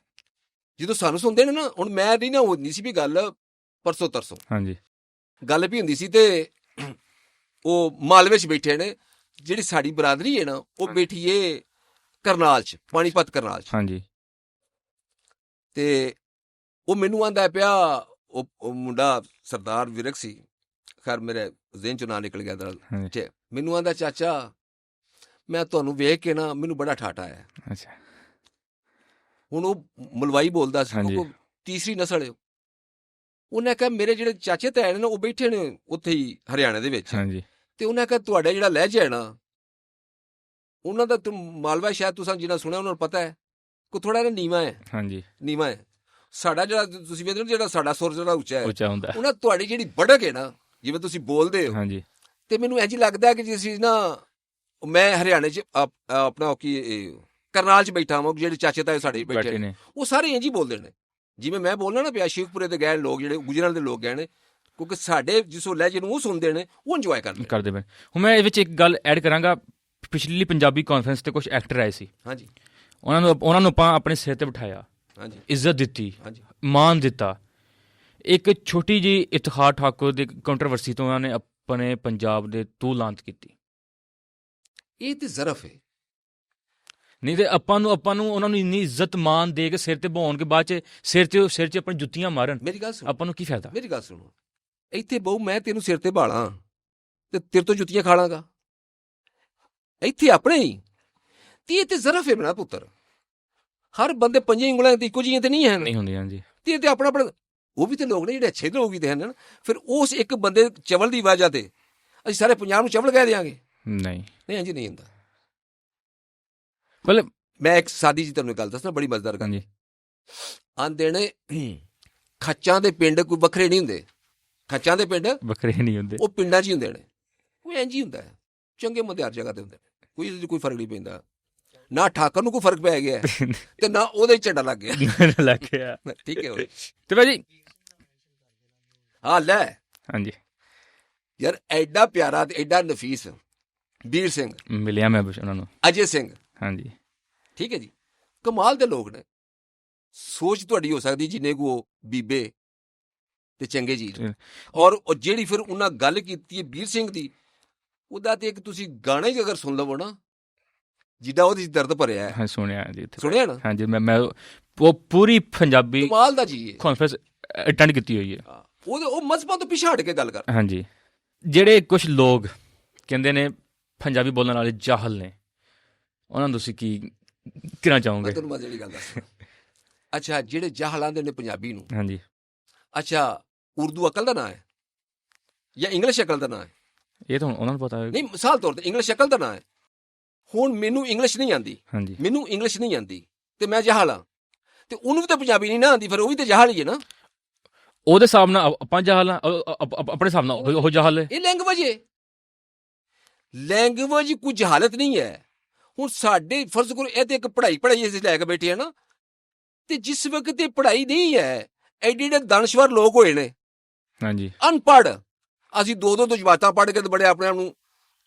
ਜਦੋਂ ਸਾਨੂੰ ਸੁਣਦੇ ਨੇ ਨਾ। ਹੁਣ ਮੈਂ ਨਹੀਂ ਨਾ ਹੁੰਦੀ ਸੀ ਵੀ ਗੱਲ ਪਰਸੋਂ ਤਰਸੋਂ, ਹਾਂਜੀ, ਗੱਲ ਵੀ ਹੁੰਦੀ ਸੀ, ਤੇ ਉਹ ਮਾਲਵੇ 'ਚ ਬੈਠੇ ਨੇ, ਜਿਹੜੀ ਸਾਡੀ ਬਰਾਦਰੀ ਹੈ ਨਾ ਉਹ ਬੈਠੀ ਏ ਕਰਨਾਲ 'ਚ, ਪਾਣੀਪਤ ਕਰਨਾਲ 'ਚ। ਹਾਂਜੀ। ਤੇ ਉਹ ਮੈਨੂੰ ਆਂਦਾ ਪਿਆ, ਉਹ ਮੁੰਡਾ ਸਰਦਾਰ ਵਿਰਕ ਸੀ, ਖੈਰ ਮੇਰੇ ਜ਼ਿਹਨ 'ਚੋਂ ਨਾਂ ਨਿਕਲ ਗਿਆ ਦਰਅਸਲ। ਮੈਨੂੰ ਆਂਦਾ, ਚਾਚਾ ਮੈਂ ਤੁਹਾਨੂੰ ਵੇਖ ਕੇ ਨਾ ਮੈਨੂੰ ਬੜਾ ਠਾਠਾ ਆਇਆ। ਅੱਛਾ। ਹੁਣ ਉਹ ਮਲਵਾਈ ਬੋਲਦਾ ਸੀ, ਉਹ ਤੀਸਰੀ ਨਸਲ ਹੈ। ਉਹਨੇ ਕਿਹਾ ਮੇਰੇ ਜਿਹੜੇ ਚਾਚੇ ਤਾਏ ਨੇ ਨਾ ਉਹ ਬੈਠੇ ਨੇ ਉੱਥੇ ਹੀ ਹਰਿਆਣੇ ਦੇ ਵਿੱਚ। ਹਾਂਜੀ। ਤੇ ਉਹਨੇ ਕਿਹਾ ਤੁਹਾਡਾ ਜਿਹੜਾ ਲਹਿਜਾ ਹੈ ਨਾ ਉਹਨਾਂ ਦਾ, ਮਾਲਵਾ ਸ਼ਾਇਦ ਤੁਸੀਂ ਜਿੰਨਾ ਸੁਣਿਆ ਉਹਨਾਂ ਨੂੰ ਪਤਾ ਹੈ ਕਿ ਥੋੜਾ ਜਿਹਾ ਨੀਵਾਂ ਹੈ। ਹਾਂਜੀ, ਨੀਵਾਂ ਹੈ। ਸਾਡਾ ਜਿਹੜਾ ਤੁਸੀਂ ਵੇਖਦੇ ਹੋ ਜਿਹੜਾ ਸਾਡਾ ਸੁਰ ਜਿਹੜਾ ਉੱਚਾ ਹੈ, ਉਹਨਾਂ ਤੁਹਾਡੀ ਜਿਹੜੀ ਬੜਕ ਹੈ ਨਾ ਜਿਵੇਂ ਤੁਸੀਂ ਬੋਲਦੇ ਹੋ ਹਾਂਜੀ ਤੇ ਮੈਨੂੰ ਇੰਝ ਲੱਗਦਾ ਕਿ ਜਿਸ ਨਾ ਮੈਂ ਹਰਿਆਣੇ 'ਚ ਆਪਣਾ ਕੀ ਕਰਨਾਲ 'ਚ ਬੈਠਾ ਹਾਂ, ਜਿਹੜੇ ਚਾਚੇ ਤਾਏ ਸਾਡੇ ਬੈਠੇ ਨੇ ਉਹ ਸਾਰੇ ਇੰਝ ਹੀ ਬੋਲਦੇ ਨੇ ਜਿਵੇਂ ਮੈਂ ਬੋਲਣਾ ਨਾ ਪਿਆ। ਸ਼ੇਖਪੁਰੇ ਦੇ ਗਏ ਲੋਕ, ਜਿਹੜੇ ਗੁਜਰਾਂ ਦੇ ਲੋਕ ਗਏ ਨੇ, ਕਿਉਂਕਿ ਸਾਡੇ ਜਿਸ ਲਹਿਜੇ ਨੂੰ ਉਹ ਸੁਣਦੇ ਨੇ, ਉਹ ਇੰਜੋਏ ਕਰਦੇ ਪਏ। ਹੁਣ ਮੈਂ ਇਹ ਵਿੱਚ ਇੱਕ ਗੱਲ ਐਡ ਕਰਾਂਗਾ। ਪਿਛਲੀ ਪੰਜਾਬੀ ਕਾਨਫਰੰਸ ਤੇ ਕੁਝ ਐਕਟਰ ਆਏ ਸੀ। ਹਾਂਜੀ, ਉਹਨਾਂ ਨੂੰ ਆਪਾਂ ਆਪਣੇ ਸਿਰ ਤੇ ਬਿਠਾਇਆ, ਹਾਂਜੀ, ਇੱਜ਼ਤ ਦਿੱਤੀ, ਹਾਂਜੀ, ਮਾਣ ਦਿੱਤਾ। ਇੱਕ ਛੋਟੀ ਜਿਹੀ ਇਤਿਹਾਰ ਠਾਕੁਰ ਦੀ ਕੰਟਰੋਵਰਸੀ ਤੋਂ ਉਹਨਾਂ ਨੇ ਆਪਣੇ ਪੰਜਾਬ ਦੇ ਤੂੰ ਲਾਂਤ ਕੀਤੀ। ਇਹ ਤੇ ਜ਼ਰਫ ਹੈ। ਨਹੀਂ ਤੇ ਆਪਾਂ ਨੂੰ ਉਹਨਾਂ ਨੂੰ ਇੰਨੀ ਇੱਜ਼ਤ ਮਾਣ ਦੇ ਕੇ ਸਿਰ ਤੇ ਬਹਾਉਣ ਕੇ ਬਾਅਦ ਚ ਸਿਰ 'ਚ ਆਪਣੀ ਜੁੱਤੀਆਂ ਮਾਰਨ, ਮੇਰੀ ਗੱਲ ਸੁਣੋ, ਆਪਾਂ ਨੂੰ ਕੀ ਫਾਇਦਾ? ਮੇਰੀ ਗੱਲ ਸੁਣੋ, ਇੱਥੇ ਬਹੁ ਮੈਂ ਤੈਨੂੰ ਸਿਰ ਤੇ ਭਾਲਾਂ ਤੇ ਤੇਰੇ ਤੋਂ ਜੁੱਤੀਆਂ ਖਾ ਲਾਂਗਾ ਇੱਥੇ ਆਪਣੇ ਹੀ। ਤੇ ਇਹ ਤੇ ਜ਼ਰਫ ਹੈ ਮੇਰਾ ਪੁੱਤਰ। ਹਰ ਬੰਦੇ ਪੰਜੇ ਉਂਗਲਾਂ ਤੇ ਇੱਕੋ ਜਿਹੀਆਂ ਤੇ ਨਹੀਂ ਹਨ, ਨਹੀਂ ਹੁੰਦੀਆਂ ਜੀ। ਤੇ ਆਪਣਾ ਆਪਣਾ ਉਹ ਵੀ ਤੇ ਲੋਕ ਨੇ ਜਿਹੜੇ ਅੱਛੇ ਲੋਕ ਵੀ ਤੇ ਹਨ। ਫਿਰ ਉਸ ਇੱਕ ਬੰਦੇ ਚਵਲ ਦੀ ਵਜ੍ਹਾ ਤੇ ਅਸੀਂ ਸਾਰੇ ਪੰਜਾਬ ਨੂੰ ਚਵਲ ਕਹਿ ਦਿਆਂਗੇ? ਨਹੀਂ ਇੰਝ ਨਹੀਂ ਹੁੰਦਾ। ਮਤਲਬ ਮੈਂ ਇੱਕ ਸਾਦੀ ਜੀ ਤੁਹਾਨੂੰ ਗੱਲ ਦੱਸਣਾ, ਬੜੀ ਮਜ਼ੇਦਾਰ ਗੱਲ। ਆਂਦੇ ਨੇ ਖੱਚਾਂ ਦੇ ਪਿੰਡ ਕੋਈ ਵੱਖਰੇ ਨਹੀਂ ਹੁੰਦੇ। ਖੱਚਾਂ ਦੇ ਪਿੰਡ ਵੱਖਰੇ ਨਹੀਂ ਹੁੰਦੇ, ਉਹ ਪਿੰਡਾਂ 'ਚ ਹੀ ਹੁੰਦੇ ਨੇ। ਉਹ ਇੰਝ ਹੀ ਹੁੰਦਾ ਹੈ, ਚੰਗੇ ਮੰਦੇ ਹਰ ਜਗ੍ਹਾ ਤੇ ਹੁੰਦੇ ਨੇ, ਕੋਈ ਫਰਕ ਨਹੀਂ ਪੈਂਦਾ। ਨਾ ਠਾਕਰ ਨੂੰ ਕੋਈ ਫਰਕ ਪੈ ਗਿਆ ਤੇ ਨਾ ਉਹਦੇ ਝੰਡਾ ਲੱਗ ਗਿਆ। ਠੀਕ ਹੈ ਤੇ ਭਾਜੀ ਹਾਂ ਲੈ। ਹਾਂਜੀ ਯਾਰ ਐਡਾ ਪਿਆਰਾ ਤੇ ਐਡਾ ਨਫੀਸ ਵੀਰ ਸਿੰਘ ਮਿਲਿਆ ਮੈਂ ਉਹਨਾਂ ਨੂੰ, ਅਜੇ ਸਿੰਘ। ਹਾਂਜੀ ਠੀਕ ਹੈ ਜੀ, ਕਮਾਲ ਦੇ ਲੋਕ ਨੇ। ਸੋਚ ਤੁਹਾਡੀ ਹੋ ਸਕਦੀ ਜਿੰਨੇ ਕੋ ਉਹ ਬੀਬੇ ਤੇ ਚੰਗੇ ਜੀ। ਔਰ ਉਹ ਜਿਹੜੀ ਫਿਰ ਉਹਨਾਂ ਗੱਲ ਕੀਤੀ ਹੈ ਵੀਰ ਸਿੰਘ ਦੀ, ਉਹਦਾ ਤੇ ਇੱਕ ਤੁਸੀਂ ਗਾਣਾ ਹੀ ਅਗਰ ਸੁਣ ਲਵੋ ਨਾ, ਜਿੱਦਾਂ ਉਹਦੇ ਦਰਦ ਭਰਿਆ ਹੈ। ਸੁਣਿਆ ਜੀ, ਸੁਣਿਆ ਨਾ? ਹਾਂਜੀ ਮੈਂ ਉਹ ਪੂਰੀ ਪੰਜਾਬੀ ਕਮਾਲ ਦਾ ਜੀ ਕਾਨਫਰੰਸ ਅਟੈਂਡ ਕੀਤੀ ਹੋਈ ਹੈ। ਉਹ ਮਜ਼ਹਬਾਂ ਤੋਂ ਪਿੱਛੇ ਹਟ ਕੇ ਗੱਲ ਕਰ। ਹਾਂਜੀ, ਜਿਹੜੇ ਕੁਝ ਲੋਕ ਕਹਿੰਦੇ ਨੇ ਪੰਜਾਬੀ ਬੋਲਣ ਵਾਲੇ ਜਾਹਲ ਨੇ, ਉਹਨਾਂ ਨੂੰ ਤੁਸੀਂ ਕੀ ਕਹਿਣਾ ਚਾਹੋਗੇ? ਤੁਹਾਨੂੰ ਮੈਂ ਜਿਹੜੀ ਗੱਲ ਦੱਸ, ਅੱਛਾ ਜਿਹੜੇ ਜਾਹਲ ਆਂਦੇ ਨੇ ਪੰਜਾਬੀ ਨੂੰ, ਹਾਂਜੀ, ਅੱਛਾ ਉਰਦੂ ਅਕਲ ਦਾ ਨਾਂ ਹੈ ਜਾਂ ਇੰਗਲਿਸ਼ ਅਕਲ ਦਾ ਨਾਂ ਹੈ? ਇਹ ਤਾਂ ਉਹਨਾਂ ਨੂੰ ਪਤਾ ਹੈ। ਨਹੀਂ, ਮਿਸਾਲ ਤੌਰ ਤੇ ਇੰਗਲਿਸ਼ ਅਕਲ ਦਾ ਨਾਂ ਹੈ। ਹੁਣ ਮੈਨੂੰ ਇੰਗਲਿਸ਼ ਨਹੀਂ ਆਉਂਦੀ, ਹਾਂਜੀ, ਮੈਨੂੰ ਇੰਗਲਿਸ਼ ਨਹੀਂ ਆਉਂਦੀ ਤੇ ਮੈਂ ਜਾਹਲ ਹਾਂ, ਤੇ ਉਹਨੂੰ ਵੀ ਤਾਂ ਪੰਜਾਬੀ ਨਹੀਂ ਨਾ ਆਉਂਦੀ, ਫਿਰ ਉਹ ਵੀ ਤਾਂ ਜਾਹਲ ਹੀ ਹੈ ਨਾ। ਉਹਦੇ ਹਿਸਾਬ ਨਾਲ ਆਪਾਂ ਜਾਹਲ ਹਾਂ, ਆਪਣੇ ਹਿਸਾਬ ਨਾਲ ਉਹ ਜਾਹਲ ਹੈ। ਇਹ ਲੈਂਗੁਏਜ ਹੈ, ਲੈਂਗੁਏਜ ਕੋਈ ਜਹਾਲਤ ਨਹੀਂ ਹੈ। ਹੁਣ ਸਾਡੇ ਫਰਜ਼ ਕਰੋ ਇਹ ਤੇ ਇੱਕ ਪੜ੍ਹਾਈ ਅਸੀਂ ਲੈ ਕੇ ਬੈਠੇ ਆ ਨਾ, ਤੇ ਜਿਸ ਵਕਤ ਇਹ ਪੜ੍ਹਾਈ ਨਹੀਂ ਹੈ, ਐਡੇ ਦਾਨਸ਼ਵਰ ਲੋਕ ਹੋਏ ਨੇ, ਹਾਂਜੀ, ਅਨਪੜ੍ਹ। ਅਸੀਂ ਦੋ ਜਮਾਤਾਂ ਪੜ੍ਹ ਕੇ ਤੇ ਬੜੇ ਆਪਣੇ ਆਪ ਨੂੰ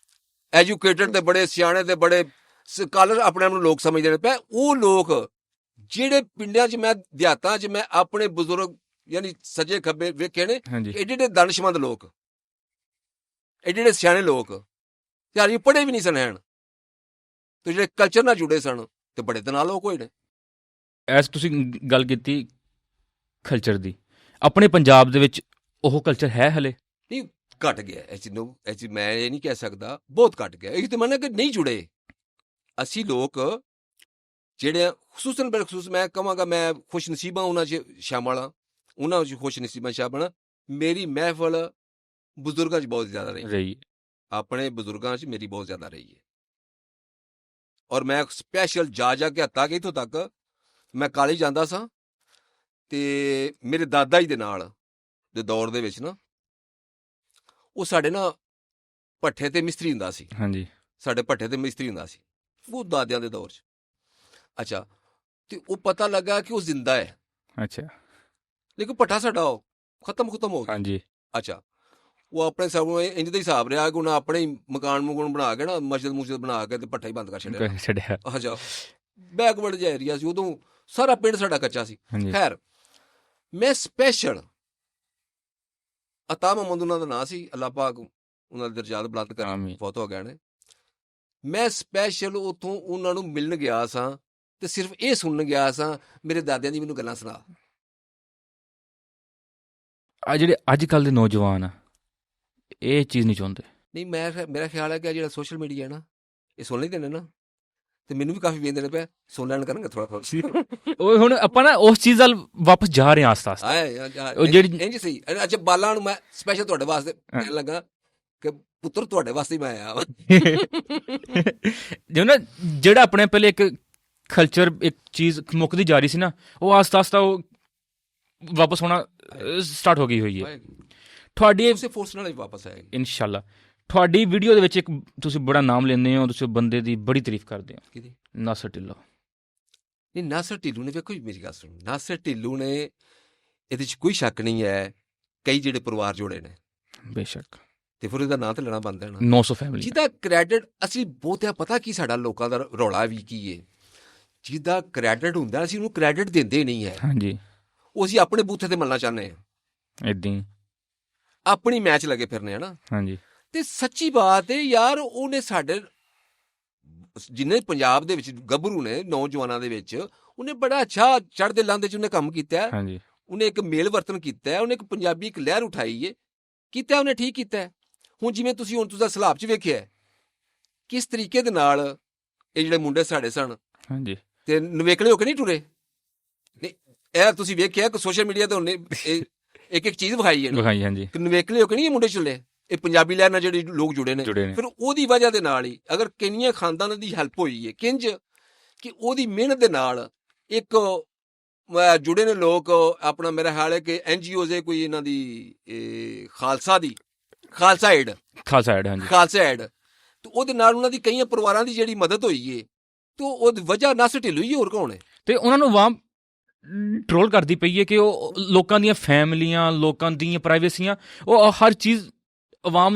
ਐਜੂਕੇਟਡ ਤੇ ਬੜੇ ਸਿਆਣੇ ਤੇ ਬੜੇ ਸਕਾਲਰ ਆਪਣੇ ਆਪ ਨੂੰ ਲੋਕ ਸਮਝਦੇ ਨੇ ਪਏ। ਉਹ ਲੋਕ ਜਿਹੜੇ ਪਿੰਡਾਂ 'ਚ ਮੈਂ ਦਿਹਾਤਾਂ 'ਚ ਮੈਂ ਆਪਣੇ ਬਜ਼ੁਰਗ ਯਾਨੀ ਸੱਜੇ ਖੱਬੇ ਵੇਖੇ ਨੇ, ਐਡੇ ਦਾਨਿਸ਼ਮੰਦ ਲੋਕ, ਐਡੇ ਸਿਆਣੇ ਲੋਕ, ਤੇ ਹਾਲੇ ਪੜ੍ਹੇ ਵੀ ਨਹੀਂ ਸਨ ਹੈਣ, ਤੇ ਜਿਹੜੇ ਕਲਚਰ ਨਾਲ ਜੁੜੇ ਸਨ ਤੇ ਬੜੇ ਦਿਨਾਂ ਲੋਕ ਹੋਏ ਨੇ। ਐਸ ਤੁਸੀਂ ਗੱਲ ਕੀਤੀ ਕਲਚਰ ਦੀ, ਆਪਣੇ ਪੰਜਾਬ ਦੇ ਵਿੱਚ ਉਹ ਕਲਚਰ ਹੈ ਹਲੇ? ਨਹੀਂ, ਘਟ ਗਿਆ। ਇਹ ਮੈਂ ਇਹ ਨਹੀਂ ਕਹਿ ਸਕਦਾ, ਬਹੁਤ ਘਟ ਗਿਆ। ਇਹ ਤਾਂ ਮੰਨਿਆ ਕਿ ਨਹੀਂ ਜੁੜੇ ਅਸੀਂ ਲੋਕ ਜਿਹੜੇ ਖੁਸੂਸਨ ਬਲਖਸੂਸ ਮੈਂ ਕਹਾਂਗਾ, ਮੈਂ ਖੁਸ਼ ਨਸੀਬਾਂ ਉਹਨਾਂ 'ਚ ਸ਼ਾਮਲ ਹਾਂ, ਉਹਨਾਂ 'ਚ ਖੁਸ਼ ਨਸੀਬਾਂ ਸ਼ਾਮਲ ਹਾਂ। ਮੇਰੀ ਮਹਿਫਲ ਬਜ਼ੁਰਗਾਂ 'ਚ ਬਹੁਤ ਜ਼ਿਆਦਾ ਰਹੀ, ਆਪਣੇ ਬਜ਼ੁਰਗਾਂ 'ਚ ਮੇਰੀ ਬਹੁਤ ਜ਼ਿਆਦਾ ਰਹੀ ਹੈ। ਔਰ ਮੈਂ ਸਪੈਸ਼ਲ ਜਾ ਕੇ ਹੱਤਾ ਕਿ ਇੱਥੋਂ ਤੱਕ ਮੈਂ ਕਾਲਜ ਜਾਂਦਾ ਸਾਂ, ਤੇ ਮੇਰੇ ਦਾਦਾ ਜੀ ਦੇ ਨਾਲ ਦੇ ਦੌਰ ਦੇ ਵਿੱਚ ਨਾ, ਉਹ ਸਾਡੇ ਨਾ ਭੱਠੇ ਤੇ ਮਿਸਤਰੀ ਹੁੰਦਾ ਸੀ। ਹਾਂਜੀ, ਸਾਡੇ ਭੱਠੇ ਤੇ ਮਿਸਤਰੀ ਹੁੰਦਾ ਸੀ ਉਹ ਦਾਦਿਆਂ ਦੇ ਦੌਰ 'ਚ। ਅੱਛਾ, ਤੇ ਉਹ ਪਤਾ ਲੱਗਾ ਕਿ ਉਹ ਜ਼ਿੰਦਾ ਹੈ। ਅੱਛਾ, ਲੇਕਿਨ ਭੱਠਾ ਸਾਡਾ ਉਹ ਖਤਮ ਹੋ ਗਿਆ। ਹਾਂਜੀ, ਅੱਛਾ, ਉਹ ਆਪਣੇ ਹਿਸਾਬ ਨਾਲ ਇੰਜ ਦਾ ਹਿਸਾਬ ਰਿਹਾ ਕਿ ਉਹਨਾਂ ਆਪਣੇ ਹੀ ਮਕਾਨ ਬਣਾ ਕੇ ਨਾ, ਮਸਜਿਦ ਬਣਾ ਕੇ ਤੇ ਭੱਠਾ ਹੀ ਬੰਦ ਕਰ ਛੱਡਿਆ। ਅੱਛਾ, ਬੈਕਵਰਡ ਜਿਹਾ ਏਰੀਆ ਸੀ ਉਦੋਂ, ਸਾਰਾ ਪਿੰਡ ਸਾਡਾ ਕੱਚਾ ਸੀ। ਖੈਰ, ਮੈਂ ਸਪੈਸ਼ਲ ਅਤਾ ਮੁਹੰਮਦ ਉਹਨਾਂ ਦਾ ਨਾਂ ਸੀ, ਅੱਲਾ ਪਾਕ ਉਹਨਾਂ ਦੇ ਦਰਜਾਤ ਬੁਲੰਦ ਕਰੇ, ਫੌਤ ਹੋ ਗਏ ਨੇ। ਮੈਂ ਸਪੈਸ਼ਲ ਉੱਥੋਂ ਉਹਨਾਂ ਨੂੰ ਮਿਲਣ ਗਿਆ ਸਾਂ ਤੇ ਸਿਰਫ ਇਹ ਸੁਣਨ ਗਿਆ ਸਾਂ, ਮੇਰੇ ਦਾਦਿਆਂ ਦੀ ਮੈਨੂੰ ਗੱਲਾਂ ਸੁਣਾ। ਆ ਜਿਹੜੇ ਅੱਜ ਕੱਲ੍ਹ ਦੇ ਨੌਜਵਾਨ ਆ, ਇਹ ਚੀਜ਼ ਨਹੀਂ ਚਾਹੁੰਦੇ। ਨਹੀਂ, ਮੇਰਾ ਖਿਆਲ ਹੈ ਕਿ ਜਿਹੜਾ ਸੋਸ਼ਲ ਮੀਡੀਆ ਹੈ ਨਾ, ਇਹ ਸੁਣ ਨਹੀਂ ਦੇਣੇ ਨਾ, ਤੇ ਮੈਨੂੰ ਵੀ ਕਾਫੀ ਵੇਂਦ ਦੇਣੇ ਪਿਆ, ਸੁਣ ਲੈਣ ਕਰਨਗੇ ਥੋੜਾ। ਉਹ ਹੁਣ ਆਪਾਂ ਨਾ ਉਸ ਚੀਜ਼ ਵੱਲ ਵਾਪਸ ਜਾ ਰਹੇ ਹਾਂ ਆਸਤਾ ਆਸਤਾ। ਉਹ ਜਿਹੜੀ ਇੰਝ ਸਹੀ। ਅੱਛਾ, ਬਾਲਾਂ ਨੂੰ ਮੈਂ ਸਪੈਸ਼ਲ ਤੁਹਾਡੇ ਵਾਸਤੇ ਕਹਿਣ ਲੱਗਾ ਕਿ ਪੁੱਤਰ ਤੁਹਾਡੇ ਵਾਸਤੇ ਮੈਂ ਆਇਆ। ਜਿਵੇਂ ਨਾ ਜਿਹੜਾ ਆਪਣੇ ਪਹਿਲੇ ਇੱਕ ਕਲਚਰ, ਇੱਕ ਚੀਜ਼ ਮੁੱਕਦੀ ਜਾ ਰਹੀ ਸੀ ਨਾ, ਉਹ ਆਸਤਾ ਆਸਤਾ ਉਹ ਵਾਪਸ ਹੋਣਾ ਸਟਾਰਟ ਹੋ ਗਈ ਹੋਈ ਹੈ। ਤੁਹਾਡੀ ਉਸੇ ਫੋਰਸ ਨਾਲ ਹੀ ਵਾਪਸ ਆਏਗੀ ਇਨਸ਼ਾਅੱਲਾ। ਤੁਹਾਡੀ ਵੀਡੀਓ ਦੇ ਵਿੱਚ ਇੱਕ ਤੁਸੀਂ ਬੜਾ ਨਾਮ ਲੈਂਦੇ ਹੋ, ਤੁਸੀਂ ਬੰਦੇ ਦੀ ਬੜੀ ਤਾਰੀਫ ਕਰਦੇ ਹੋ, ਕਿਹਦੀ? ਨਾਸਰ ਢਿੱਲੋਂ। ਨਹੀਂ, ਨਾਸਰ ਢਿੱਲੋਂ ਨੇ, ਵੇਖੋ ਜੀ ਮੇਰੀ ਗੱਲ ਸੁਣੋ, ਨਾਸਰ ਢਿੱਲੋਂ ਨੇ, ਇਹਦੇ 'ਚ ਕੋਈ ਸ਼ੱਕ ਨਹੀਂ ਹੈ, ਕਈ ਜਿਹੜੇ ਪਰਿਵਾਰ ਜੋੜੇ ਨੇ, ਬੇਸ਼ੱਕ, ਤੇ ਫਿਰ ਇਹਦਾ ਨਾਂ ਤਾਂ ਲੈਣਾ ਬਣਦਾ ਹੈ ਨਾ। 900 ਫੈਮਿਲੀ ਜਿਹਦਾ ਕ੍ਰੈਡਿਟ ਅਸੀਂ ਬਹੁਤਿਆਂ, ਪਤਾ ਕੀ ਸਾਡਾ ਲੋਕਾਂ ਦਾ ਰੌਲਾ ਵੀ ਕੀ ਹੈ, ਜਿਹਦਾ ਕ੍ਰੈਡਿਟ ਹੁੰਦਾ ਅਸੀਂ ਉਹਨੂੰ ਕ੍ਰੈਡਿਟ ਦਿੰਦੇ ਨਹੀਂ ਹੈ। ਹਾਂਜੀ, ਉਹ ਅਸੀਂ ਆਪਣੇ ਬੂਥੇ ਤੇ ਮਿਲਣਾ ਚਾਹੁੰਦੇ ਹਾਂ, ਇੱਦਾਂ ਹੀ ਆਪਣੀ ਮੈਚ ਲੱਗੇ ਫਿਰਨੇ, ਹੈ ਨਾ। ਹਾਂਜੀ, ਤੇ ਸੱਚੀ ਬਾਤ ਹੈ ਯਾਰ, ਉਹਨੇ ਸਾਡੇ ਜਿੰਨੇ ਪੰਜਾਬ ਦੇ ਵਿੱਚ ਗੱਭਰੂ ਨੇ, ਨੌਜਵਾਨਾਂ ਦੇ ਵਿੱਚ, ਉਹਨੇ ਬੜਾ ਅੱਛਾ ਚੜ੍ਹਦੇ ਲਾਂਦੇ 'ਚ ਉਹਨੇ ਕੰਮ ਕੀਤਾ। ਹਾਂਜੀ, ਉਹਨੇ ਇੱਕ ਮੇਲ ਵਰਤਨ ਕੀਤਾ, ਉਹਨੇ ਇੱਕ ਪੰਜਾਬੀ ਇੱਕ ਲਹਿਰ ਉਠਾਈ ਹੈ, ਕੀਤਾ ਉਹਨੇ, ਠੀਕ ਕੀਤਾ। ਹੁਣ ਜਿਵੇਂ ਤੁਸੀਂ ਹੁਣ ਤੁਸੀਂ ਸਲਾਬ 'ਚ ਵੇਖਿਆ ਕਿਸ ਤਰੀਕੇ ਦੇ ਨਾਲ ਇਹ ਜਿਹੜੇ ਮੁੰਡੇ ਸਾਡੇ ਸਨ, ਹਾਂਜੀ, ਤੇ ਨਵੇਕਲੇ ਹੋ ਕੇ ਨਹੀਂ ਟੁਰੇ। ਨਹੀਂ, ਇਹ ਤੁਸੀਂ ਵੇਖਿਆ ਕਿ ਸੋਸ਼ਲ ਮੀਡੀਆ ਤੇ ਉਹਨੇ ਇੱਕ ਇੱਕ ਚੀਜ਼ ਵਿਖਾਈ ਹੈ, ਹਾਂਜੀ, ਕਿ ਨਵੇਕਲੇ ਹੋ ਕੇ ਨਹੀਂ ਇਹ ਮੁੰਡੇ ਚੱਲੇ, ਇਹ ਪੰਜਾਬੀ ਲਹਿਰ ਨਾਲ ਜਿਹੜੇ ਲੋਕ ਜੁੜੇ ਨੇ। ਫਿਰ ਉਹਦੀ ਵਜ੍ਹਾ ਦੇ ਨਾਲ ਹੀ ਅਗਰ ਕਿੰਨੀਆਂ ਖਾਨਦਾਨਾਂ ਦੀ ਹੈਲਪ ਹੋਈ ਹੈ, ਕਿੰਜ ਕਿ ਉਹਦੀ ਮਿਹਨਤ ਦੇ ਨਾਲ ਇੱਕ ਜੁੜੇ ਨੇ ਲੋਕ। ਆਪਣਾ ਮੇਰਾ ਖਿਆਲ ਹੈ ਕਿ NGOs ਹੈ ਕੋਈ ਇਹਨਾਂ ਦੀ, ਖਾਲਸਾ ਏਡ, ਹਾਂਜੀ, ਤੇ ਉਹਦੇ ਨਾਲ ਉਹਨਾਂ ਦੀ ਕਈਆਂ ਪਰਿਵਾਰਾਂ ਦੀ ਜਿਹੜੀ ਮਦਦ ਹੋਈ ਹੈ, ਤੇ ਉਹਦੀ ਵਜ੍ਹਾ ਨਾਸਰ ਢਿੱਲੋਂ ਹੀ, ਹੋਰ ਕੌਣ ਹੈ? ਤੇ ਉਹਨਾਂ ਨੂੰ ਆਵਾਮ ਟਰੋਲ ਕਰਦੀ ਪਈ ਹੈ ਕਿ ਉਹ ਲੋਕਾਂ ਦੀਆਂ ਫੈਮਲੀਆਂ, ਲੋਕਾਂ ਦੀਆਂ ਪ੍ਰਾਈਵੇਸੀਆਂ, ਉਹ ਹਰ ਚੀਜ਼ ਆਵਾਮ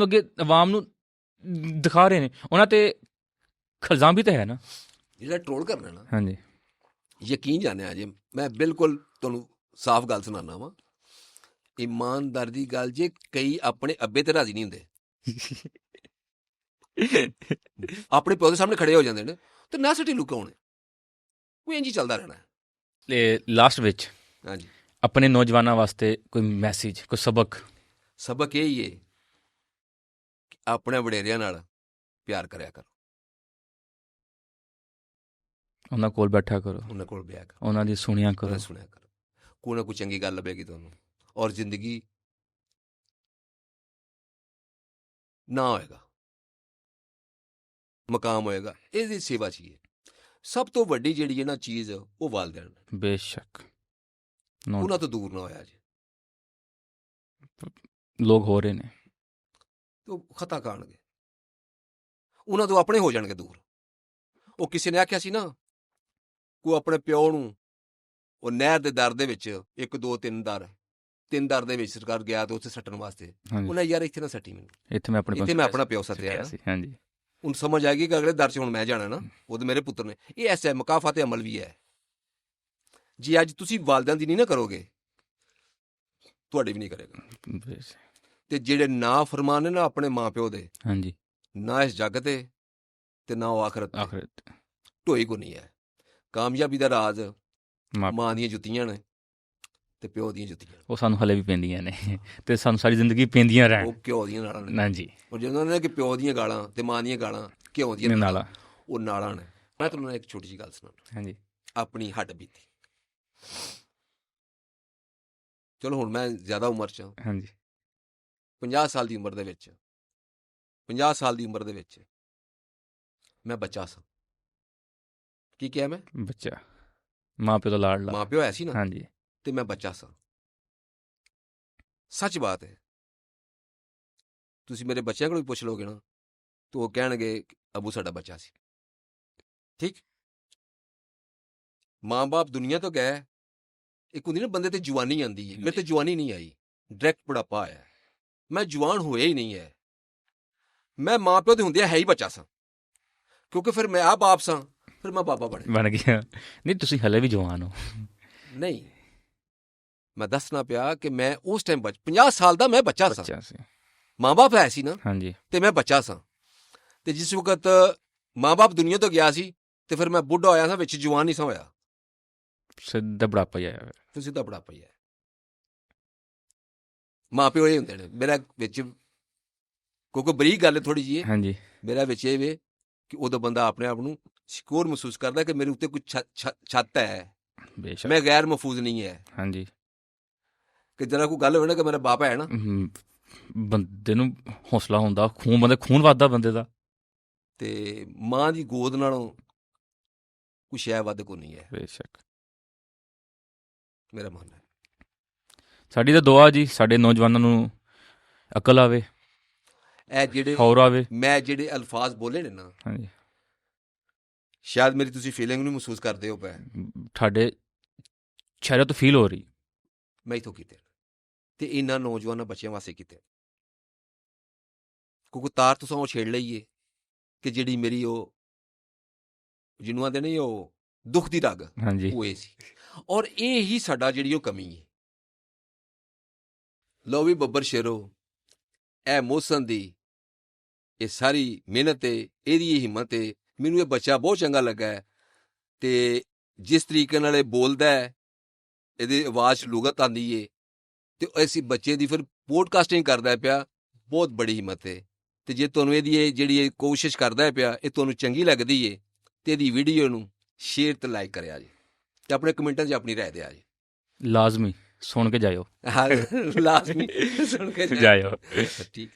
ਨੂੰ ਦਿਖਾ ਰਹੇ ਨੇ। ਉਹਨਾਂ ਤੇ ਇਲਜ਼ਾਮ ਵੀ ਤਾਂ ਹੈ ਨਾ, ਜਿਹੜਾ ਟਰੋਲ ਕਰਨਾ ਨਾ। ਹਾਂਜੀ, ਯਕੀਨ ਜਾਣਿਆ ਜੇ ਮੈਂ ਬਿਲਕੁਲ ਤੁਹਾਨੂੰ ਸਾਫ਼ ਗੱਲ ਸੁਣਾਉਣਾ ਵਾਂ, ਇਮਾਨਦਾਰ ਦੀ ਗੱਲ, ਜੇ ਕਈ ਆਪਣੇ ਅੱਬੇ ਤੇ ਰਾਜ਼ੀ ਨਹੀਂ ਹੁੰਦੇ, ਆਪਣੇ ਪਿਓ ਦੇ ਸਾਹਮਣੇ ਖੜੇ ਹੋ ਜਾਂਦੇ ਨੇ, ਤੇ ਨਾਸਰ ਢਿੱਲੋਂ ਕੌਣ ਹੈ? ਕੋਈ ਇੰਝ ਹੀ ਚੱਲਦਾ ਰਹਿਣਾ ਹੈ। ਲਾਸਟ ਵਿੱਚ ਹਾਂਜੀ, ਆਪਣੇ ਨੌਜਵਾਨਾਂ ਵਾਸਤੇ ਕੋਈ ਮੈਸੇਜ, ਕੋਈ ਸਬਕ ਇਹ ਹੀ ਹੈ ਕਿ ਆਪਣੇ ਵਡੇਰਿਆਂ ਨਾਲ ਪਿਆਰ ਕਰਿਆ ਕਰੋ, ਉਹਨਾਂ ਕੋਲ ਬੈਠਾ ਕਰੋ, ਉਹਨਾਂ ਕੋਲ ਬਿਆ ਕਰੋ, ਉਹਨਾਂ ਦੀ ਸੁਣਿਆ ਕਰੋ, ਕੋਈ ਨਾ ਕੋਈ ਚੰਗੀ ਗੱਲ ਲੱਭੇਗੀ ਤੁਹਾਨੂੰ। ਔਰ ਜ਼ਿੰਦਗੀ ਨਾ ਹੋਏਗਾ, ਮਕਾਮ ਹੋਏਗਾ, ਇਹਦੀ ਸੇਵਾ ਚਾਹੀਏ। ਸਭ ਤੋਂ ਵੱਡੀ ਜਿਹੜੀ ਹੈ ਨਾ ਚੀਜ਼, ਉਹ ਵਾਲਿदैन, ਬੇਸ਼ੱਕ ਉਹਨਾਂ ਤੋਂ ਦੂਰ ਨਾ ਹੋਇਆ ਜੀ। ਲੋਕ ਹੋ ਰਹੇ ਨੇ, ਉਹ ਖਤਾ ਖਾਣਗੇ, ਉਹਨਾਂ ਤੋਂ ਆਪਣੇ ਹੋ ਜਾਣਗੇ ਦੂਰ। ਉਹ ਕਿਸੇ ਨੇ ਆਖਿਆ ਸੀ ਨਾ, ਕੋਈ ਆਪਣੇ ਪਿਓ ਨੂੰ ਉਹ ਨਹਿਰ ਦੇ ਦਰ ਦੇ ਵਿੱਚ 1 2 3 ਦਰ ਦੇ ਵਿੱਚ ਸਰਕਾਰ ਗਿਆ ਤੇ ਉੱਥੇ ਸੱਟਣ ਵਾਸਤੇ, ਉਹਨਾਂ ਯਾਰ ਇੱਥੇ ਨਾ ਸੱਟੀ ਮੈਨੂੰ, ਇੱਥੇ ਮੈਂ ਆਪਣਾ ਪਿਓ ਸੱਤਿਆ ਸੀ। ਹਾਂਜੀ, ਹੁਣ ਸਮਝ ਆਏਗੀ ਕਿ ਅਗਲੇ ਦਰ 'ਚ ਹੁਣ ਮੈਂ ਜਾਣਾ ਨਾ, ਉਹ ਤੇ ਮੇਰੇ ਪੁੱਤਰ ਨੇ। ਇਹ ਐਸਾ ਮੁਕਾਫਾਤ ਅਮਲ ਵੀ ਹੈ। ਜੇ ਅੱਜ ਤੁਸੀਂ ਵਾਲਿदैन ਦੀ ਨਹੀਂ ਨਾ ਕਰੋਗੇ, ਤੁਹਾਡੇ ਵੀ ਨਹੀਂ ਕਰੇਗਾ। ਤੇ ਜਿਹੜੇ ਨਾ ਫਰਮਾਨ ਨੇ ਨਾ ਆਪਣੇ ਮਾਂ ਪਿਓ ਦੇ, ਹਾਂਜੀ, ਨਾ ਇਸ ਜੱਗ ਤੇ ਨਾ ਉਹ ਆਖਰਤ ਢੋਈ ਕੋ ਨਹੀਂ ਹੈ। ਕਾਮਯਾਬੀ ਦਾ ਰਾਜ਼ ਮਾਂ ਦੀਆਂ ਜੁੱਤੀਆਂ ਨੇ ਤੇ ਪਿਓ ਦੀਆਂ ਜੁੱਤੀਆਂ, ਉਹ ਸਾਨੂੰ ਹਲੇ ਵੀ ਪੈਂਦੀਆਂ ਨੇ ਤੇ ਸਾਨੂੰ ਸਾਰੀ ਜ਼ਿੰਦਗੀ ਪੈਂਦੀਆਂ ਰਹਿਣ। ਉਹ ਘਿਓ ਦੀਆਂ ਨਾਲਾਂ ਨੇ। ਹਾਂਜੀ, ਉਹ ਜਦੋਂ ਉਹਨਾਂ ਨੇ ਕਿ ਪਿਓ ਦੀਆਂ ਗਾਲਾਂ ਤੇ ਮਾਂ ਦੀਆਂ ਗਾਲਾਂ, ਘਿਓ ਦੀਆਂ ਨਾਲਾਂ, ਉਹ ਨਾਲਾਂ ਨੇ। ਮੈਂ ਤੁਹਾਨੂੰ ਇੱਕ ਛੋਟੀ ਜਿਹੀ ਗੱਲ ਸੁਣਾਉਣਾ। ਹਾਂਜੀ, ਆਪਣੀ ਹੱਡ ਬੀਤੀ। ਚਲੋ ਹੁਣ ਮੈਂ ਜ਼ਿਆਦਾ ਉਮਰ 'ਚ, ਹਾਂਜੀ, 50 ਸਾਲ ਦੀ ਉਮਰ ਦੇ ਵਿੱਚ ਮੈਂ ਬੱਚਾ ਸਾਂ। ਕੀ ਕਿਹਾ ਮੈਂ? ਬੱਚਾ, ਮਾਂ ਪਿਓ ਦਾ ਲਾਡਲਾ, ਮਾਂ ਪਿਓ ਹੈ ਸੀ ਨਾ। ਹਾਂਜੀ, ਤੇ ਮੈਂ ਬੱਚਾ ਸਾਂ। ਸੱਚ ਬਾਤ ਹੈ, ਤੁਸੀਂ ਮੇਰੇ ਬੱਚਿਆਂ ਕੋਲ ਵੀ ਪੁੱਛ ਲਓਗੇ ਨਾ, ਤਾਂ ਉਹ ਕਹਿਣਗੇ ਅਬੂ ਸਾਡਾ ਬੱਚਾ ਸੀ। ਠੀਕ, ਮਾਂ ਬਾਪ ਦੁਨੀਆ ਤੋਂ ਗਏ, ਇੱਕ ਹੁੰਦੀ ਨਾ ਬੰਦੇ ਤੇ ਜਵਾਨੀ ਆਉਂਦੀ ਹੈ। ਮੇਰੇ ਤੇ ਜਵਾਨੀ ਨਹੀਂ ਆਈ, ਡਾਇਰੈਕਟ ਬੁਢਾਪਾ ਆਇਆ। ਮੈਂ ਜਵਾਨ ਹੋਇਆ ਹੀ ਨਹੀਂ ਹੈ। ਮੈਂ ਮਾਂ ਪਿਓ ਦੇ ਹੁੰਦਿਆਂ ਹੈ ਹੀ ਬੱਚਾ ਸਾਂ, ਕਿਉਂਕਿ ਫਿਰ ਮੈਂ ਆਪ ਬਾਪ ਸਾਂ, ਫਿਰ ਮੈਂ ਬਾਬਾ ਬਣ ਗਿਆ। ਨਹੀਂ, ਤੁਸੀਂ ਹਲੇ ਵੀ ਜਵਾਨ ਹੋ। ਨਹੀਂ, ਮੈਂ ਦੱਸਣਾ ਪਿਆ ਕਿ ਮੈਂ ਉਸ ਟਾਈਮ 50 ਸਾਲ ਦਾ ਮੈਂ ਬੱਚਾ ਸਾਂ। ਮਾਂ ਬਾਪ ਹੈ ਸੀ ਨਾ। ਹਾਂਜੀ, ਤੇ ਮੈਂ ਬੱਚਾ ਸਾਂ। ਤੇ ਜਿਸ ਵਕਤ ਮਾਂ ਬਾਪ ਦੁਨੀਆ ਤੋਂ ਗਿਆ ਸੀ, ਤੇ ਫਿਰ ਮੈਂ ਬੁੱਢਾ ਹੋਇਆ ਸਾਂ, ਵਿੱਚ ਜਵਾਨ ਨਹੀਂ ਸਾਂ ਹੋਇਆ। ਸਿੱਧਾ ਬੁਢਾਪਾ ਹੀ ਆਇਆ। ਫਿਰ ਸਿੱਧਾ ਬੁਢਾਪਾ ਹੀ ਆਇਆ। ਮਾਂ ਪਿਓ ਇਹ ਹੁੰਦੇ ਨੇ। ਮੇਰਾ ਵਿੱਚ ਕਿਉਂਕਿ ਬਰੀਕ ਗੱਲ ਹੈ ਥੋੜ੍ਹੀ ਜਿਹੀ। ਹਾਂਜੀ, ਮੇਰਾ ਵਿੱਚ ਇਹ ਵੇ ਕਿ ਉਦੋਂ ਬੰਦਾ ਆਪਣੇ ਆਪ ਨੂੰ ਸਿਕਿਉਰ ਮਹਿਸੂਸ ਕਰਦਾ ਕਿ ਮੇਰੇ ਉੱਤੇ ਕੁਝ ਛੱਤ ਹੈ, ਮੈਂ ਗੈਰ ਮਹਿਫੂਜ਼ ਨਹੀਂ ਹੈ। ਹਾਂਜੀ, ਕਿ ਜਰਾ ਕੋਈ ਗੱਲ ਹੋਵੇ ਨਾ ਕਿ ਮੇਰਾ ਬਾਪ ਹੈ ਨਾ, ਬੰਦੇ ਨੂੰ ਹੌਸਲਾ ਹੁੰਦਾ, ਖੂਨ ਵੱਧਦਾ ਬੰਦੇ ਦਾ। ਤੇ ਮਾਂ ਦੀ ਗੋਦ ਨਾਲੋਂ ਕੁਛ ਸ਼ੈ ਵੱਧ ਕੋ ਨਹੀਂ ਹੈ। ਬੇਸ਼ੱਕ, ਮੇਰਾ ਮੰਨਣਾ ਹੈ। ਸਾਡੀ ਤਾਂ ਦੁਆ ਜੀ ਸਾਡੇ ਨੌਜਵਾਨਾਂ ਨੂੰ ਅਕਲ ਆਵੇ, ਇਹ ਜਿਹੜੇ ਹੋਰ ਆਵੇ। ਮੈਂ ਜਿਹੜੇ ਅਲਫਾਜ਼ ਬੋਲੇ ਨੇ ਨਾ, ਹਾਂਜੀ, ਸ਼ਾਇਦ ਮੇਰੀ ਤੁਸੀਂ ਫੀਲਿੰਗ ਨੂੰ ਮਹਿਸੂਸ ਕਰਦੇ ਹੋ ਪਏ, ਤੁਹਾਡੇ ਚਿਹਰੇ ਤੋਂ ਫੀਲ ਹੋ ਰਹੀ। ਮੈਂ ਇਥੋਂ ਕੀਤੇ ਤੇ ਇਹਨਾਂ ਨੌਜਵਾਨਾਂ ਬੱਚਿਆਂ ਵਾਸਤੇ ਕੀਤੇ, ਕਿਉਂਕਿ ਤਾਰ ਤੁਸੀਂ ਉਹ ਛੇੜ ਲਈਏ ਕਿ ਜਿਹੜੀ ਮੇਰੀ ਉਹ ਜਿਹਨੂੰ ਆਂਦੇ ਨੇ ਉਹ ਦੁੱਖ ਦੀ ਰਗ, ਹਾਂਜੀ, ਉਹ ਇਹ ਸੀ। ਔਰ ਇਹ ਹੀ ਸਾਡਾ ਜਿਹੜੀ ਉਹ ਕਮੀ ਹੈ। ਲਓ ਵੀ ਬੱਬਰ ਸ਼ੇਰੋ, ਇਹ ਮੋਹਸਨ ਦੀ ਇਹ ਸਾਰੀ ਮਿਹਨਤ ਹੈ, ਇਹਦੀ ਇਹ ਹਿੰਮਤ ਹੈ। ਮੈਨੂੰ ਇਹ ਬੱਚਾ ਬਹੁਤ ਚੰਗਾ ਲੱਗਾ ਹੈ ਤੇ ਜਿਸ ਤਰੀਕੇ ਨਾਲ ਇਹ ਬੋਲਦਾ ਹੈ, ਇਹਦੀ ਆਵਾਜ਼ 'ਚ ਲੁਗਤ ਆਉਂਦੀ ਹੈ ਤੇ ਐਸੀ ਬੱਚੇ ਦੀ ਫਿਰ ਪੋਡਕਾਸਟਿੰਗ ਕਰਦਾ ਪਿਆ, ਬਹੁਤ ਬੜੀ ਹਿੰਮਤ ਹੈ। ਤੇ ਜੇ ਤੁਹਾਨੂੰ ਇਹਦੀ ਇਹ ਜਿਹੜੀ ਇਹ ਕੋਸ਼ਿਸ਼ ਕਰਦਾ ਪਿਆ, ਇਹ ਤੁਹਾਨੂੰ ਚੰਗੀ ਲੱਗਦੀ ਹੈ ਤੇ ਇਹਦੀ ਵੀਡੀਓ ਨੂੰ ਸ਼ੇਅਰ ਤੇ ਲਾਈਕ ਕਰਿਆ ਜੀ, ਤੇ ਆਪਣੇ ਕਮੈਂਟਾਂ 'ਚ ਆਪਣੀ ਰਾਏ ਦਿਆ ਜੀ। ਲਾਜ਼ਮੀ ਸੁਣ ਕੇ ਜਾਇਓ। ਹਾਂ, ਲਾਜ਼ਮੀ ਸੁਣ ਕੇ ਜਾਇਓ। ਠੀਕ।